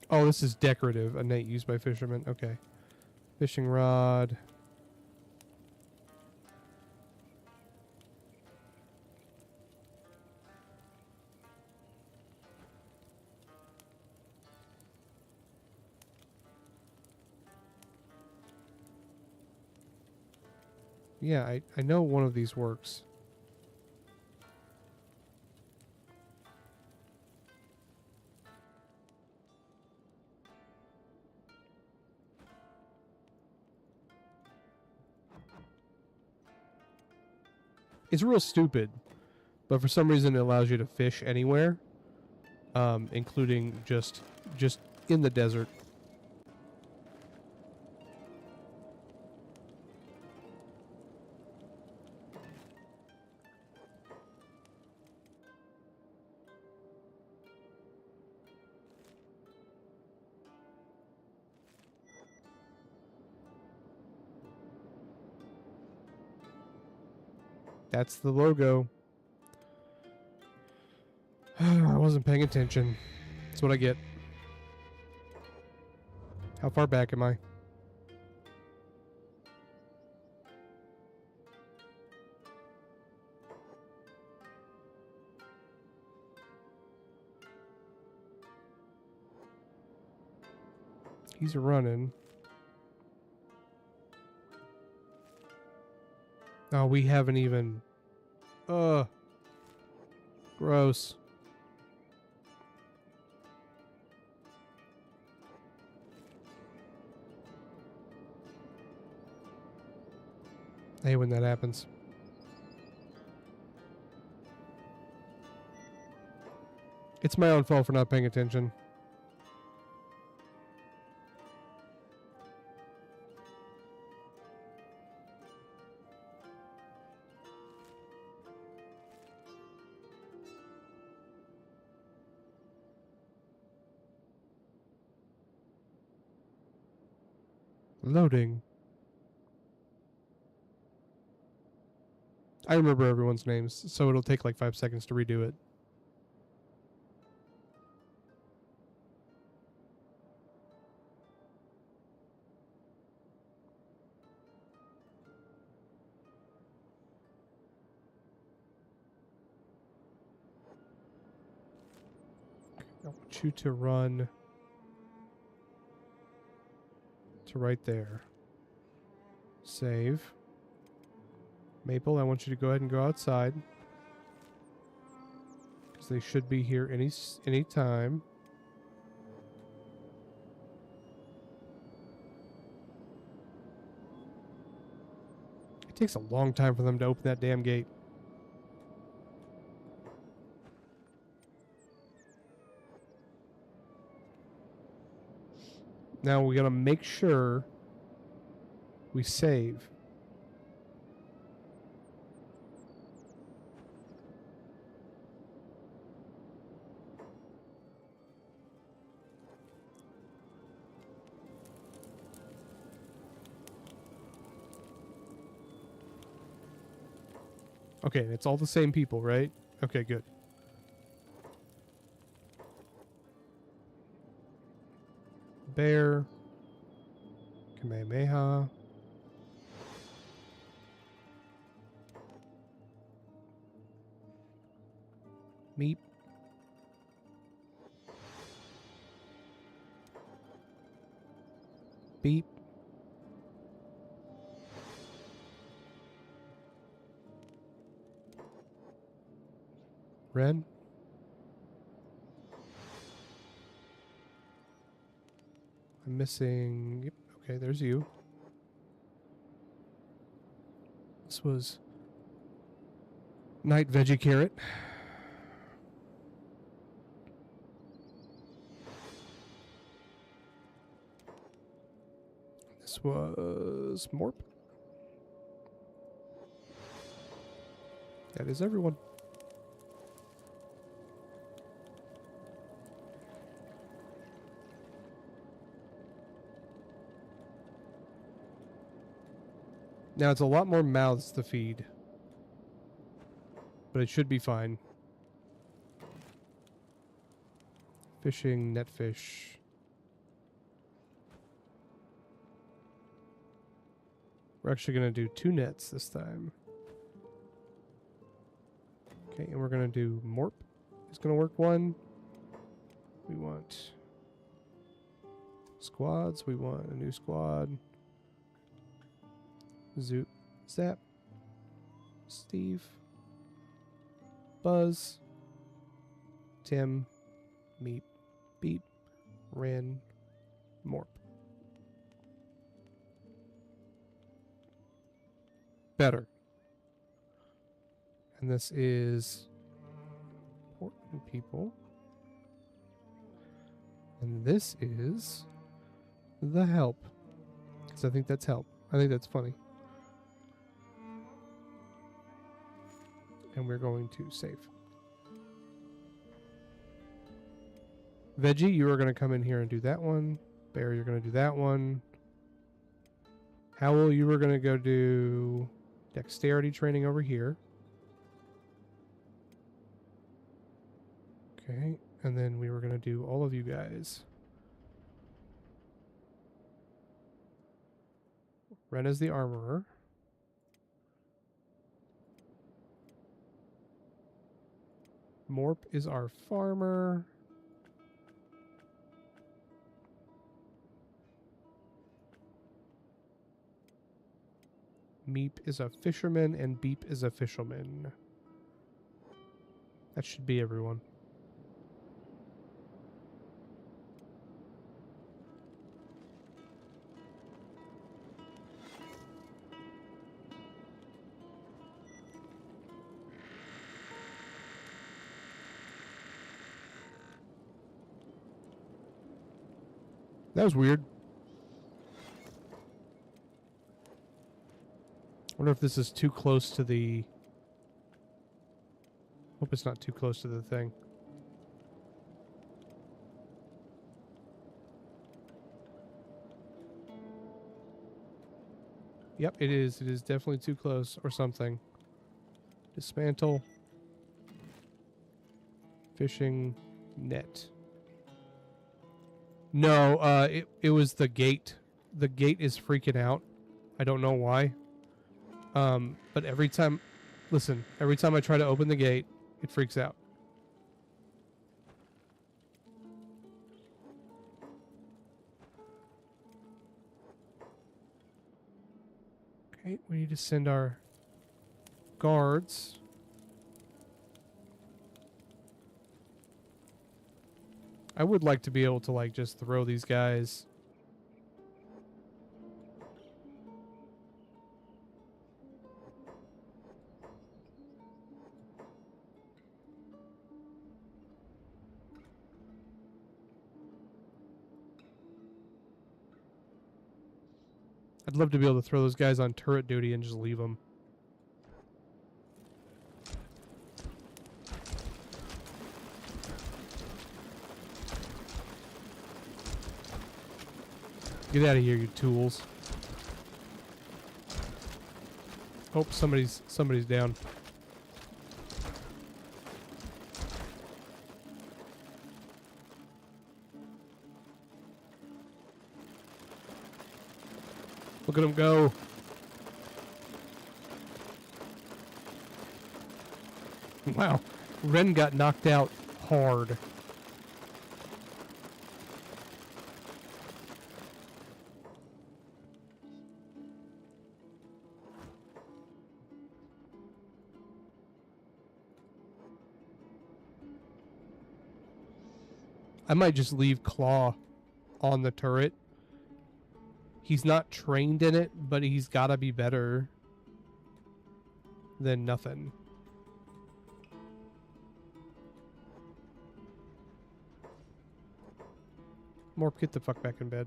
Oh, this is decorative. A net used by fishermen. Okay. Fishing rod. Yeah, I know one of these works. It's real stupid, but for some reason it allows you to fish anywhere, including just in the desert. That's the logo. I wasn't paying attention. That's what I get. How far back am I? He's running. Oh, we haven't even... Gross. I hate when that happens. It's my own fault for not paying attention. Loading. I remember everyone's names, so it'll take like 5 seconds to redo it. I want you to run to right there. Save. Maple, I want you to go ahead and go outside. Because they should be here any time. It takes a long time for them to open that damn gate. Now we gotta make sure we save. Okay, it's all the same people, right? Okay, good. Bear. Kamehameha. Meep. Beep. Ren. I'm missing... Yep, okay, there's you. This was... Night Veggie Carrot. This was... Morp. That is everyone. Now it's a lot more mouths to feed. But it should be fine. Fishing, net fish. We're actually going to do 2 nets this time. Okay, and we're going to do Morp. It's going to work 1. We want squads. We want a new squad. Zoot, Zap, Steve, Buzz, Tim, Meep, Beep, Ren, Morp. Better. And this is important people. And this is the help. Because I think that's help. I think that's funny. And we're going to save. Veggie, you are going to come in here and do that one. Bear, you're going to do that one. Howl, you are going to go do dexterity training over here. Okay, and then we were going to do all of you guys. Ren is the armorer. Morp is our farmer. Meep is a fisherman, and Beep is a fisherman. That should be everyone. That was weird. I wonder if this is too close to the... Hope it's not too close to the thing. Yep, it is. It is definitely too close or something. Dismantle. Fishing net. No, it was the gate. The gate is freaking out. I don't know why. But every time, listen, every time I try to open the gate, it freaks out. Okay, we need to send our guards. I would like to be able to, like, just throw these guys. I'd love to be able to throw those guys on turret duty and just leave them. Get out of here, you tools. Oh, somebody's down. Look at him go. Wow. Ren got knocked out hard. I might just leave Claw on the turret. He's not trained in it, but he's got to be better than nothing. Morp, get the fuck back in bed.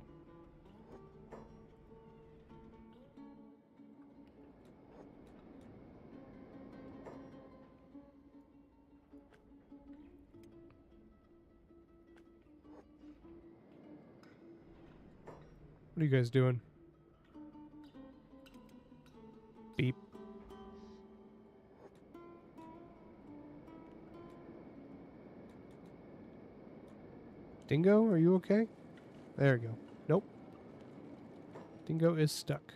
What are you guys doing? Beep. Dingo, are you okay? There we go. Nope. Dingo is stuck.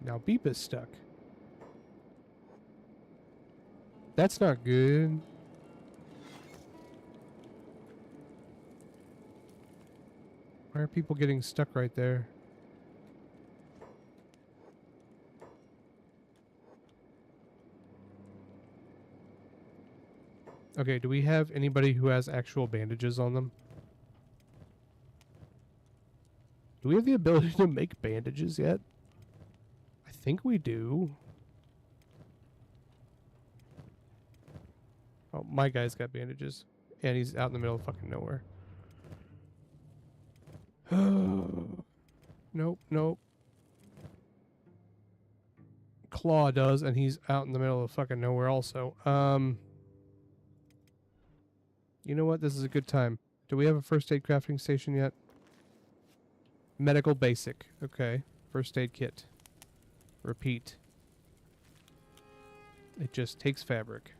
Now Beep is stuck. That's not good. Why are people getting stuck right there? Okay, do we have anybody who has actual bandages on them? Do we have the ability to make bandages yet? I think we do. Oh, my guy's got bandages. And he's out in the middle of fucking nowhere. Nope, nope. Claw does, and he's out in the middle of fucking nowhere also. You know what? This is a good time. Do we have a first aid crafting station yet? Medical basic. Okay. First aid kit. Repeat. It just takes fabric.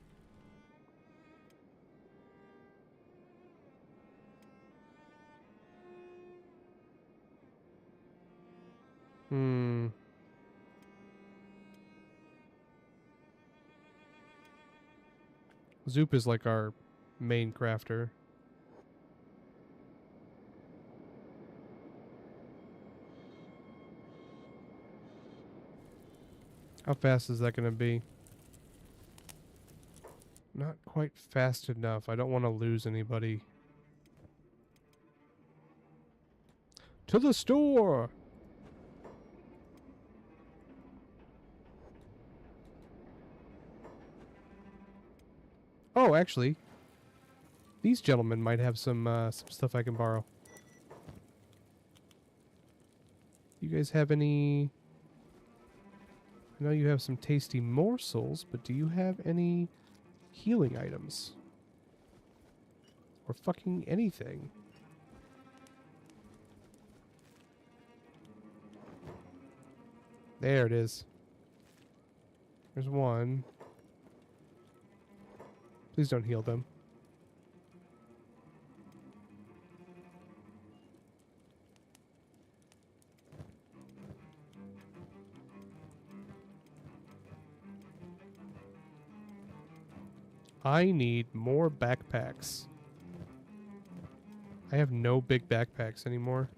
Zoop is like our main crafter. How fast is that going to be? Not quite fast enough. I don't want to lose anybody. To the store! Oh, actually, these gentlemen might have some stuff I can borrow. You guys have any... I know you have some tasty morsels, but do you have any healing items? Or fucking anything? There it is. There's one. Please don't heal them. I need more backpacks. I have no big backpacks anymore.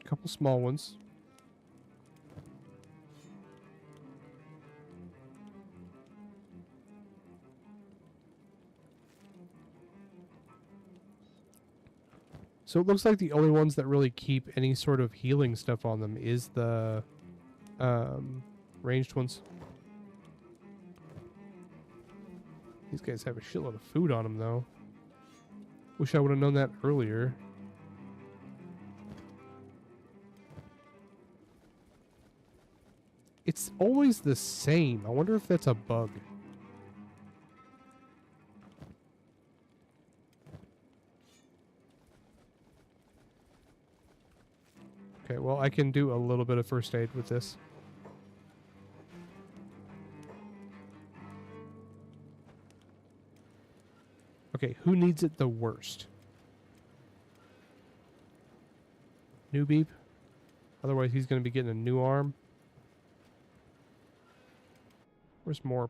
A couple small ones. So it looks like the only ones that really keep any sort of healing stuff on them is the ranged ones. These guys have a shitload of food on them, though. Wish I would have known that earlier. It's always the same. I wonder if that's a bug. Okay, well, I can do a little bit of first aid with this. Okay, who needs it the worst? New Beep? Otherwise, he's going to be getting a new arm. Where's Morp?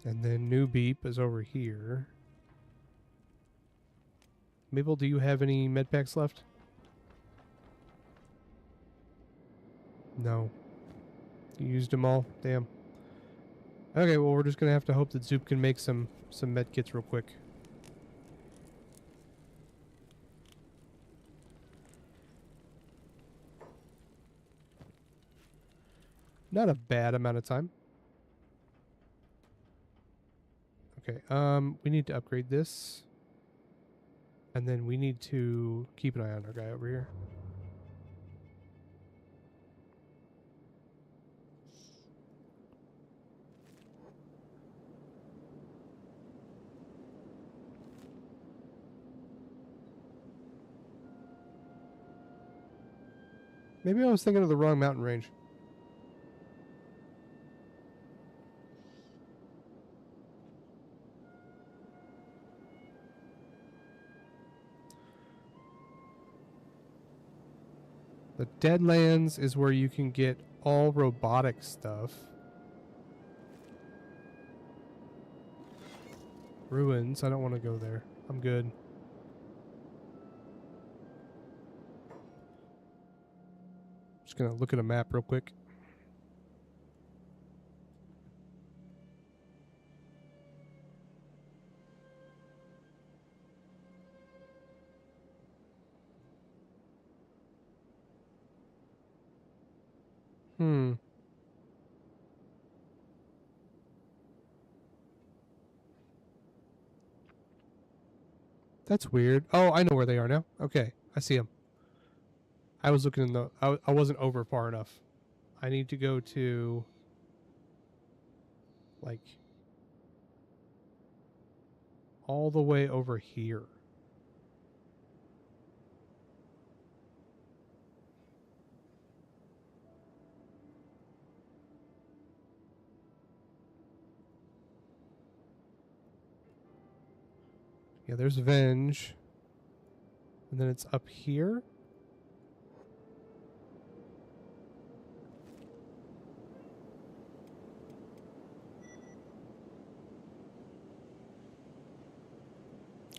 And then New Beep is over here. Mabel, do you have any med packs left? No. You used them all? Damn. Okay, well, we're just going to have to hope that Zoop can make some med kits real quick. Not a bad amount of time. Okay, we need to upgrade this. And then we need to keep an eye on our guy over here. Maybe I was thinking of the wrong mountain range. The Deadlands is where you can get all robotic stuff. Ruins, I don't want to go there. I'm good. Just gonna look at a map real quick. That's weird. Oh, I know where they are now. Okay, I see them. I was looking in the... I wasn't over far enough. I need to go to... like... all the way over here. Yeah, there's Venge. And then it's up here.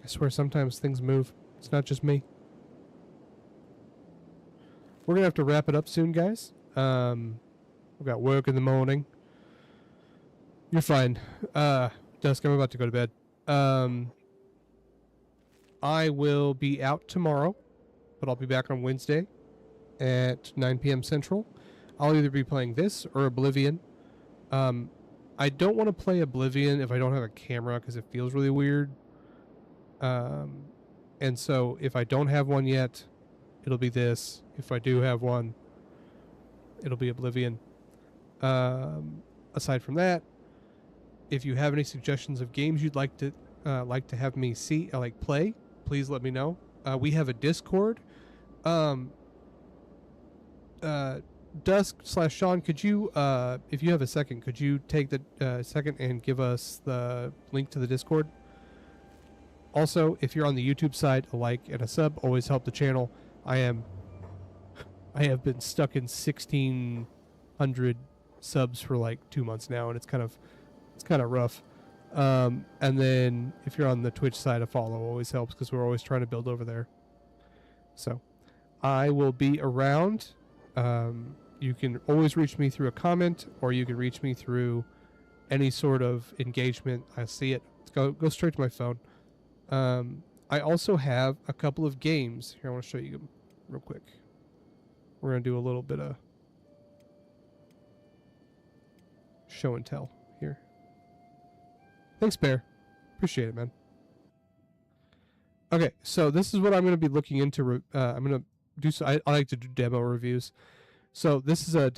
I swear sometimes things move. It's not just me. We're going to have to wrap it up soon, guys. We've got work in the morning. You're fine. Dusk, I'm about to go to bed. I will be out tomorrow, but I'll be back on Wednesday at 9 p.m. Central. I'll either be playing this or Oblivion. I don't want to play Oblivion if I don't have a camera because it feels really weird. And so if I don't have one yet, it'll be this. If I do have one, it'll be Oblivion. Aside from that, if you have any suggestions of games you'd like to have me see, play, please let me know. We have a Discord. Dusk/Sean, could you, if you have a second, could you take the second and give us the link to the Discord? Also, if you're on the YouTube side, a like and a sub always help the channel. I have been stuck in 1,600 subs for like 2 months now, and it's kind of rough. And then if you're on the Twitch side, a follow always helps because we're always trying to build over there. So I will be around. You can always reach me through a comment, or you can reach me through any sort of engagement. I see it. Go straight to my phone. I also have a couple of games. Here, I want to show you them real quick. We're going to do a little bit of show and tell here. Thanks, Bear. Appreciate it, man. Okay, so this is what I'm going to be looking into. I'm going to do. I like to do demo reviews. So this is a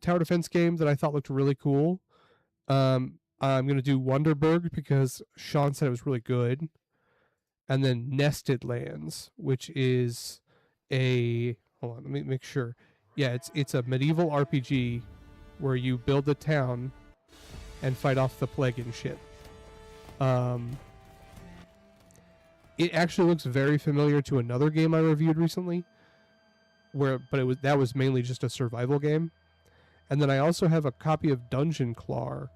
tower defense game that I thought looked really cool. I'm going to do Wonderberg because Sean said it was really good. And then Nested Lands, which is a... Hold on, let me make sure. Yeah, it's a medieval RPG where you build a town and fight off the plague and shit. It actually looks very familiar to another game I reviewed recently, but that was mainly just a survival game. And then I also have a copy of Dungeon Claw.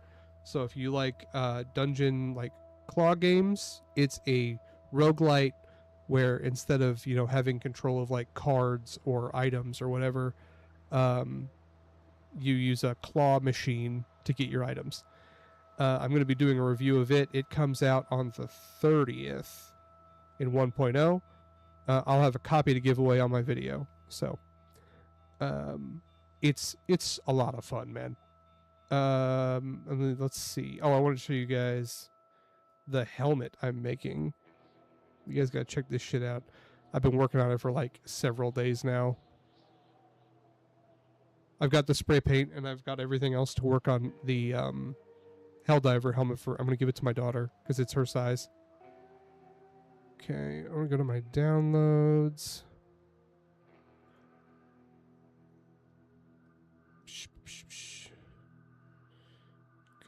So if you like dungeon claw games, it's a roguelite where instead of having control of cards or items or whatever, you use a claw machine to get your items. I'm going to be doing a review of it. It comes out on the 30th in 1.0. I'll have a copy to give away on my video. So it's a lot of fun, man. Let's see. Oh, I want to show you guys the helmet I'm making. You guys gotta check this shit out. I've been working on it for several days now. I've got the spray paint and I've got everything else to work on the Helldiver helmet I'm gonna give it to my daughter because it's her size. Okay, I'm gonna go to my downloads.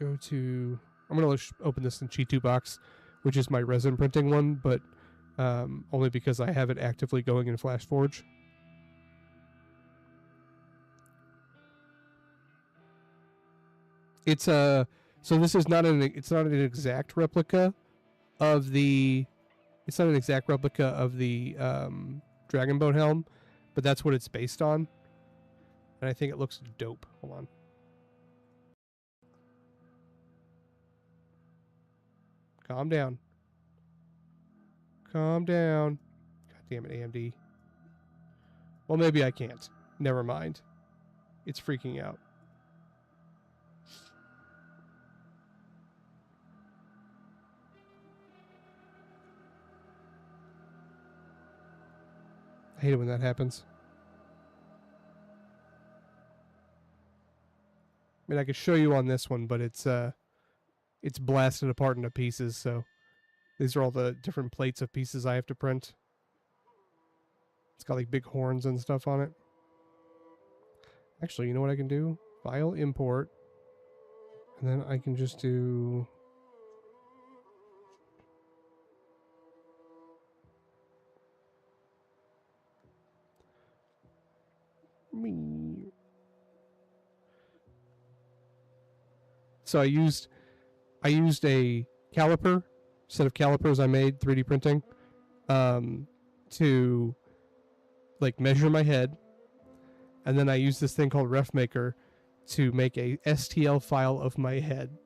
Go to... I'm gonna open this in G2 Box, which is my resin printing one, but only because I have it actively going in FlashForge. It's so this is not an exact replica of the Dragonbone helm, but that's what it's based on, and I think it looks dope. Hold on. Calm down. Calm down. God damn it, AMD. Well, maybe I can't. Never mind. It's freaking out. I hate it when that happens. I mean, I could show you on this one, but it's blasted apart into pieces, so these are all the different plates of pieces I have to print. It's got big horns and stuff on it. Actually, you know what I can do? File import. And then I can just do... me. So I used a caliper, set of calipers I made 3D printing, to measure my head, and then I used this thing called RefMaker to make a STL file of my head,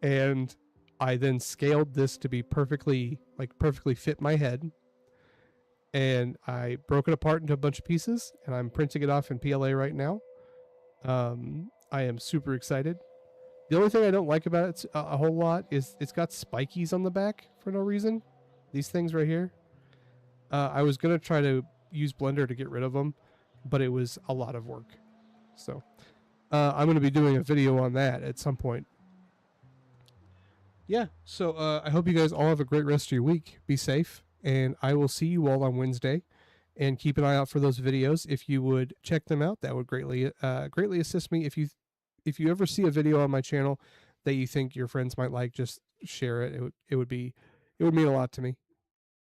and I then scaled this to be perfectly fit my head, and I broke it apart into a bunch of pieces, and I'm printing it off in PLA right now. I am super excited. The only thing I don't like about it a whole lot is it's got spikies on the back for no reason. These things right here. I was going to try to use Blender to get rid of them, but it was a lot of work. So I'm going to be doing a video on that at some point. Yeah, so I hope you guys all have a great rest of your week. Be safe, and I will see you all on Wednesday. And keep an eye out for those videos. If you would check them out, that would greatly assist me. If you ever see a video on my channel that you think your friends might like, just share it. It would mean a lot to me.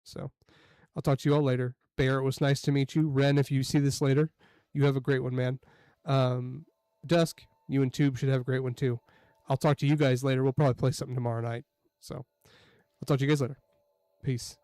So I'll talk to you all later. Bear, it was nice to meet you. Ren, if you see this later, you have a great one, man. Dusk, you and Tube should have a great one too. I'll talk to you guys later. We'll probably play something tomorrow night. So I'll talk to you guys later. Peace.